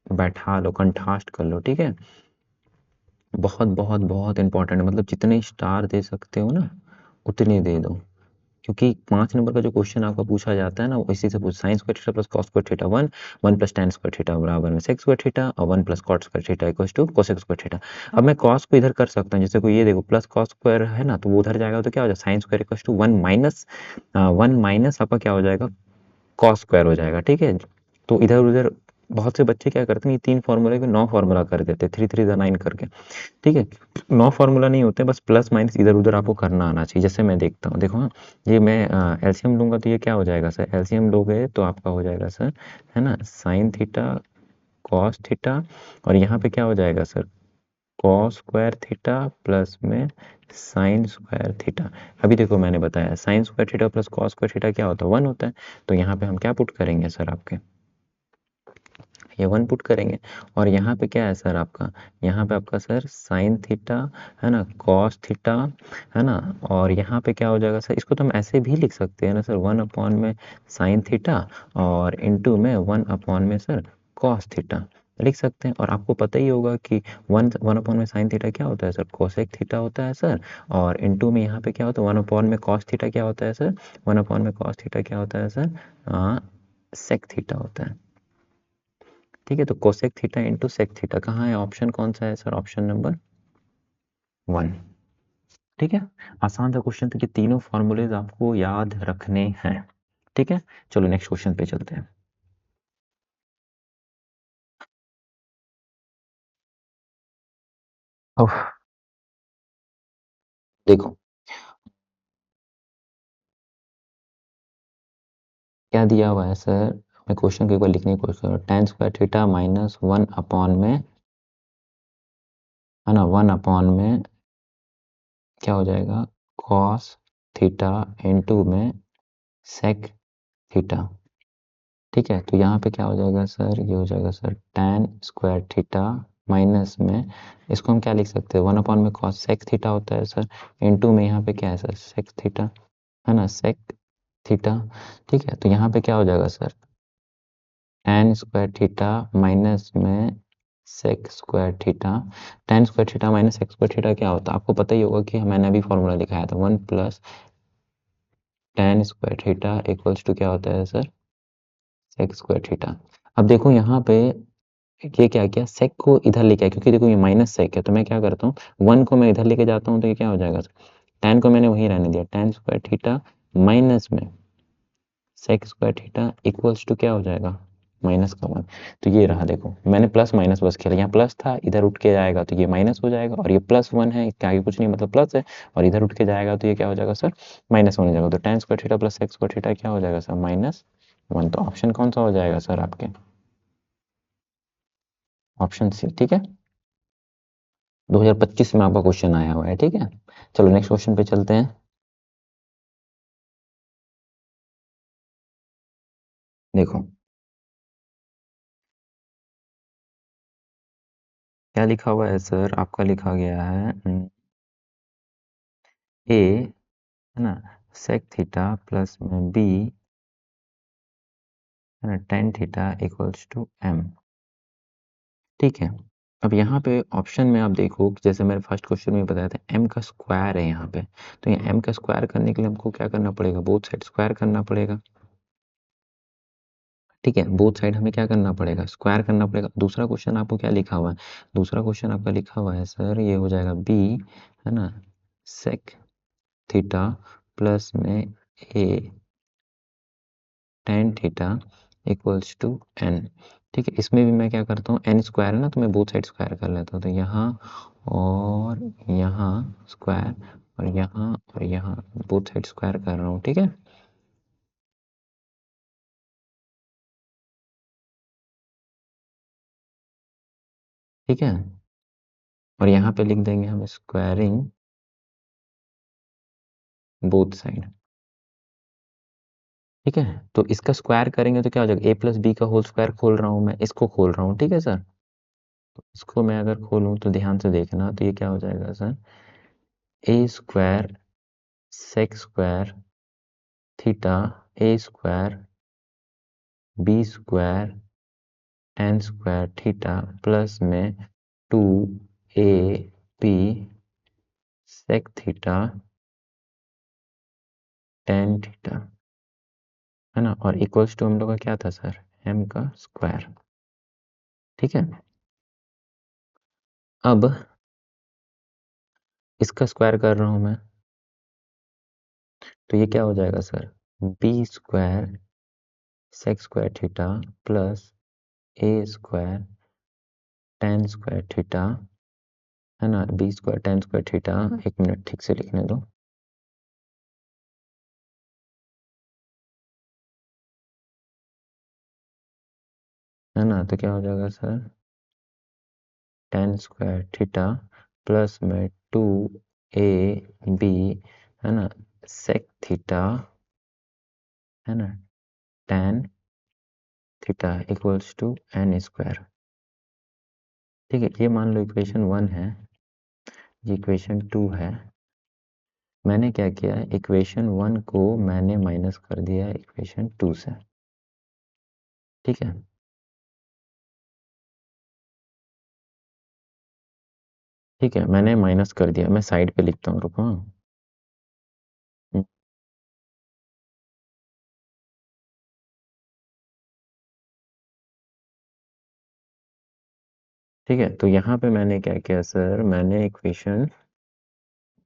[SPEAKER 1] बैठा लो, कंठास्ट कर लो, ठीक है? बहुत बहुत बहुत इंपॉर्टेंट है, मतलब जितने स्टार दे सकते हो ना उतने दे दो, क्योंकि 5 नंबर का जो क्वेश्चन आपका पूछा जाता है ना, वो इसी से पूछ, sine square theta plus cos square theta 1, 1 plus tan square theta बराबर में सेक स्क्वायर थीटा, और 1 plus cot square theta equals to cosec square theta. अब मैं कॉस को इधर कर सकता हूँ, जैसे कोई ये देखो प्लस कॉस स्क्वायर है ना, तो वो उधर जाएगा, तो क्या हो जाएगा, sine square equals to 1 minus आपका क्या हो जाएगा, कॉस स्क्वायर हो जाएगा, ठीक है? तो इधर उधर बहुत से बच्चे क्या करते हैं, ये 3 फॉर्मूले को 9 फॉर्मूला कर देते हैं, 3 3 9 करके, ठीक है? 9 फॉर्मूला नहीं होते, बस प्लस माइनस इधर उधर आपको करना आना चाहिए। जैसे मैं देखता हूँ, देखो हाँ, ये मैं एलसीएम लूंगा तो ये क्या हो जाएगा सर, एलसीएम लोगे तो आपका हो जाएगा सर, है ना, साइन थीटा कॉस थीटा, और यहाँ पे क्या हो जाएगा sir, cos square theta plus में साइन स्क्वायर थीटा। अभी देखो मैंने बताया sign square theta plus cos square theta क्या होता है, 1 होता है। तो यहाँ पे हम क्या पुट करेंगे सर, आपके ये 1 पुट करेंगे। और यहाँ पे क्या है सर आपका, यहाँ पे आपका सर साइन थीटा है ना, कॉस थीटा है ना, और यहाँ पे क्या हो जाएगा सर, इसको तो हम ऐसे भी लिख सकते हैं ना सर, 1 अपॉन में साइन थीटा और इनटू में 1 अपॉन में सर कॉस थीटा लिख सकते हैं। और आपको पता ही होगा कि 1 अपॉन में साइन थीटा क्या होता है सर, कोसेक थीटा होता है सर। और इनटू में यहाँ पे क्या होता है, 1 अपॉन में कॉस थीटा क्या होता है सर, 1 अपॉन में कॉस थीटा क्या होता है सर, सेक थीटा होता है। ठीक है, तो cosec theta into sec theta कहाँ है, ऑप्शन कौन सा है सर, ऑप्शन नंबर 1। ठीक है, आसान सा क्वेश्चन था कि तीनों फॉर्मूलेज आपको याद रखने हैं। ठीक है, चलो नेक्स्ट क्वेश्चन पे चलते हैं। ओह, देखो क्या दिया हुआ है सर, मैं क्वेश्चन को एक बार लिखने की कोशिश करूँ, ten square theta minus 1 upon में है ना, 1 अपॉन में क्या हो जाएगा, कॉस थीटा इंटू में सेक थीटा। ठीक है, तो यहाँ पे क्या हो जाएगा सर, ये हो जाएगा sir tan square theta minus में, इसको हम क्या लिख सकते हैं, 1 अपॉन में कॉस सेक थीटा होता है सर, इनटू में यहाँ पे क्या है सर, सेक थीटा है ना, सेक थीटा। ठीक है, तो यहाँ पे क्या हो जाएगा sir, tan square theta minus में sec square theta. tan square theta minus sec square theta क्या होता है, आपको पता ही होगा कि मैंने अभी फॉर्मूला दिखाया था, 1 plus tan square theta equals to क्या होता है सर, सेक स्क्वायर थीटा। अब देखो यहाँ पे ये क्या किया, सेक को इधर लेके आया, क्योंकि देखो ये माइनस सेक है, तो मैं क्या करता हूँ, 1 को मैं इधर लेके जाता हूँ, तो ये क्या हो जाएगा, tan को मैंने वहीं रहने दिया, tan स्क्वायर थीटा माइनस में sec square theta equals to क्या हो जाएगा, माइनस का 1। तो ये रहा, देखो मैंने प्लस माइनस बस किया, यहाँ प्लस था, इधर उठ के जाएगा तो ये माइनस हो जाएगा, और ये प्लस 1 है, इसके आगे कुछ नहीं, मतलब प्लस है, और इधर उठ के जाएगा तो ये क्या हो जाएगा सर, माइनस 1 हो जाएगा। तो tan square theta plus sec square theta क्या हो जाएगा सर, -1। तो ऑप्शन कौन सा हो जाएगा सर आपके, ऑप्शन सी। ठीक है, 2025 में आपका क्वेश्चन आया हुआ है। ठीक है, चलो नेक्स्ट क्वेश्चन पे चलते हैं। देखो क्या लिखा हुआ है सर, आपका लिखा गया है ए है ना, सेक थीटा प्लस में बी है ना, tan theta equals to M. ठीक है, अब यहाँ पे ऑप्शन में आप देखो कि जैसे मैंने फर्स्ट क्वेश्चन में बताया था, एम का स्क्वायर है यहाँ पे, तो ये एम का स्क्वायर करने के लिए हमको क्या करना पड़ेगा, बोथ साइड स्क्वायर करना पड़ेगा। ठीक है, बोथ साइड हमें क्या करना पड़ेगा, स्क्वायर करना पड़ेगा। दूसरा क्वेश्चन आपको क्या लिखा हुआ है, दूसरा क्वेश्चन आपका लिखा हुआ है सर, ये हो जाएगा बी है ना, सेक थीटा प्लस में A tan theta equals to N. ठीक है, इसमें भी मैं क्या करता हूँ, एन स्क्वायर है ना, तो मैं बोथ साइड स्क्वायर कर लेता हूँ, तो यहाँ और यहाँ स्क्वायर, और यहाँ बोथ साइड स्क्वायर कर रहा हूँ। ठीक है, ठीक है, और यहाँ पे लिख देंगे हम स्क्वायरिंग बोथ साइड। ठीक है, तो इसका स्क्वायर करेंगे तो क्या हो जाएगा, ए प्लस बी का होल स्क्वायर खोल रहा हूँ मैं, इसको खोल रहा हूँ। ठीक है सर, इसको मैं अगर खोलूँ तो ध्यान से देखना, तो ये क्या हो जाएगा sir, A square sec square theta A square B square tan square theta plus में 2ab sec theta tan theta है ना, और इक्वल्स टू हम लोग का क्या था सर, एम का स्क्वायर। ठीक है, अब इसका स्क्वायर कर रहा हूं मैं, तो ये क्या हो जाएगा sir, B square sec square theta plus A square tan square theta है ना, B square tan square theta, एक मिनट ठीक से लिखने दो, है ना, तो क्या हो जाएगा sir, tan square theta plus में 2ab है ना सेक थीटा है ना tan theta equals to n square. ठीक है, ये मान लो इक्वेशन 1 है, ये इक्वेशन 2 है। मैंने क्या किया, इक्वेशन 1 को मैंने माइनस कर दिया इक्वेशन 2 से। ठीक है, ठीक है, मैंने माइनस कर दिया। मैं साइड पे लिखता हूँ, रुको। हम्म, ठीक है, तो यहाँ पे मैंने क्या किया सर, मैंने इक्वेशन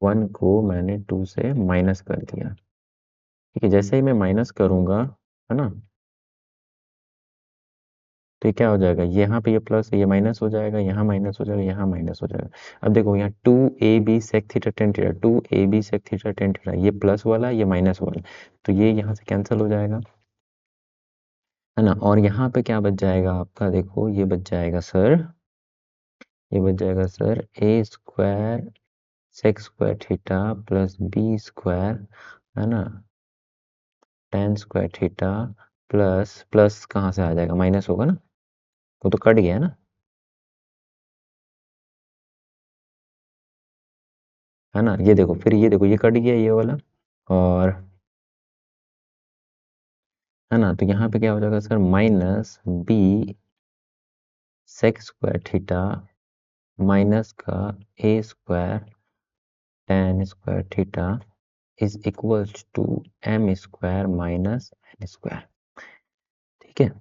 [SPEAKER 1] 1 को मैंने 2 से माइनस कर दिया। ठीक है, जैसे ही मैं माइनस करूँगा है ना, तो ये क्या हो जाएगा, यहाँ पे ये प्लस ये माइनस हो जाएगा, यहाँ माइनस हो जाएगा, यहाँ माइनस हो जाएगा। अब देखो यहाँ 2ab sec theta tan theta 2ab sec theta tan theta, ये प्लस वाला ये माइनस वाला, तो ये यहाँ से कैंसिल हो जाएगा है ना। और यहाँ पे क्या बच जाएगा आपका, देखो ये बच जाएगा सर, ये बच जाएगा sir A square sec square theta plus B square है ना tan square theta plus plus कहाँ से आ जाएगा, माइनस होगा ना, वो तो कट गया ना, है ना। ये देखो फिर ये देखो ये कट गया ये वाला, और है ना, तो यहाँ पे क्या हो जाएगा sir, minus B sec square theta minus का A square tan square theta is equals to M square minus N square. ठीक है,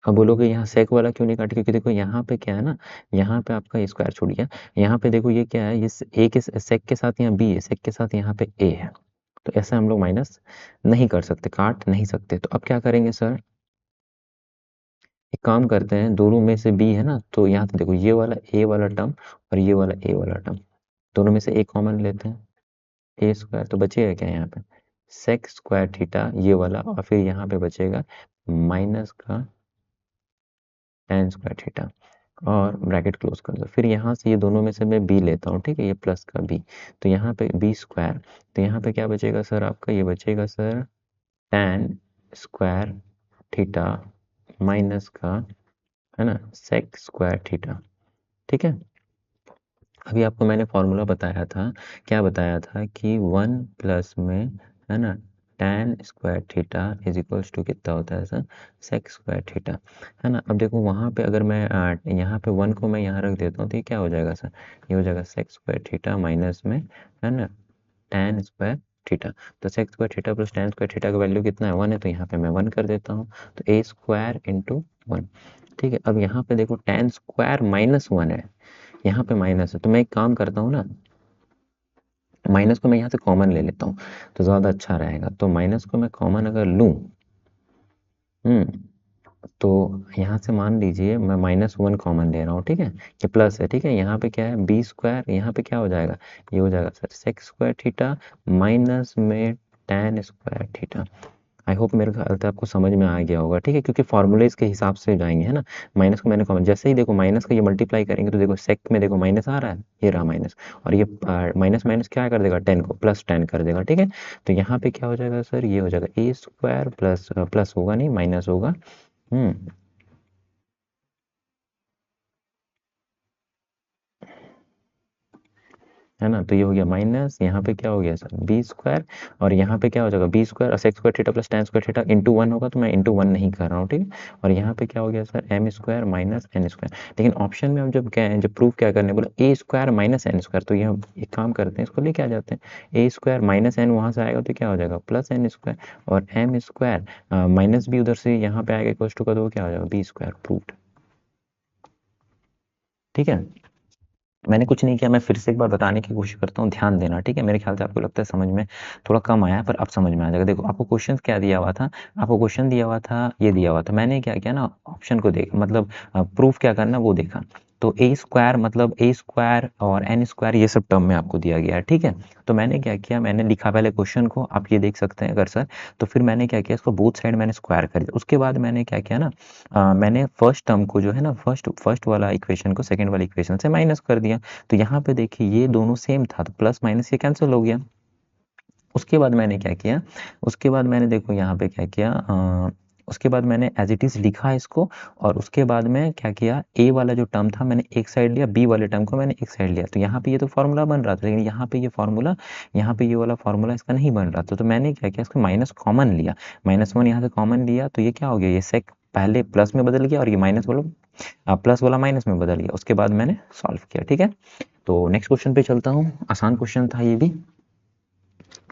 [SPEAKER 1] अब बोलोगे यहाँ सेक वाला क्यों नहीं काटे, क्योंकि देखो यहाँ पे क्या है ना, यहाँ पे आपका स्क्वायर छूट गया, यहाँ पे देखो ये क्या है, ये ए के सेक के साथ यहाँ बी है, सेक के साथ यहाँ पे ए है, तो ऐसा हम लोग माइनस नहीं कर सकते, काट नहीं सकते। तो अब क्या करेंगे सर, एक काम करते हैं, दोनों में से बी है ना, तो यहाँ पे देखो ये वाला ए वाला टर्म और ये वाला ए वाला टर्म, दोनों में से एक कॉमन लेते हैं, ए स्क्वायर, तो बचेगा क्या यहाँ पे, सेक स्क्वायर थीटा ये वाला, और फिर यहाँ पे बचेगा माइनस का tan स्क्वायर थीटा, और ब्रैकेट क्लोज कर दो। फिर यहाँ से ये दोनों में से मैं बी लेता हूँ, ठीक है, ये प्लस का बी, तो यहाँ पे बी स्क्वायर, तो यहाँ पे क्या बचेगा सर आपका, ये बचेगा sir tan square theta minus का है ना सेक स्क्वायर थीटा। ठीक है, अभी आपको मैंने फॉर्मूला बताया था, क्या बताया था कि 1 प्लस में है ना tan square theta is equals to कितना होता है सर, सेक स्क्वायर थीटा, है ना। अब देखो वहाँ पे अगर मैं यहाँ पे 1 को मैं यहाँ रख देता हूँ तो ये क्या हो जाएगा सर, ये हो जाएगा सेक स्क्वायर थीटा माइनस में है ना tan स्क्वायर थीटा, तो sec square theta plus tan square theta का वैल्यू कितना है, 1 है, तो यहाँ पे मैं 1 कर देता हूँ, तो ए स्क्वायर इंटू 1। ठीक है, अब यहाँ पे देखो tan स्क्वायर माइनस 1 है, यहाँ पे माइनस है, तो मैं एक काम करता हूँ ना, माइनस को मैं यहाँ से कॉमन ले लेता हूँ तो ज़्यादा अच्छा रहेगा। तो माइनस को मैं कॉमन अगर लूँ, तो यहाँ से मान लीजिए मैं -1 कॉमन ले रहा हूँ, ठीक है, ये प्लस है, ठीक है, यहाँ पे क्या है बी स्क्वायर, यहाँ पे क्या हो जाएगा, ये हो जाएगा sir sec square theta minus में tan square theta. I hope मेरे ख्याल से आपको समझ में आ गया होगा, ठीक है, क्योंकि फॉर्मूले इसके हिसाब से जाएंगे है ना। माइनस को मैंने कॉमन, जैसे ही देखो माइनस का ये मल्टीप्लाई करेंगे तो देखो सेक में देखो माइनस आ रहा है, ये रहा माइनस, और ये माइनस माइनस क्या कर देगा, 10 को प्लस 10 कर देगा। ठीक है, तो यहाँ पे क्या हो जाएगा सर, ये हो जाएगा ए स्क्वायर प्लस प्लस होगा नहीं माइनस होगा, हम्म है ना, तो ये हो गया माइनस, यहाँ पे क्या हो गया सर बी स्क्वायर, और यहाँ पे क्या हो जाएगा बी स्क्वायर और sec square theta plus tan square theta into 1 होगा, तो मैं इंटू 1 नहीं कर रहा हूँ, ठीक है, और यहाँ पे क्या हो गया sir M square minus N square. लेकिन ऑप्शन में हम जब क्या है, जब प्रूफ क्या करने बोला ए स्क्वायर माइनस एन स्क्वायर, तो ये हम एक काम करते हैं, इसको लेके आ जाते हैं, ए स्क्वायर माइनस एन वहाँ से आएगा तो क्या हो जाएगा प्लस एन स्क्वायर, और एम स्क्वायर माइनस बी उधर से यहाँ पे आएगा इक्वल टू का, तो क्या हो जाएगा बी स्क्वायर, प्रूव्ड। ठीक है, मैंने कुछ नहीं किया, मैं फिर से एक बार बताने की कोशिश करता हूँ, ध्यान देना, ठीक है, मेरे ख्याल से आपको लगता है समझ में थोड़ा कम आया है, पर अब समझ में आ जाएगा। देखो आपको क्वेश्चन क्या दिया हुआ था, आपको क्वेश्चन दिया हुआ था, ये दिया हुआ था, मैंने क्या किया ना, ऑप्शन को देखा, मतलब प्रूफ क्या करना वो देखा। तो ए स्क्वायर मतलब ए स्क्वायर और एन स्क्वायर ये सब टर्म में आपको दिया गया है, ठीक है। तो मैंने क्या किया, मैंने लिखा पहले क्वेश्चन को, आप ये देख सकते हैं कर्सर। तो फिर मैंने क्या किया, इसको बोथ साइड मैंने स्क्वायर कर दिया। उसके बाद मैंने क्या किया ना, मैंने फर्स्ट टर्म को जो है ना, फर्स्ट वाला इक्वेशन को सेकंड वाले इक्वेशन से माइनस कर दिया। तो यहाँ पे देखिए ये दोनों सेम था, तो प्लस माइनस ये कैंसिल हो गया। उसके बाद मैंने क्या किया, उसके बाद मैंने देखो यहाँ पे क्या किया, उसके बाद मैंने एज इट इज़ लिखा इसको। और उसके बाद में क्या किया, ए वाला जो टर्म था मैंने एक साइड लिया, बी वाले टर्म को मैंने एक साइड लिया। तो यहाँ पे ये तो फॉर्मूला बन रहा था, लेकिन यहाँ पे ये फॉर्मूला, यहाँ पे ये वाला फॉर्मूला इसका नहीं बन रहा था। तो मैंने क्या किया, इसको माइनस कॉमन लिया, -1 यहाँ से कॉमन लिया। तो ये क्या हो गया, ये सेक पहले प्लस में बदल गया और ये माइनस वाला प्लस वाला माइनस में बदल गया। उसके बाद मैंने सॉल्व किया, ठीक है। तो नेक्स्ट क्वेश्चन पे चलता हूँ। आसान क्वेश्चन था ये भी,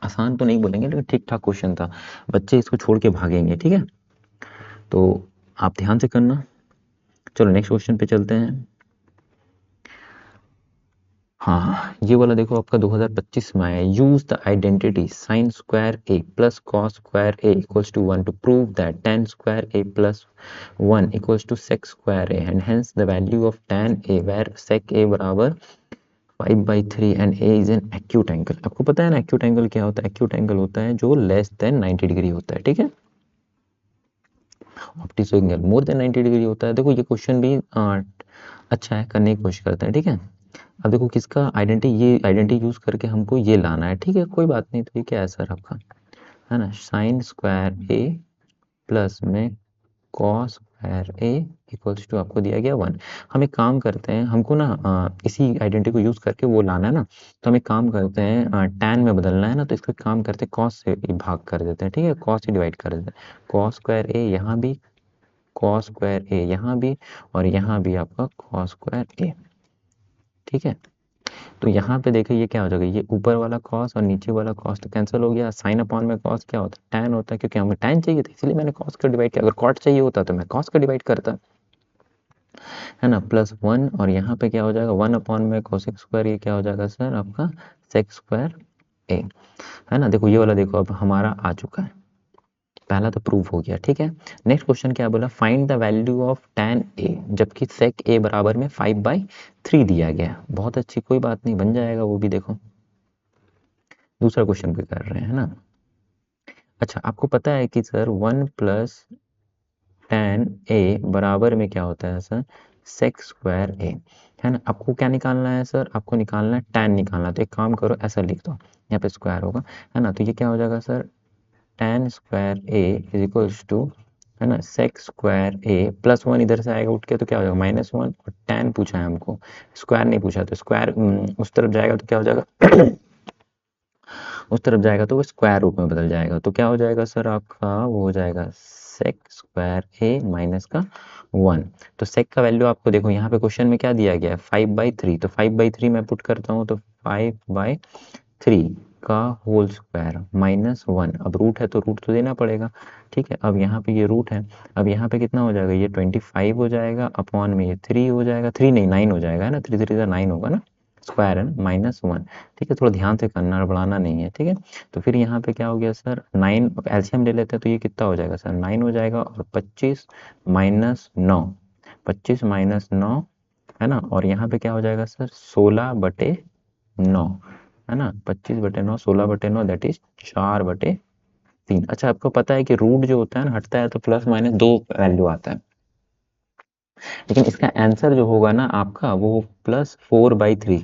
[SPEAKER 1] आसान तो नहीं बोलेंगे लेकिन ठीक ठाक क्वेश्चन था, बच्चे इसको छोड़ के भागेंगे, ठीक है। तो आप ध्यान से करना। चलो नेक्स्ट क्वेश्चन पे चलते हैं। हाँ, ये वाला देखो आपका 2025 में आया। Use the identity sine square A plus cos square A equals to 1 to prove that tan square A plus 1 equals to sec square A and hence the value of tan A where sec A बराबर 5/3 and A is an acute angle. आपको पता है ना acute angle क्या होता है, acute angle होता है जो लेस देन 90 डिग्री होता है, ठीक है। Optic angle more than 90 degree होता है। देखो ये क्वेश्चन भी अच्छा है, करने की कोशिश करते हैं, ठीक है। अब देखो किसका आइडेंटिटी, ये आइडेंटिटी यूज करके हमको ये लाना है, ठीक है। कोई बात नहीं, तो ये क्या है सर आपका, है ना, साइन स्क्वायर ए प्लस में cos square A equals to आपको दिया गया 1। हम एक काम करते हैं, हमको ना इसी आइडेंटिटी को यूज करके वो लाना है ना। तो हम एक काम करते हैं, टैन में बदलना है ना, तो इसको एक काम करते हैं, कॉस से भाग कर देते हैं, ठीक है। कॉस से डिवाइड कर देते हैं, कॉस स्क्वायर ए यहाँ भी, कॉस स्क्वायर ए यहाँ भी, और यहाँ भी आपका कॉस स्क्वायर ए, ठीक है। तो यहाँ पे देखिए ये क्या हो जाएगा, ये ऊपर वाला कॉस और नीचे वाला कॉस तो कैंसिल हो गया। साइन अपॉन में कॉस क्या होता है, टैन होता है, क्योंकि हमें टैन चाहिए था इसलिए मैंने कॉस का डिवाइड किया। अगर कॉट चाहिए होता तो मैं कॉस का डिवाइड करता, है ना, +1। और यहाँ पे क्या हो जाएगा, 1 अपॉन में कोसेक स्क्वायर, ये क्या हो जाएगा सर आपका सेक स्क्वायर ए, है ना। देखो ये वाला देखो अब हमारा आ चुका है, पहला तो प्रूफ हो गया, ठीक है। नेक्स्ट क्वेश्चन क्या बोला, find the value of tan a, जबकि sec a बराबर में 5/3 दिया गया। बहुत अच्छी, कोई बात नहीं, बन जाएगा वो भी। देखो दूसरा क्वेश्चन भी कर रहे हैं ना। अच्छा आपको पता है कि सर 1 प्लस tan a बराबर में क्या होता है सर, sec स्क्वायर a, है ना। आपको क्या निकालना है सर, आपको निकालना है tan निकालना। तो एक काम करो, ऐसा लिख दो, यहाँ पे स्क्वायर होगा, है ना। तो ये क्या हो जाएगा sir, tan square a is equals to, है ना, sec स्क्वायर a +1 इधर से आएगा उठ के, तो क्या हो जाएगा -1। और tan पूछा है हमको, स्क्वायर नहीं पूछा, तो स्क्वायर उस तरफ जाएगा तो क्या हो जाएगा उस तरफ जाएगा तो वो स्क्वायर रूट में बदल जाएगा। तो क्या हो जाएगा सर आपका, वो हो जाएगा sec स्क्वायर a माइनस का 1। तो sec का वैल्यू आपको देखो यहाँ पे क्वेश्चन में क्या दिया गया है, 5/3। तो 5/3 मैं पुट करता हूँ, तो 5/3 का होल स्क्वायर -1। अब रूट है तो रूट तो देना पड़ेगा, ठीक है। अब यहाँ पे ये रूट है, अब यहाँ पे कितना हो जाएगा, ये 25 हो जाएगा, अपॉन में ये 3 हो जाएगा, 3 नहीं 9 हो जाएगा, है ना, 3 3 9 होगा ना, स्क्वायर है ना, -1, ठीक है। थोड़ा ध्यान से करना, बढ़ाना नहीं है, ठीक है। तो फिर यहाँ पे क्या हो गया सर, 9 एलसीएम ले लेते हैं, तो ये कितना हो जाएगा सर, 9 हो जाएगा, और 25 -9, 25 -9, है ना। और यहाँ पे क्या हो जाएगा सर, 16/9, है ना, 25/9, 16/9 दैट इज 4/3। अच्छा आपको पता है कि रूट जो होता है ना, हटता है तो प्लस माइनस 2 वैल्यू आता है, लेकिन इसका आंसर जो होगा ना आपका, वो +4/3।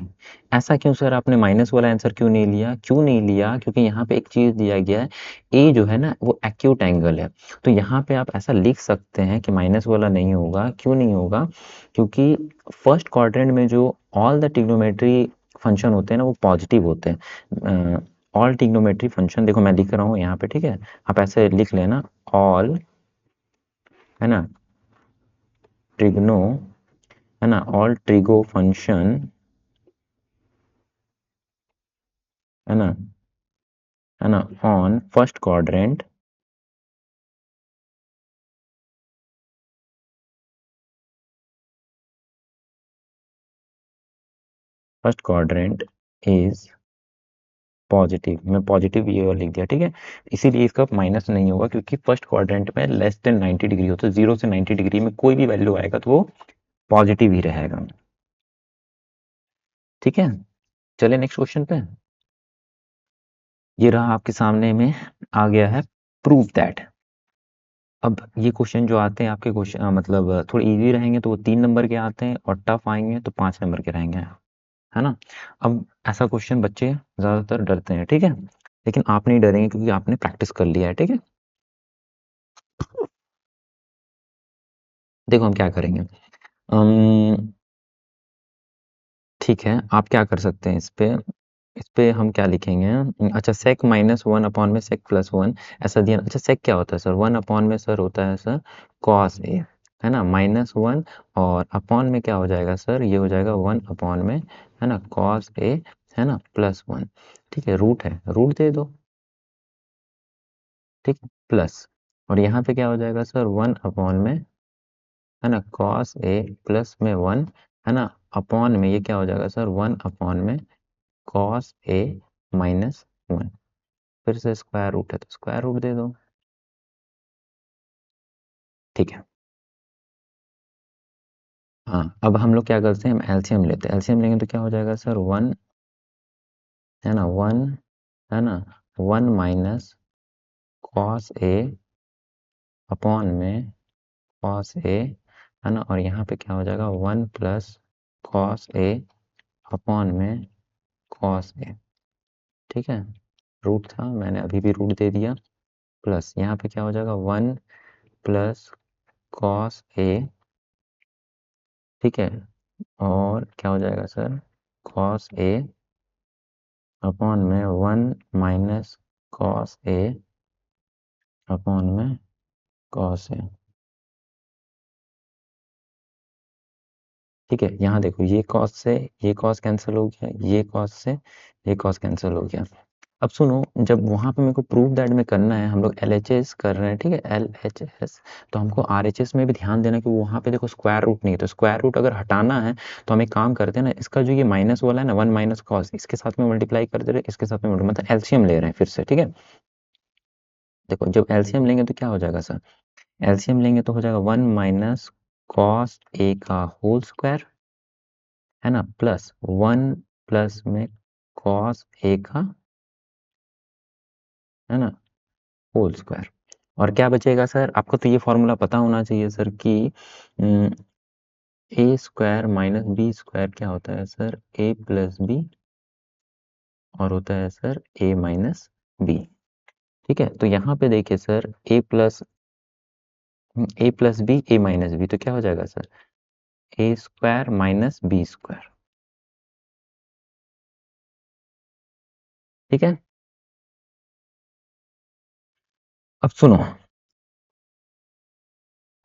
[SPEAKER 1] ऐसा क्यों सर, आपने माइनस वाला आंसर क्यों नहीं लिया, क्यों नहीं लिया, क्योंकि यहाँ पे एक चीज दिया गया है, ए जो है ना वो एक्यूट एंगल है। तो यहाँ पे आप ऐसा लिख सकते हैं कि माइनस वाला नहीं होगा। क्यों नहीं होगा, क्योंकि फर्स्ट क्वाड्रेंट में जो ऑल द ट्रिग्नोमेट्री फंक्शन होते हैं ना वो पॉजिटिव होते हैं। ऑल ट्रिग्नोमेट्री फंक्शन, देखो मैं लिख रहा हूँ यहाँ पे, ठीक है, आप ऐसे लिख लेना, ऑल, है ना, ट्रिग्नो, है ना, ऑल ट्रिगो फंक्शन, है ना on first quadrant is positive. मैं पॉजिटिव ये और लिख दिया, ठीक है। इसीलिए इसका माइनस नहीं होगा, क्योंकि फर्स्ट क्वाड्रेंट में लेस देन 90 डिग्री होता है, 0 से 90 डिग्री में कोई भी वैल्यू आएगा तो वो पॉजिटिव ही रहेगा। ठीक है, चलिए नेक्स्ट क्वेश्चन पे। ये रहा आपके सामने में आ गया है प्रूव दैट। अब ये क्वेश्चन जो आते हैं आपके क्वेश्चन मतलब थोड़े इजी रहेंगे तो वो 3 नंबर के आते हैं, और टफ आएंगे तो 5 नंबर के रहेंगे, है ना। अब ऐसा क्वेश्चन बच्चे ज़्यादातर डरते हैं, ठीक है, लेकिन आप नहीं डरेंगे क्योंकि आपने प्रैक्टिस कर लिया है, ठीक है। देखो हम क्या करेंगे। ठीक है, आप क्या कर सकते हैं इस पे हम क्या लिखेंगे। अच्छा, सेक -1 अपॉन में सेक +1 ऐसा दिया। अच्छा, सेक क्या होता है सर? 1 अपॉन में सर होता है सर कॉस ए, है ना, -1, और अपॉन में क्या हो जाएगा सर? ये हो जाएगा 1 अपॉन में, है ना, कॉस ए, है ना, +1। ठीक है, रूट है, रूट दे दो, ठीक है, प्लस, और यहाँ पे क्या हो जाएगा सर? 1 अपॉन में, है ना, कॉस ए प्लस में 1, है ना, अपॉन में ये क्या हो जाएगा सर? 1 अपॉन में कॉस ए -1। फिर से स्क्वायर रूट है तो स्क्वायर रूट दे दो, ठीक है। हाँ, अब हम लोग क्या करते हैं, हम एलसीएम लेते हैं। एलसीएम लेंगे तो क्या हो जाएगा सर? 1, है ना, 1, है ना, 1 माइनस कॉस ए अपॉन में कॉस ए, है ना, और यहाँ पे क्या हो जाएगा? 1 प्लस कॉस ए अपॉन में कॉस ए, ठीक है। रूट था, मैंने अभी भी रूट दे दिया, प्लस यहाँ पे क्या हो जाएगा? 1 प्लस कॉस ए, ठीक है, और क्या हो जाएगा सर? कॉस ए अपॉन में 1 माइनस कॉस ए अपॉन में कॉस ए, ठीक है। यहाँ देखो, ये कॉस से ये कॉस कैंसिल हो गया, ये कॉस से ये कॉस कैंसिल हो गया। अब सुनो, जब वहां पे मेरे को प्रूव दैट में करना है, हम लोग एलएचएस कर रहे हैं, ठीक है, एलएचएस, तो हमको आरएचएस में भी ध्यान देना कि वहां पे देखो स्क्वायर रूट नहीं है, तो स्क्वायर रूट अगर हटाना है तो हम एक काम करते हैं ना, इसका जो ये माइनस वाला है ना, 1 माइनस कॉस, इसके साथ में मल्टीप्लाई कर दे रहे, इसके साथ में मतलब एलसीएम ले रहे हैं फिर से, ठीक है। देखो, जब एलसीएम लेंगे तो क्या हो जाएगा सर? एलसीएम लेंगे तो हो जाएगा 1 माइनस कॉस ए का होल स्क्वायर, है ना, प्लस 1 प्लस में कॉस ए का, है ना, होल स्क्वायर। और क्या बचेगा सर? आपको तो ये फॉर्मूला पता होना चाहिए सर कि ए स्क्वायर माइनस बी स्क्वायर क्या होता है सर? ए प्लस बी, और होता है सर ए माइनस बी, ठीक है। तो यहाँ पे देखिए sir, A plus B, A minus B, तो क्या हो जाएगा sir? A square minus B square, ठीक है। अब सुनो,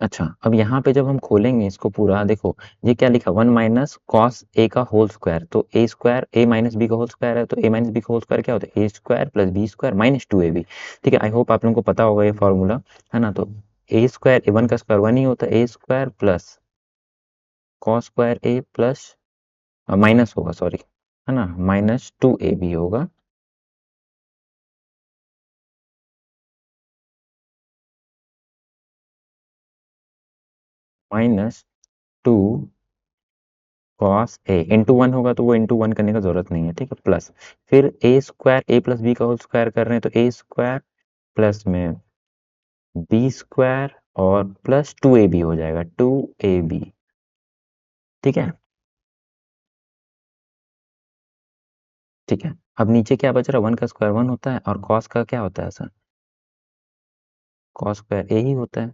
[SPEAKER 1] अच्छा, अब यहाँ पे जब हम खोलेंगे इसको पूरा, देखो ये क्या लिखा? 1 माइनस कॉस ए का होल स्क्वायर, तो A square A minus B का होल स्क्वायर है, तो ए माइनस बी का होल स्क्वायर क्या होता है? A square plus B square minus 2ab, ठीक है। आई होप आप लोगों को पता होगा ये फॉर्मूला, है ना। तो ए स्क्वायर, ए वन का स्क्वायर 1 ही होता है, A square plus cos square A plus minus होगा, सॉरी, है ना, -2ab होगा, -2 कॉस ए इंटू 1 होगा, तो वो इंटू 1 करने का जरूरत नहीं है, ठीक है, प्लस फिर ए स्क्वायर ए प्लस बी का होल स्क्वायर कर रहे हैं, तो ए स्क्वायर प्लस में बी स्क्वायर और प्लस 2ab हो जाएगा, 2ab, ठीक है, ठीक है। अब नीचे क्या बच रहा है? 1 का स्क्वायर 1 होता है, और कॉस का क्या होता है सर? कॉस स्क्वायर ए ही होता है।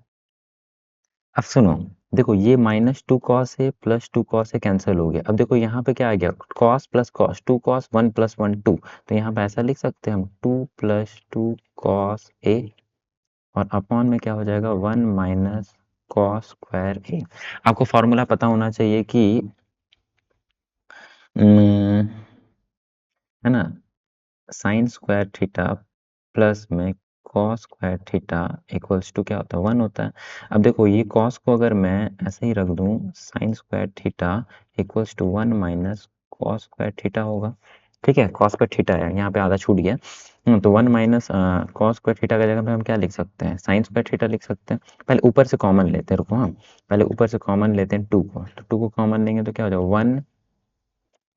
[SPEAKER 1] अब सुनो, देखो ये -2 cos A plus 2 cos A cancel हो गया। अब देखो यहाँ पे क्या आ गया? Cos plus cos, 2 cos 1 plus 1 2, तो यहाँ पे ऐसा लिख सकते हैं हम, 2 प्लस 2 कॉस ए, और अपॉन में क्या हो जाएगा? 1 माइनस कॉस स्क्वायर ए। आपको फॉर्मूला पता होना चाहिए कि अम, है ना, साइन स्क्वायर थीटा प्लस में cos square theta equals to क्या होता है? 1 होता है। अब देखो, ये कॉस को अगर मैं ऐसे ही रख दूं, sine square theta equals to 1 minus cos square theta होगा, ठीक है। कॉस स्क्वायर थीटा है, यहाँ पे आधा छूट गया। तो 1 माइनस कॉस स्क्वायर थीटा का जगह पे हम क्या लिख सकते हैं? साइन स्क्वायर थीटा लिख सकते हैं। पहले ऊपर से कॉमन लेते हैं, रुको, हाँ, पहले ऊपर से कॉमन लेते हैं 2 को, तो 2 को कॉमन लेंगे तो क्या हो जाएगा? 1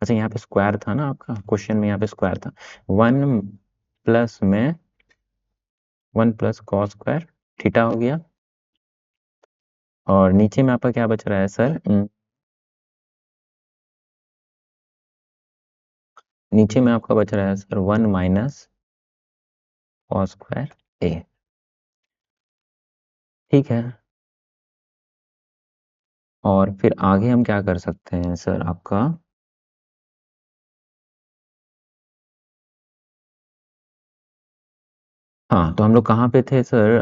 [SPEAKER 1] अच्छा यहाँ पे स्क्वायर था ना आपका क्वेश्चन में, यहाँ पे स्क्वायर था 1 प्लस कॉस स्क्वायर थीटा हो गया। और नीचे में आपका क्या बच रहा है सर? नीचे में आपका बच रहा है सर 1 - कॉस स्क्वायर ए। ठीक है, और फिर आगे हम क्या कर सकते हैं सर आपका? हाँ, तो हम लोग कहाँ पे थे सर?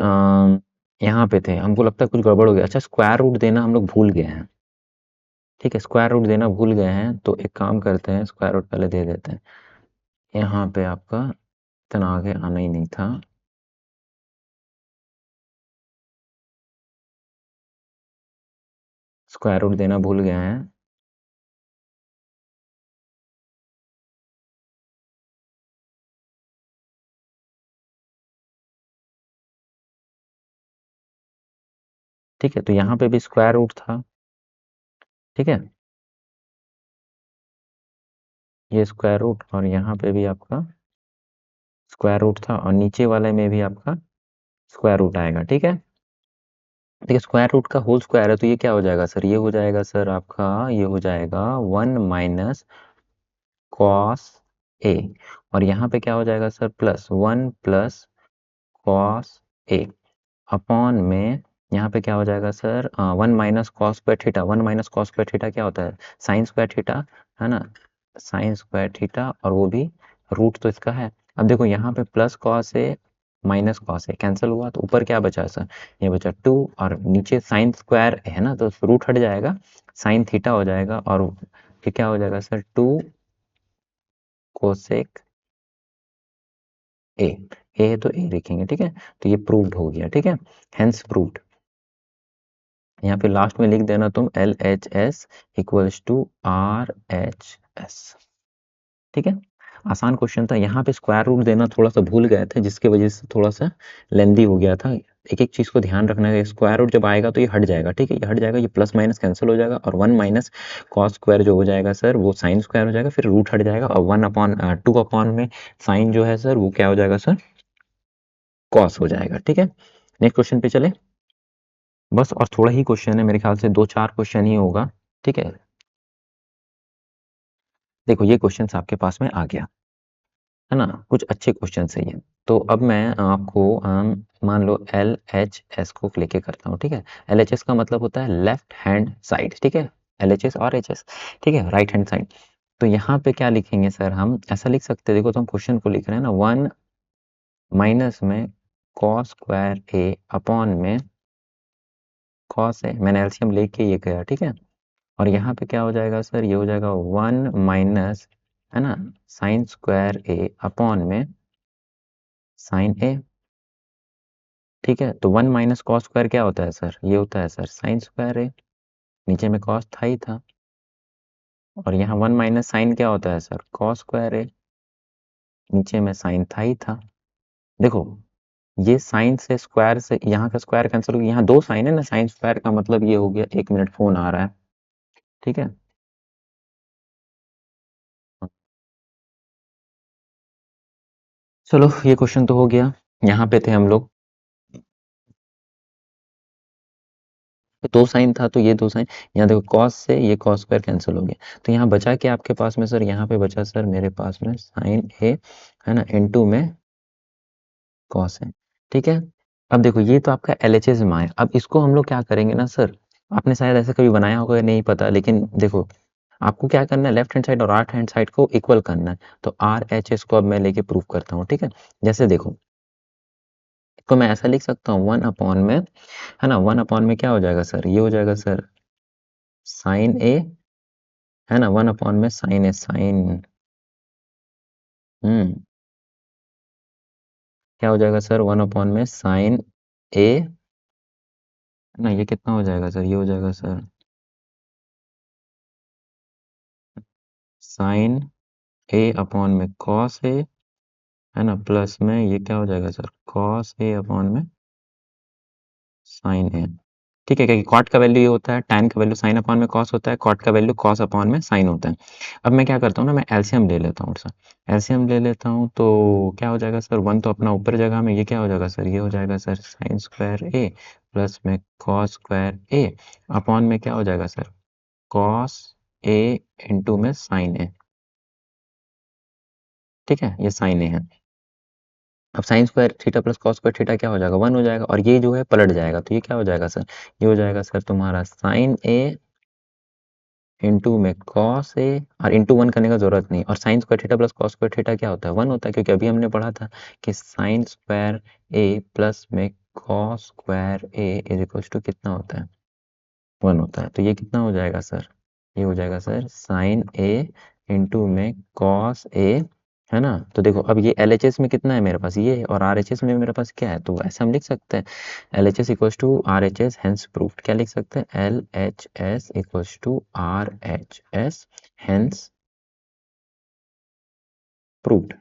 [SPEAKER 1] यहाँ पे थे। हमको लगता है कुछ गड़बड़ हो गया। अच्छा, स्क्वायर रूट देना हम लोग भूल गए हैं। ठीक है, स्क्वायर रूट देना भूल गए हैं, तो एक काम करते हैं, स्क्वायर रूट पहले दे देते हैं। यहाँ पे आपका इतना आगे आना ही नहीं था। स्क्वायर रूट देना भूल गए हैं। ठीक है, तो यहाँ पे भी स्क्वायर रूट था। ठीक है, ये स्क्वायर रूट, और यहाँ पे भी आपका स्क्वायर रूट था, और नीचे वाले में भी आपका स्क्वायर रूट आएगा। ठीक है, देखिए स्क्वायर रूट का होल स्क्वायर है, तो ये क्या हो जाएगा सर? ये हो जाएगा सर आपका, ये हो जाएगा 1 - कॉस ए। और यहाँ पे क्या हो जाएगा sir? Plus 1 + cos A upon में, यहाँ पे क्या हो जाएगा sir? 1 - cos square theta. 1 - cos square theta क्या होता है? साइन स्क्वायर थीटा, है ना? साइन स्क्वायर थीटा, और वो भी रूट तो इसका है। अब देखो यहाँ पे plus cos A minus cos A cancel हुआ, तो ऊपर क्या बचा सर? ये बचा 2, और नीचे साइन स्क्वायर है ना, तो रूट हट जाएगा, साइन थीटा हो जाएगा, और ये क्या हो जाएगा सर? 2 कोसेक ए। ए है तो ए लिखेंगे। ठीक है, तो ये प्रूव्ड हो गया। ठीक है, हेंस प्रूव्ड। यहाँ पे लास्ट में लिख देना तुम LHS इक्वल्स टू RHS। ठीक है, आसान क्वेश्चन था। यहाँ पे स्क्वायर रूट देना थोड़ा सा भूल गए थे, जिसकी वजह से थोड़ा सा लेंदी हो गया था। एक एक चीज को ध्यान रखना है, स्क्वायर रूट जब आएगा तो ये हट जाएगा। ठीक है, ये हट जाएगा, ये प्लस माइनस कैंसिल हो जाएगा, और 1 - कॉस स्क्वायर जो हो जाएगा सर, वो साइन स्क्वायर हो जाएगा, फिर रूट हट जाएगा, और 1/2 में साइन जो है सर, वो क्या हो जाएगा सर? कॉस हो जाएगा। ठीक है, नेक्स्ट क्वेश्चन पे चले। बस और थोड़ा ही क्वेश्चन है, मेरे ख्याल से 2-4 क्वेश्चन ही होगा। ठीक है, देखो ये क्वेश्चन आपके पास में आ गया है ना, कुछ अच्छे क्वेश्चन है ये। तो अब मैं आपको मान लो LHS को लेके करता हूँ। ठीक है, LHS का मतलब होता है लेफ्ट हैंड साइड। ठीक है, LHS और HS। ठीक है, राइट हैंड साइड। तो यहाँ पे क्या लिखेंगे सर? हम ऐसा लिख सकते हैं, देखो तो हम क्वेश्चन को लिख रहे हैं ना, 1 माइनस में कॉस स्क्वायर ए अपॉन में कॉस ए, मैंने एलसीएम लेके ये गया। ठीक है, और यहाँ पे क्या हो जाएगा सर? ये हो जाएगा 1 माइनस, है ना, साइन स्क्वायर ए अपॉन में साइन ए। ठीक है, तो 1 - कॉस स्क्वायर क्या होता है सर? ये होता है सर साइन स्क्वायर ए। नीचे में कॉस था ही था, और यहाँ 1 माइनस साइन क्या होता है सर? कॉस स्क्वायर ए। नीचे में साइन था ही था। देखो ये साइन से स्क्वायर से यहाँ का स्क्वायर कैंसिल हो गया, यहाँ दो साइन है ना, साइन स्क्वायर का मतलब ये हो गया। 1 मिनट, फोन आ रहा है। ठीक है, चलो ये क्वेश्चन तो हो गया। यहाँ पे थे हम लोग, दो साइन था, तो ये दो साइन, यहाँ देखो कॉस से ये कॉस स्क्वायर कैंसिल हो गया, तो यहाँ बचा क्या आपके पास में सर? यहाँ पे बचा सर मेरे पास में साइन ए, है ना, इनटू में कॉस है। ठीक है, अब देखो ये तो आपका LHS में आया। अब इसको हम लोग क्या करेंगे ना सर, आपने शायद ऐसे कभी बनाया होगा या नहीं पता, लेकिन देखो आपको क्या करना है, लेफ्ट हैंड साइड और राइट हैंड साइड को इक्वल करना है। तो RHS को अब मैं लेके प्रूव करता हूँ। ठीक है, जैसे देखो, तो मैं ऐसा लिख सकता हूँ 1 में, है ना, 1 क्या हो जाएगा सर? ये हो जाएगा सर साइन ए, है ना, 1 में साइन ए, साइन, क्या हो जाएगा सर? 1 में साइन ए, है ना, ये कितना हो जाएगा सर? ये हो जाएगा सर साइन ए अपॉन में कॉस ए, है ना, प्लस में ये क्या हो जाएगा सर? कॉस ए अपॉन में साइन ए। ठीक है, क्योंकि कॉट का वैल्यू ये होता है, tan का वैल्यू साइन अपॉन में कॉस होता है, कॉट का वैल्यू कॉस अपॉन में साइन होता है। अब मैं क्या करता हूँ ना, मैं एलसीएम ले लेता हूँ सर, एलसीएम ले लेता हूँ तो क्या हो जाएगा सर, 1 तो अपना ऊपर जगह में, ये क्या हो जाएगा सर, ये हो जाएगा sir sine square A plus में कॉस स्क्वायर ए अपॉन में क्या हो जाएगा सर, कॉस ए इंटू में साइन ए। ठीक है, ये साइन ए है। अब sign square theta plus cos square theta क्या हो जाएगा, 1 हो जाएगा, और ये जो है पलट जाएगा, तो ये क्या हो जाएगा सर, ये हो जाएगा सर तुम्हारा साइन ए इंटू में कॉस ए, और इंटू 1 करने का जरूरत नहीं, और sign square theta plus cos square theta क्या होता है, 1 होता है, क्योंकि अभी हमने पढ़ा था कि साइन स्क्वायर ए प्लस में cos square A is equal to कितना होता है, 1 होता है। तो ये कितना हो जाएगा सर, ये हो जाएगा सर साइन ए इंटू में कॉस ए, है ना। तो देखो अब ये LHS में कितना है मेरे पास, ये है, और RHS में मेरे पास क्या है, तो ऐसे हम लिख सकते हैं LHS equals to RHS hence proved, क्या लिख सकते हैं, LHS equals to RHS hence proved.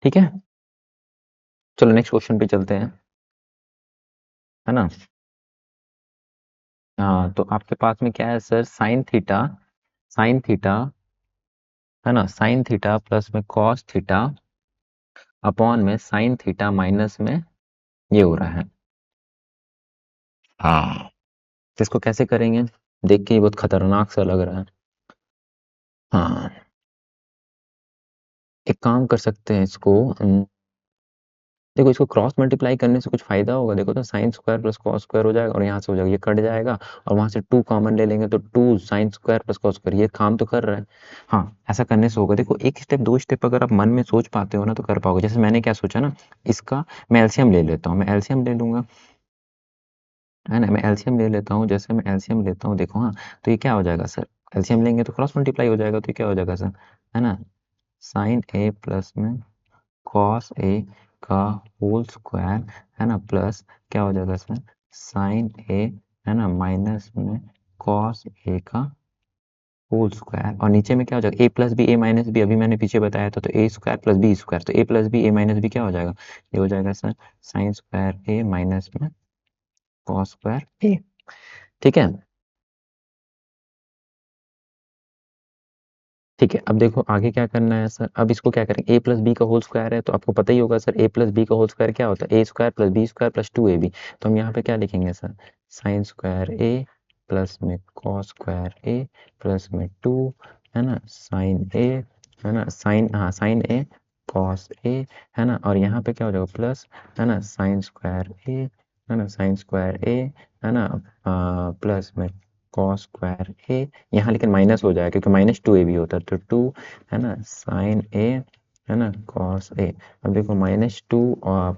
[SPEAKER 1] ठीक है, चलो नेक्स्ट क्वेश्चन पे चलते हैं, है ना। हाँ, तो आपके पास में क्या है सर, साइन थीटा, है ना, साइन थीटा प्लस में कॉस थीटा अपॉन में साइन थीटा माइनस में ये हो रहा है। हाँ, तो इसको कैसे करेंगे, देख के ये बहुत खतरनाक सा लग रहा है। हाँ, एक काम कर सकते हैं इसको, देखो इसको क्रॉस मल्टीप्लाई करने से कुछ फायदा होगा, देखो तो sine square plus cos square हो जाएगा, और यहाँ से हो जाएगा, ये कट जाएगा, और वहां से 2 कॉमन ले लेंगे तो 2 sine square plus cos square, ये काम तो कर रहा है। हाँ, ऐसा करने से होगा, देखो एक स्टेप दो स्टेप अगर आप मन में सोच पाते हो ना तो कर पाओगे। जैसे मैंने क्या सोचा ना, इसका मैं एलसीएम ले लेता हूँ, मैं एलसीएम ले लूंगा, है ना, मैं एलसीएम ले लेता हूँ, जैसे मैं एलसीएम लेता हूँ देखो, हाँ, तो ये क्या हो जाएगा सर, एलसीएम लेंगे तो क्रॉस मल्टीप्लाई हो जाएगा, तो ये क्या हो जाएगा सर, है ना, साइन ए प्लस में कॉस ए का होल स्क्वायर, है ना, प्लस क्या हो जाएगा सर, साइन ए, है ना, माइनस में कॉस ए का होल स्क्वायर, और नीचे में क्या हो जाएगा, ए प्लस बी ए माइनस बी, अभी मैंने पीछे बताया था, तो A square plus B square, तो ए प्लस बी ए माइनस बी क्या हो जाएगा, ये हो जाएगा sir sine square A minus में कॉस स्क्वायर ए। ठीक है, ठीक है, अब देखो आगे क्या करना है सर, अब इसको क्या करेंगे, ए प्लस बी का होल स्क्वायर है, तो आपको पता ही होगा सर ए प्लस बी का होल स्क्वायर क्या होता है, A square plus B square plus 2ab। तो हम यहाँ पे क्या लिखेंगे sir, sine square A plus में कॉस स्क्वायर ए प्लस में 2, है ना, साइन ए, है ना, साइन, हाँ साइन ए कॉस ए, है ना, और यहाँ पे क्या हो जाएगा प्लस, है ना, साइन स्क्वायर ए, है ना, साइन स्क्वायर ए, है ना, प्लस में कॉस स्क्वायर ए, यहाँ लेकिन माइनस हो जाएगा क्योंकि माइनस 2ab होता है, तो 2, है ना, साइन ए, है ना, कॉस ए। अब देखो -2 और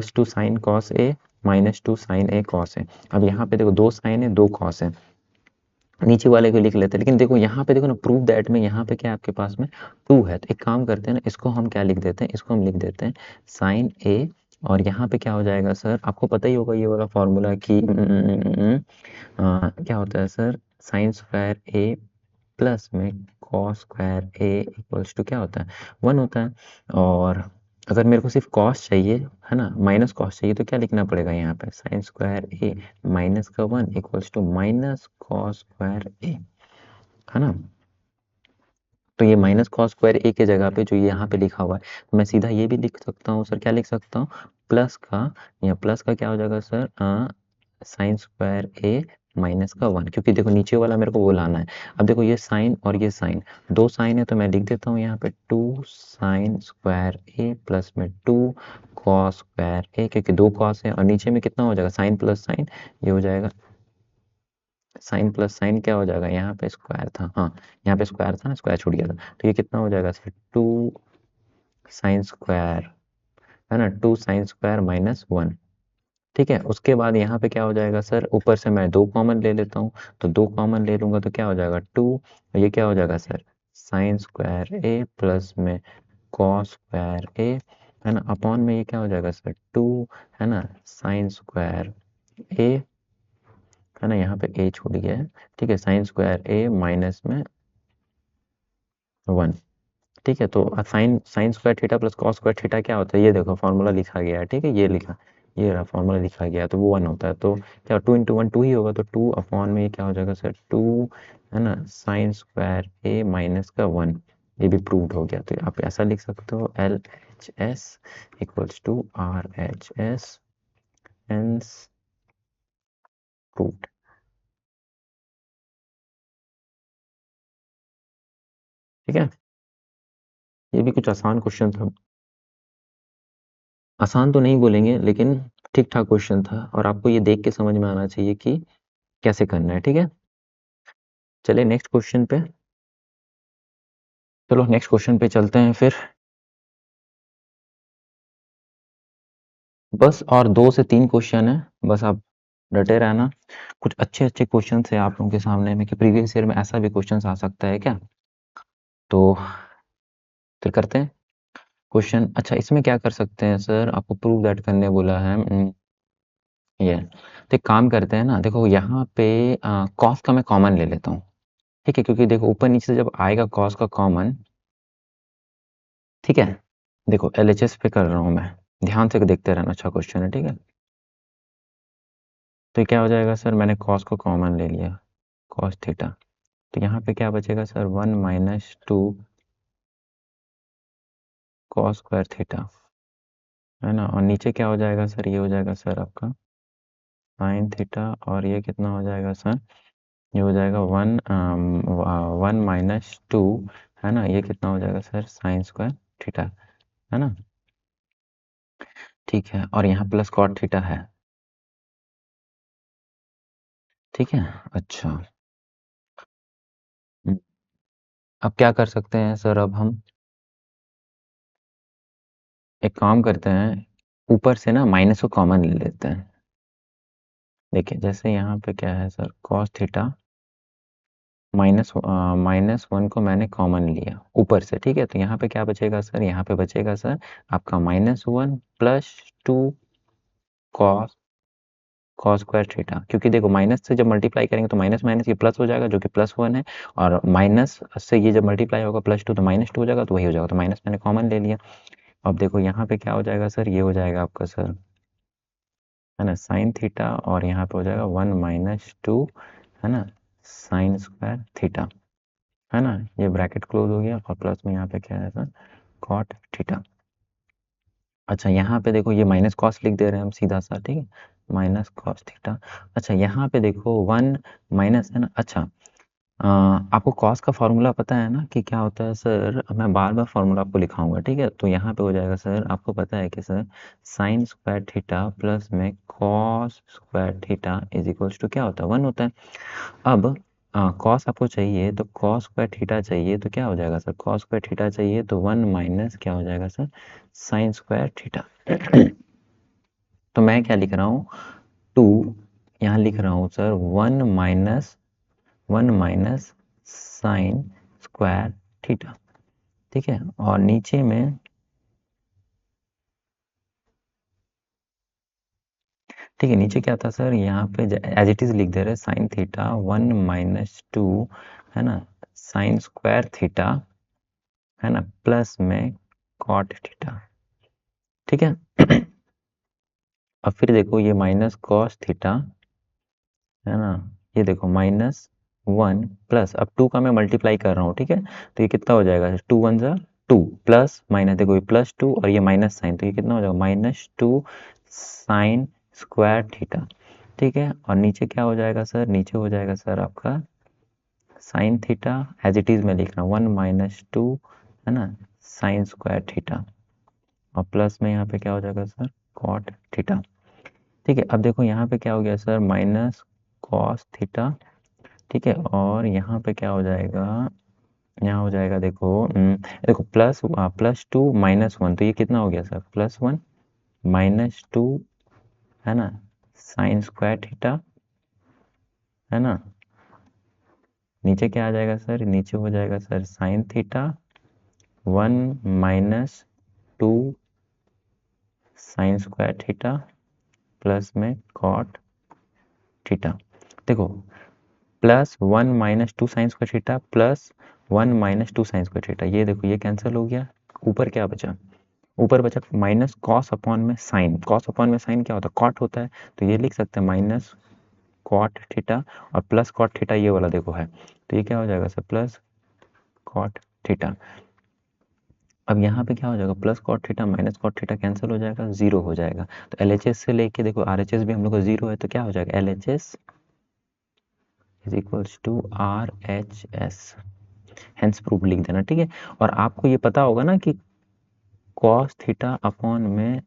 [SPEAKER 1] +2 sine cos A, -2 sign A cos A. अब यहाँ पे देखो 2 साइन है 2 कॉस है, नीचे वाले को लिख लेते हैं, लेकिन देखो यहाँ पे देखो ना, प्रूव दैट में यहाँ पे क्या है आपके पास में 2 है, तो एक काम करते हैं ना, इसको हम क्या लिख देते हैं, इसको हम लिख देते हैं साइन ए, और यहाँ पे क्या हो जाएगा सर, आपको पता ही होगा ये वाला फॉर्मूला कि क्या होता है sir, sine square A plus में cos square A equals to क्या होता है, 1 होता है। और अगर मेरे को सिर्फ कॉस चाहिए, है ना, माइनस कॉस चाहिए, तो क्या लिखना पड़ेगा यहाँ पे, साइन स्क्वायर ए माइनस का 1 equals to minus cos square A, है ना। तो ये माइनस कॉस स्क्वायर ए के जगह पे जो ये यहाँ पे लिखा हुआ है, तो मैं सीधा ये भी लिख सकता हूँ सर, क्या लिख सकता हूँ, प्लस का, या प्लस का क्या हो जाएगा sir, sine square A minus का 1, क्योंकि देखो नीचे वाला मेरे को वो लाना है। अब देखो ये साइन और ये साइन, 2 साइन है, तो मैं लिख देता हूँ यहाँ पे 2 साइन स्क्वायर ए प्लस में 2 कॉस स्क्वायर ए, क्योंकि 2 कॉस है, और नीचे में कितना हो जाएगा, साइन प्लस साइन, ये हो जाएगा साइन प्लस साइन, क्या हो जाएगा, यहाँ पे स्क्वायर था, हाँ यहाँ पे स्क्वायर था ना, स्क्वायर छूट गया था, तो ये कितना हो जाएगा सर, 2 साइन स्क्वायर, है ना, 2 साइन स्क्वायर माइनस 1। ठीक है, उसके बाद यहाँ पे क्या हो जाएगा सर, ऊपर से मैं 2 कॉमन ले लेता हूँ, तो 2 कॉमन ले लूंगा तो क्या हो जाएगा 2, ये क्या हो जाएगा sir, sine square A plus में कॉस स्क्वायर ए, है ना, अपॉन में ये क्या हो जाएगा सर 2, है ना, साइन स्क्वायर ए, है ना, यहाँ पे ए छूट गया है, ठीक है, साइन स्क्वायर ए माइनस में 1। ठीक है, तो sine sine square theta plus cos square theta क्या होता है, ये देखो फॉर्मूला लिखा गया है, ठीक है, ये लिखा, ये रहा फॉर्मूला लिखा गया तो वो 1 होता है, तो क्या 2 इंटू 1 2 ही होगा, तो 2 अपॉन में ये क्या हो जाएगा सर 2, है ना, साइन स्क्वायर ए माइनस का 1, ये भी प्रूव्ड हो गया। तो आप ऐसा लिख सकते हो L H S equals to R H S, hence proved. ठीक है, ये भी कुछ आसान क्वेश्चन था, आसान तो नहीं बोलेंगे लेकिन ठीक ठाक क्वेश्चन था, और आपको ये देख के समझ में आना चाहिए कि कैसे करना है। ठीक है, चलिए नेक्स्ट क्वेश्चन पे, चलो नेक्स्ट क्वेश्चन पे चलते हैं फिर। बस और 2 से 3 क्वेश्चन है, बस आप डटे रहना। कुछ अच्छे-अच्छे क्वेश्चन है आप लोगों के सामने में कि प्रीवियस ईयर में ऐसा भी क्वेश्चन आ सकता है क्या? तो फिर करते हैं क्वेश्चन। अच्छा, इसमें क्या कर सकते हैं सर, आपको प्रूव दैट करने बोला है। ये तो एक काम करते हैं ना, देखो यहाँ पे कॉस का मैं कॉमन ले लेता हूँ। ठीक है, क्योंकि देखो ऊपर नीचे से जब आएगा कॉस का कॉमन, ठीक है, देखो एलएचएस पे कर रहा हूँ मैं, ध्यान से देखते रहना, अच्छा क्वेश्चन है। ठीक है, तो ये क्या हो जाएगा सर, मैंने कॉस को कॉमन ले लिया, कॉस थीटा, तो यहाँ पे क्या बचेगा sir 1 minus 2 cos square theta, है ना, और नीचे क्या हो जाएगा सर, ये हो जाएगा सर आपका साइन थीटा, और ये कितना हो जाएगा सर, ये हो जाएगा 1 माइनस 2, है ना, ये कितना हो जाएगा सर साइन स्क्वायर थीटा, है ना। ठीक है, और यहाँ प्लस कॉट थीटा है। ठीक है, अच्छा, हम्म, अब क्या कर सकते हैं सर, अब हम एक काम करते हैं, ऊपर से ना माइनस को कॉमन ले लेते हैं। देखिए जैसे यहाँ पे क्या है सर, कॉस थीटा -1 को मैंने कॉमन लिया ऊपर से। ठीक है, तो यहाँ पे क्या बचेगा सर, यहाँ पे बचेगा सर आपका -1 plus 2 cos cos square theta, क्योंकि देखो माइनस से जब मल्टीप्लाई करेंगे तो माइनस माइनस ये प्लस हो जाएगा, जो कि +1 है, और माइनस से ये जब मल्टीप्लाई होगा +2 तो -2 हो जाएगा, तो वही हो जाएगा, तो माइनस मैंने कॉमन ले लिया। अब देखो यहाँ पे क्या हो जाएगा सर, ये हो जाएगा आपका सर, है ना, साइन थीटा, और यहाँ पे हो जाएगा 1 माइनस 2, है ना, साइन स्क्वायर थीटा, है ना, ये ब्रैकेट क्लोज हो गया, और प्लस में यहाँ पे क्या है सर कॉट थीटा। अच्छा, यहाँ पे देखो ये माइनस कॉस लिख दे रहे हैं हम सीधा सा, ठीक है, माइनस कॉस थीटा। अच्छा, यहाँ पे देखो 1 माइनस, है ना। अच्छा, आपको कॉस का फॉर्मूला पता है ना कि क्या होता है सर, मैं बार बार फॉर्मूला आपको लिखाऊंगा, ठीक है, तो यहाँ पे हो जाएगा सर, आपको पता है कि sir sine square theta plus में cos square theta is equals to क्या होता है 1 होता है। अब कॉस आपको चाहिए, तो कॉस स्क्वायर थीटा चाहिए, तो क्या हो जाएगा सर, कॉस स्क्वायर थीटा चाहिए तो 1 माइनस क्या हो जाएगा सर साइन स्क्वायर थीटा। तो मैं क्या लिख रहा हूँ 2, यहाँ लिख रहा हूँ sir 1 minus sign square theta. ठीक है, और नीचे में, ठीक है, नीचे क्या था सर, यहाँ पे एज इट इज लिख दे रहे साइन थीटा 1 माइनस 2, है ना, साइन स्क्वायर थीटा, है ना, प्लस में कॉट थीटा। ठीक है, अब फिर देखो ये माइनस कॉस थीटा, है ना, ये देखो -1 प्लस, अब 2 का मैं मल्टीप्लाई कर रहा हूँ, ठीक है, तो ये कितना हो जाएगा 2 1 जा 2, प्लस माइनस, देखो ये +2 और ये माइनस साइन, तो ये कितना हो जाएगा -2 साइन स्क्वायर थीटा। ठीक है, और नीचे क्या हो जाएगा सर, नीचे हो जाएगा सर आपका sine theta, as it is मैं लिख रहा हूँ 1 माइनस 2, है ना, साइन स्क्वायर थीटा, और प्लस में यहाँ पे क्या हो जाएगा सर कॉट थीटा। ठीक है, अब देखो यहाँ पे क्या हो गया सर माइनस कॉस थीटा। ठीक है, और यहाँ पे क्या हो जाएगा, यहाँ हो जाएगा देखो देखो +2 -1, तो ये कितना हो गया सर +1 -2, है ना, साइन स्क्वायर थीटा, है ना, नीचे क्या आ जाएगा सर, नीचे हो जाएगा sir sine theta 1 -2 sign square theta plus में कॉट थीटा। देखो +1 -2 sign square theta plus 1 -2 sign square theta, ये देखो ये कैंसिल हो गया, ऊपर क्या बचा ऊपर बचा माइनस कॉस अपॉन में साइन। कॉस अपॉन में साइन क्या होता है? कॉट होता है। तो ये लिख सकते हैं माइनस कॉट थीटा और प्लस कॉट थीटा, ये वाला देखो है, तो ये क्या हो जाएगा सर? Plus cot theta. अब यहाँ पे क्या हो जाएगा? Plus cot theta minus cot theta cancel हो जाएगा, जीरो हो जाएगा। तो LHS से लेके देखो RHS भी हम लोग का जीरो है, तो क्या हो जाएगा? LHS is equals to RHS। Hence proof लिख देना, ठीक है। और आपको ये पता होगा ना कि कॉस थीटा अपॉन में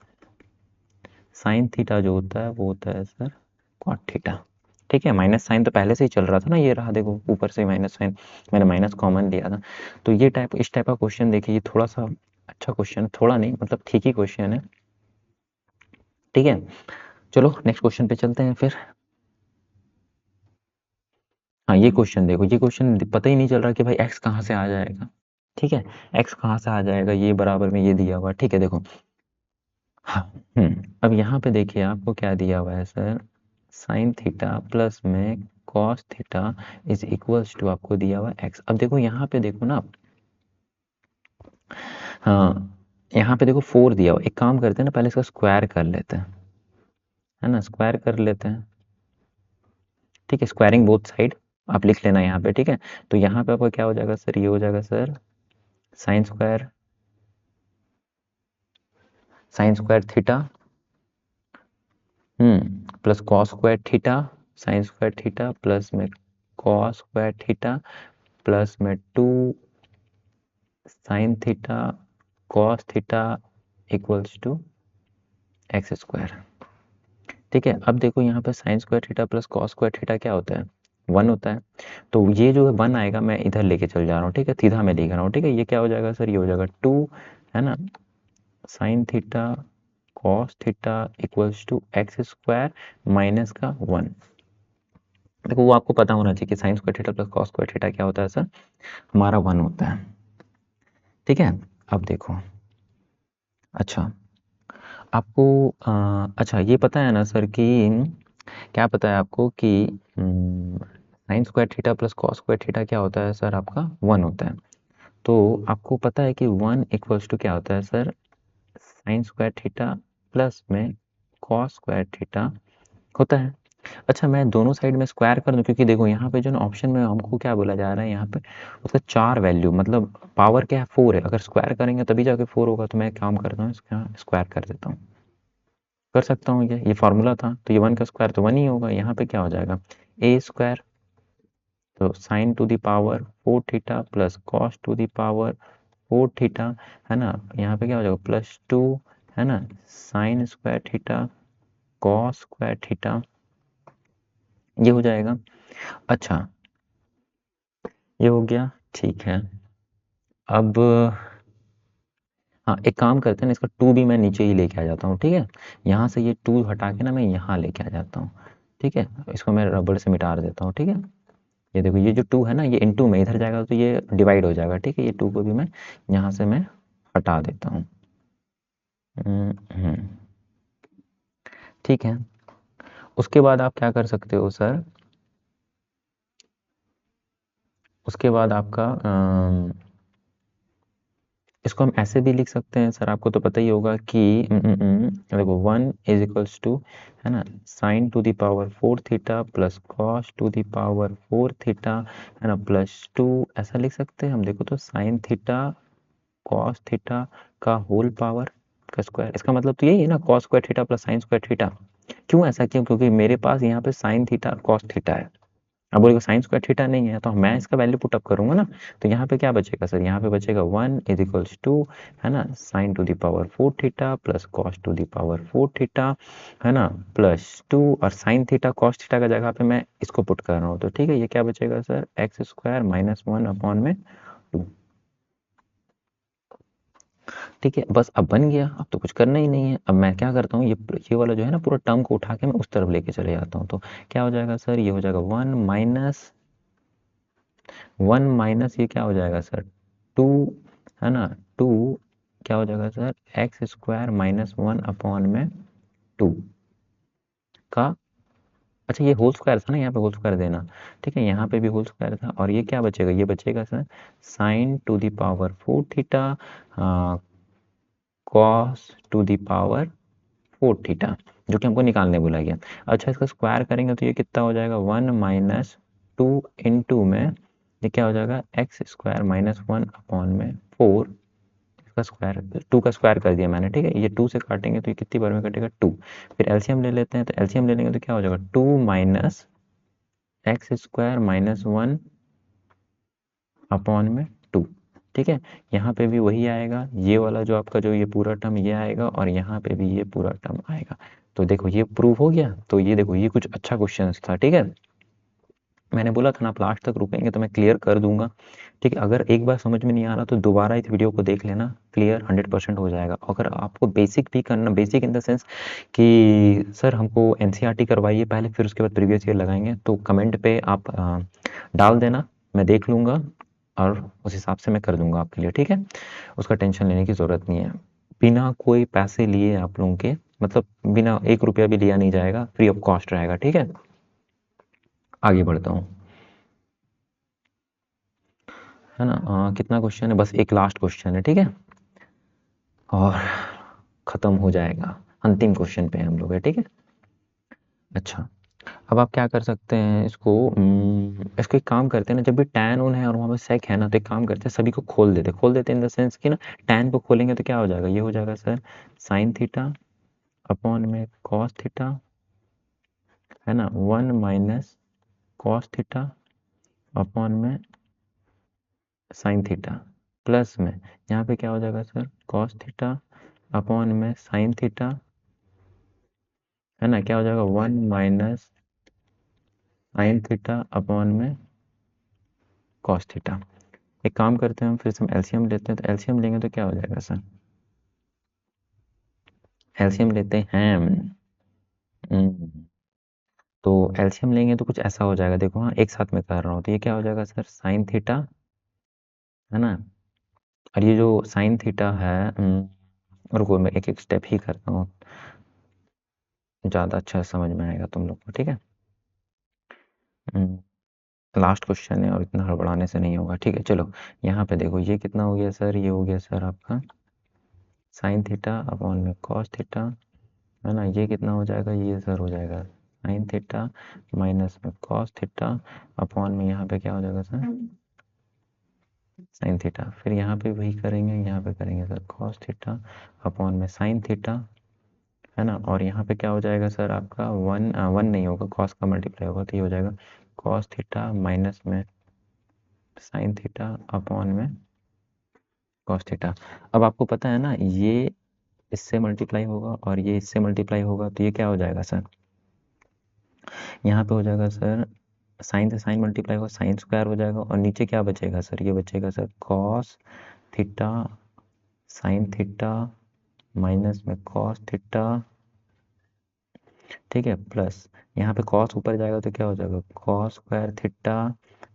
[SPEAKER 1] साइन थीटा जो होता है वो होता है सर कॉट थीटा, ठीक है। माइनस साइन तो पहले से ही चल रहा था ना, ये रहा देखो ऊपर से माइनस साइन, मैंने माइनस कॉमन लिया था। तो ये इस टाइप का क्वेश्चन देखिए, ये थोड़ा सा अच्छा क्वेश्चन, थोड़ा नहीं मतलब ठीक ही क्वेश्चन है, ठीक है। चलो नेक्स्ट क्वेश्चन पे चलते हैं फिर। हाँ ये क्वेश्चन देखो, ये क्वेश्चन पता ही नहीं चल रहा कि भाई एक्स कहाँ से आ जाएगा, ठीक है। एक्स कहाँ से आ जाएगा, ये बराबर में ये दिया हुआ है, ठीक है। देखो हाँ, अब यहाँ पे देखिए आपको क्या दिया हुआ है सर? साइन थीटा प्लस में cos theta is equals to आपको दिया हुआ है एक्स। अब देखो यहाँ पे देखो ना, हाँ यहाँ पे देखो 4 दिया हुआ। एक काम करते हैं ना, पहले इसका स्क्वायर कर लेते हैं, है ना, स्क्वायर कर लेते हैं, ठीक है। स्क्वायरिंग बोथ साइड आप लिख लेना यहाँ पे, ठीक है। तो यहाँ पे आपको क्या हो जाएगा सर? ये हो जाएगा sir sine square theta plus cos square theta, sine square theta plus में कॉस स्क्वायर थीटा प्लस में 2 sine theta cos theta equals to X square, ठीक है। अब देखो यहाँ पे sine square theta plus cos square theta क्या होता है? 1 होता है। तो ये जो है 1 आएगा, मैं इधर लेके चल जा रहा हूँ, ठीक है, सीधा मैं लिख रहा हूँ, ठीक है। ये क्या हो जाएगा सर? ये हो जाएगा 2, है ना, sine theta cos theta equals to X square minus का 1। देखो वो आपको पता होना चाहिए कि sine square theta plus cos square theta क्या होता है सर? हमारा 1 होता है, ठीक है। अब देखो, अच्छा आपको अच्छा ये पता है ना सर कि क्या पता है आपको कि sine square theta plus cos square theta क्या होता है सर? आपका 1 होता है। तो आपको पता है कि 1 इक्वल्स टू क्या होता है sir? Sine square theta plus में कॉस स्क्वायर थीटा होता है। अच्छा मैं दोनों साइड में स्क्वायर कर दूं, क्योंकि देखो यहाँ पे जो ना ऑप्शन में हमको क्या बोला जा रहा है, यहाँ पे उसका 4 वैल्यू, मतलब पावर क्या है? 4 है। अगर स्क्वायर करेंगे तभी जाके 4 होगा। तो मैं काम करता हूँ, इसका स्क्वायर कर देता हूँ, कर सकता हूँ। ये फार्मूला था, तो ये 1 का स्क्वायर तो 1 ही होगा। यहाँ पे क्या हो जाएगा? ए स्क्वायर, तो sign to the power 4 theta plus cos two the power 4 theta, है ना। यहाँ पे क्या हो जाएगा? +2, है ना, sine square theta cos square theta, ये हो जाएगा। अच्छा ये हो गया, ठीक है। अब हाँ एक काम करते हैं ना, इसका 2 भी मैं नीचे ही लेके आ जाता हूँ, ठीक है। यहाँ से ये 2 हटा के ना मैं यहाँ लेके आ जाता हूँ, ठीक है। इसको मैं रबड़ से मिटा देता हूँ, ठीक है। ये देखो ये जो 2 है ना, ये इनटू में इधर जाएगा तो ये डिवाइड हो जाएगा, ठीक है। ये 2 को भी मैं यहाँ से मैं हटा देता हूँ, हम्म, ठीक है। उसके बाद आप क्या कर सकते हो सर? उसके बाद आपका इसको हम ऐसे भी लिख सकते हैं सर, आपको तो पता ही होगा कि देखो 1 इज इक्वल्स टू, है ना, sign to the power 4 theta plus cos two the power 4 theta, है ना, +2 ऐसा लिख सकते हैं हम। देखो तो साइन थीटा कॉस थीटा का होल पावर का स्क्वायर, इसका मतलब तो यही है ना, cos square theta plus sign square theta. क्यों ऐसा? क्यों? क्योंकि मेरे पास यहाँ पे साइन थीटा और कॉस थीटा है। अब बोलेगा साइन स्क्वायर थीटा नहीं है, तो मैं इसका वैल्यू पुट अप करूंगा ना। तो यहाँ पे क्या बचेगा सर? यहाँ पे बचेगा 1 इज इक्वल्स टू, है ना, sign to the power 4 theta plus cos two the power 4 theta, है ना, +2, और साइन थीटा कॉस थीटा का जगह पे मैं इसको पुट कर रहा हूँ, तो ठीक है। ये क्या बचेगा sir? X square minus 1 upon में 2, ठीक है। बस अब बन गया, अब तो कुछ करना ही नहीं है। अब मैं क्या करता हूँ, ये वाला जो है ना पूरा टर्म को उठा के मैं उस तरफ लेके चले जाता हूँ। तो क्या हो जाएगा सर? ये हो जाएगा 1 माइनस ये क्या हो जाएगा सर? 2, है ना, 2 क्या हो जाएगा sir? X square minus 1 upon में 2 का, अच्छा ये होल स्क्वायर था ना, यहाँ पे होल स्क्वायर देना, ठीक है। यहाँ पे भी होल स्क्वायर था, और ये क्या बचेगा? ये बचेगा sir sign to the power 4 theta cos two the power 4 theta, जो कि हमको निकालने बोला गया। अच्छा, इसका स्क्वायर करेंगे तो ये कितना हो जाएगा, 1 माइनस 2 इंटू में ये क्या हो जाएगा, एक्स स्क्वायर माइनस 1 अपॉन में 4, इसका स्क्वायर 2 का स्क्वायर कर दिया मैंने, ठीक है। ये 2 से काटेंगे तो ये कितनी बार में कटेगा, 2। फिर एलसीएम ले लेते हैं, तो एलसीएम ले लेंगे तो क्या हो जाएगा, 2 minus x square minus 1 upon में 2, ठीक है। यहाँ पे भी वही आएगा, ये वाला जो आपका जो ये पूरा टर्म ये आएगा और यहाँ पे भी ये पूरा टर्म आएगा। तो देखो ये प्रूव हो गया। तो ये देखो ये कुछ अच्छा क्वेश्चन था, ठीक है। मैंने बोला था ना आप लास्ट तक रुकेंगे तो मैं क्लियर कर दूंगा, ठीक है। अगर एक बार समझ में नहीं आ रहा तो दोबारा इस वीडियो को देख लेना, क्लियर 100% हो जाएगा। अगर आपको बेसिक भी करना, बेसिक इन द सेंस कि सर हमको एनसीईआरटी करवाइए पहले फिर उसके बाद प्रीवियस ईयर लगाएंगे, तो कमेंट पे आप डाल देना, मैं देख लूँगा और उस हिसाब से मैं कर दूंगा आपके लिए, ठीक है। उसका टेंशन लेने की ज़रूरत नहीं है। बिना कोई पैसे लिए आप लोगों के, मतलब बिना 1 रुपया भी लिया नहीं जाएगा, फ्री ऑफ कॉस्ट रहेगा, ठीक है। आगे बढ़ता हूँ, है ना। कितना क्वेश्चन है, बस एक लास्ट क्वेश्चन है, ठीक है, और ख़त्म हो जाएगा। अंतिम क्वेश्चन पे हम लोग है, ठीक है। अच्छा, अब आप क्या कर सकते हैं, इसको एक काम करते हैं ना, जब भी टैन ऑन है और वहाँ पे सेक है ना, तो एक काम करते हैं सभी को खोल देते इन द सेंस कि ना टैन को खोलेंगे तो क्या हो जाएगा, ये हो जाएगा सर साइन थीटा अपॉन में कॉस थीटा, है ना, 1 माइनस कॉस थीटा अपॉन में साइन थीटा, प्लस में यहाँ पे क्या हो जाएगा सर कॉस थीटा अपॉन में साइन थीटा, है ना, क्या हो जाएगा 1 माइनस साइन थीटा अपॉन में कॉस थीटा। एक काम करते हैं हम, फिर से हम एलसीएम लेते हैं, तो एलसीएम लेंगे तो क्या हो जाएगा सर, एलसीएम लेते हैं तो एलसीएम लेंगे तो कुछ ऐसा हो जाएगा, देखो हाँ एक साथ में कर रहा हूँ, तो ये क्या हो जाएगा सर साइन थीटा, है ना, और ये जो साइन थीटा है, रुको मैं एक एक स्टेप ही करता हूँ, ज़्यादा अच्छा समझ में आएगा तुम लोग को, ठीक है। लास्ट क्वेश्चन है और इतना हड़बड़ाने से नहीं होगा, ठीक है। चलो यहाँ पे देखो ये कितना हो गया सर, ये हो गया सर आपका साइन थीटा अपॉन में कॉस थीटा, है ना, ये कितना हो जाएगा, ये सर हो जाएगा साइन थीटा माइनस में कॉस थीटा अपॉन में यहाँ पे क्या हो जाएगा सर साइन थीटा, फिर यहाँ पे वही करेंगे, यहाँ पे करेंगे सर कॉस थीटा अपॉन में साइन थीटा, है ना, और यहाँ पे क्या हो जाएगा सर आपका 1 नहीं होगा, कॉस का मल्टीप्लाई होगा, तो ये हो जाएगा कॉस थीटा माइनस में साइन थीटा अपॉन में कॉस थीटा। अब आपको पता है ना ये इससे मल्टीप्लाई होगा और ये इससे मल्टीप्लाई होगा, तो ये क्या हो जाएगा सर, यहाँ पे हो जाएगा सर साइन से साइन मल्टीप्लाई होगा, साइन स्क्वायर हो जाएगा, और नीचे क्या बचेगा सर, ये बचेगा sir cos theta sine theta minus में कॉस थीटा, ठीक है, प्लस यहाँ पे कॉस ऊपर जाएगा तो क्या हो जाएगा कॉस स्क्वायर थीटा,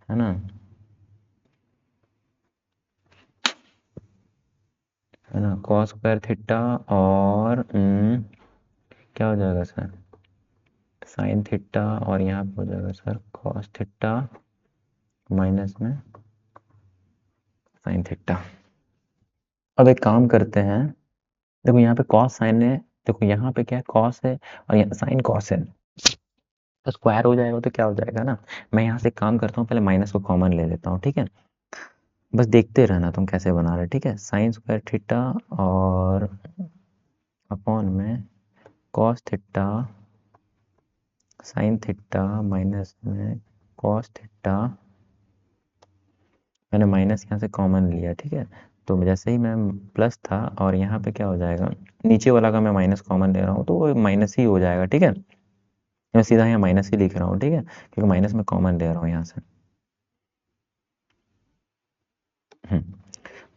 [SPEAKER 1] है ना, है ना, कॉस स्क्वायर थीटा और क्या हो जाएगा सर साइन थीटा, और यहाँ पे हो जाएगा सर कॉस थीटा माइनस में साइन थीटा। अब एक काम करते हैं, देखो यहाँ पे कॉस साइन है, देखो यहाँ पे क्या है कॉस है और यहाँ साइन कॉस है, तो स्क्वायर हो जाएगा तो क्या हो जाएगा ना, मैं यहाँ से काम करता हूँ, पहले माइनस को कॉमन ले लेता हूँ, ठीक है। बस देखते रहना तुम कैसे बना रहे, ठीक है, साइन स्क्वायर थीटा और अपॉन में cos theta sine theta minus में कॉस थीटा, मैंने माइनस यहाँ से कॉमन लिया, ठीक है। तो जैसे ही मैं प्लस था और यहाँ पे क्या हो जाएगा, नीचे वाला का मैं माइनस कॉमन ले रहा हूँ तो वो माइनस ही हो जाएगा, ठीक है। मैं सीधा यहाँ माइनस ही लिख रहा हूँ, ठीक है, क्योंकि माइनस में कॉमन ले रहा हूँ यहाँ से।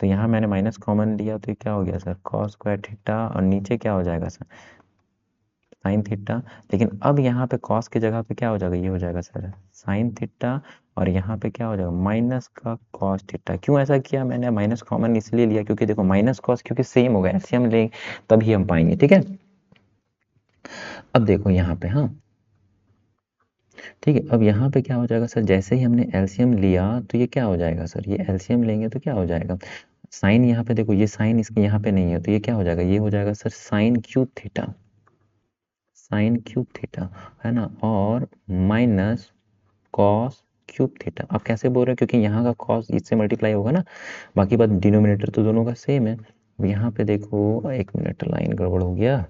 [SPEAKER 1] तो यहाँ मैंने माइनस कॉमन लिया तो ये क्या हो गया सर कॉस स्क्वायर थीटा, और नीचे क्या हो जाएगा सर साइन थीटा, लेकिन अब यहाँ पे कॉस की जगह पे क्या हो जाएगा, ये हो जाएगा सर साइन थीटा, और यहाँ पे क्या हो जाएगा माइनस का कॉस थीटा। क्यों ऐसा किया मैंने, माइनस कॉमन इसलिए लिया क्योंकि देखो माइनस कॉस क्योंकि सेम होगा, एलसीएम ले तभी हम पाएंगे, ठीक है। अब देखो यहाँ पे, हाँ ठीक है, अब यहाँ पे क्या हो जाएगा सर, जैसे ही हमने एलसीएम लिया तो ये क्या हो जाएगा सर, ये एलसीएम लेंगे तो क्या हो जाएगा, साइन यहाँ पे देखो, ये साइन इसके यहाँ पे नहीं है, तो ये क्या हो जाएगा, ये हो जाएगा sir sine cube theta, sine cube theta, है ना, और माइनस कॉस क्यूब थीटा। आप कैसे बोल रहे हो, क्योंकि यहाँ का कॉस इससे मल्टीप्लाई होगा ना, बाकी बात डिनोमिनेटर तो दोनों का सेम है। अब यहाँ पे देखो, एक मिनट, लाइन गड़बड़ हो गया।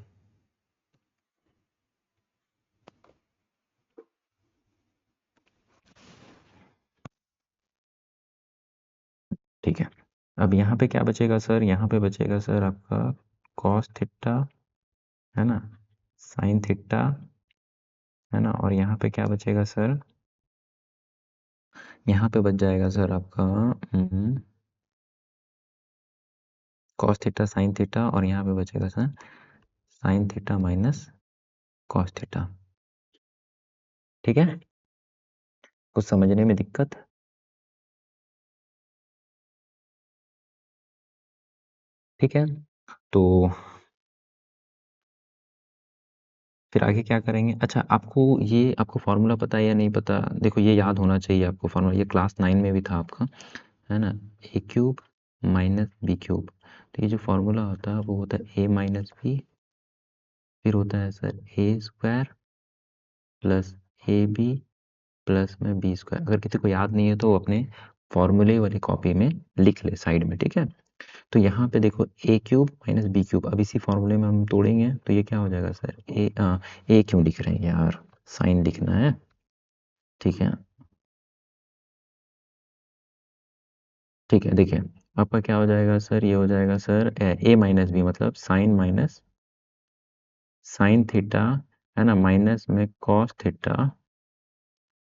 [SPEAKER 1] ठीक है, अब यहाँ पे क्या बचेगा सर, यहाँ पे बचेगा सर आपका कॉस थीटा, है ना, साइन थीटा, है ना, और यहाँ पे क्या बचेगा सर, यहाँ पे बच जाएगा सर आपका कॉस थीटा साइन थीटा, और यहाँ पे बचेगा sir sine theta minus cos theta. ठीक है, कुछ समझने में दिक्कत? ठीक है, तो फिर आगे क्या करेंगे? अच्छा, आपको ये आपको फार्मूला पता है या नहीं पता? देखो, ये याद होना चाहिए आपको फार्मूला, ये क्लास 9 में भी था आपका, है ना, ए क्यूब माइनस बी क्यूब। तो ये जो फार्मूला होता है वो होता है ए माइनस बी, फिर होता है sir A square plus A B plus में बी स्क्वायर। अगर किसी को याद नहीं है तो वो अपने फॉर्मूले वाली कॉपी में लिख ले साइड में, ठीक है। तो यहाँ पे देखो ए क्यूब माइनस बी क्यूब, अब इसी फॉर्मूले में हम तोड़ेंगे तो ये क्या हो जाएगा सर, ए क्यों लिख रहे हैं यार, साइन लिखना है, ठीक है। ठीक है, देखिए आपका क्या हो जाएगा सर, ये हो जाएगा सर ए माइनस बी मतलब साइन माइनस साइन थीटा, है ना, माइनस में कॉस थीटा,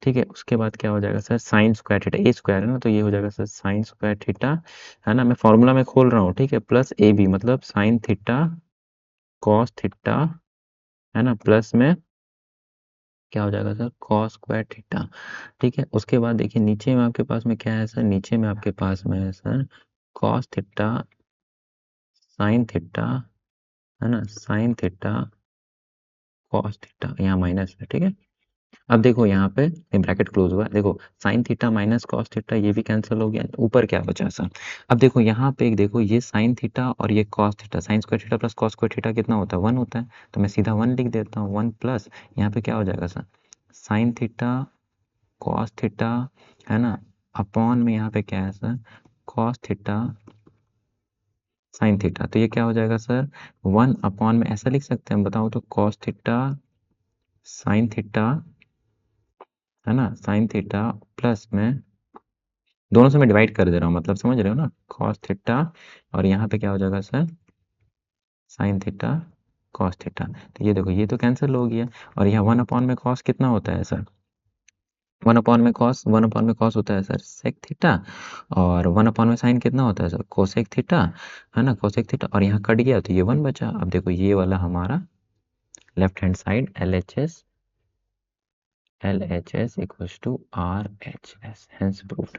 [SPEAKER 1] ठीक है। उसके बाद क्या हो जाएगा sir, sine square theta, A square है ना, तो ये हो जाएगा सर साइन स्क्वायर थीटा, है ना, मैं फॉर्मूला में खोल रहा हूँ, ठीक है, प्लस ए बी मतलब साइन थीटा कॉस थीटा, है ना, प्लस में क्या हो जाएगा सर, कॉस स्क्वायर थीटा। ठीक है, उसके बाद देखिए नीचे में आपके पास में क्या है सर, नीचे में आपके पास में है sir cos theta sine theta, है ना, साइन थीटा कॉस थीटा, यहाँ माइनस है, ठीक है। अब देखो यहाँ पे ब्रैकेट क्लोज हुआ है, देखो sine theta minus cos theta ये भी कैंसिल हो गया, ऊपर क्या बचा सर। अब देखो यहाँ पे देखो, ये साइन थीटा और ये cos theta, sine square theta plus cos square theta कितना होता है, 1 होता है, तो मैं सीधा 1 लिख देता हूँ, 1 प्लस यहाँ पे क्या हो जाएगा sir, sine theta cos theta, है ना, अपॉन में यहाँ पे क्या है sir, cos theta sine theta, तो ये क्या हो जाएगा सर, 1 अपॉन में ऐसा लिख सकते हैं, बताओ तो, कॉस थीटा साइन थीटा, है ना, साइन थीटा प्लस में दोनों से मैं डिवाइड कर दे रहा हूँ, मतलब समझ रहे हो ना, कॉस थीटा, और यहाँ पे क्या हो जाएगा sir, sine theta cos theta. तो ये देखो, ये तो कैंसिल हो गया, और यहाँ 1 अपॉन में कॉस कितना होता है सर, 1 अपॉन में कॉस होता है सर सेक थीटा, और 1 अपॉन में साइन कितना होता है सर, कोसेक थीटा, है ना, कोसेक थीटा, और यहाँ कट गया तो ये 1 बचा। अब देखो ये वाला हमारा left hand side LHS equals to RHS, hence proved.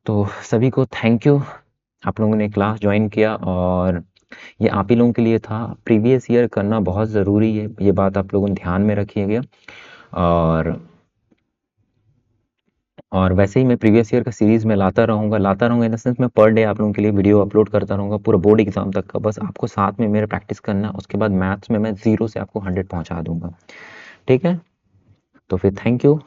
[SPEAKER 1] तो सभी को थैंक यू, आप लोगों ने क्लास ज्वाइन किया, और ये आप ही लोगों के लिए था, प्रीवियस ईयर करना बहुत ज़रूरी है, ये बात आप लोगों ने ध्यान में रखिएगा। और वैसे ही मैं प्रीवियस ईयर का सीरीज़ में लाता रहूँगा इन द सेंस, मैं पर डे आप लोगों के लिए वीडियो अपलोड करता रहूँगा पूरा बोर्ड एग्जाम तक का, बस आपको साथ में मेरे प्रैक्टिस करना, उसके बाद मैथ्स में मैं 0 से आपको 100 पहुँचा दूंगा, ठीक है। तो फिर थैंक यू।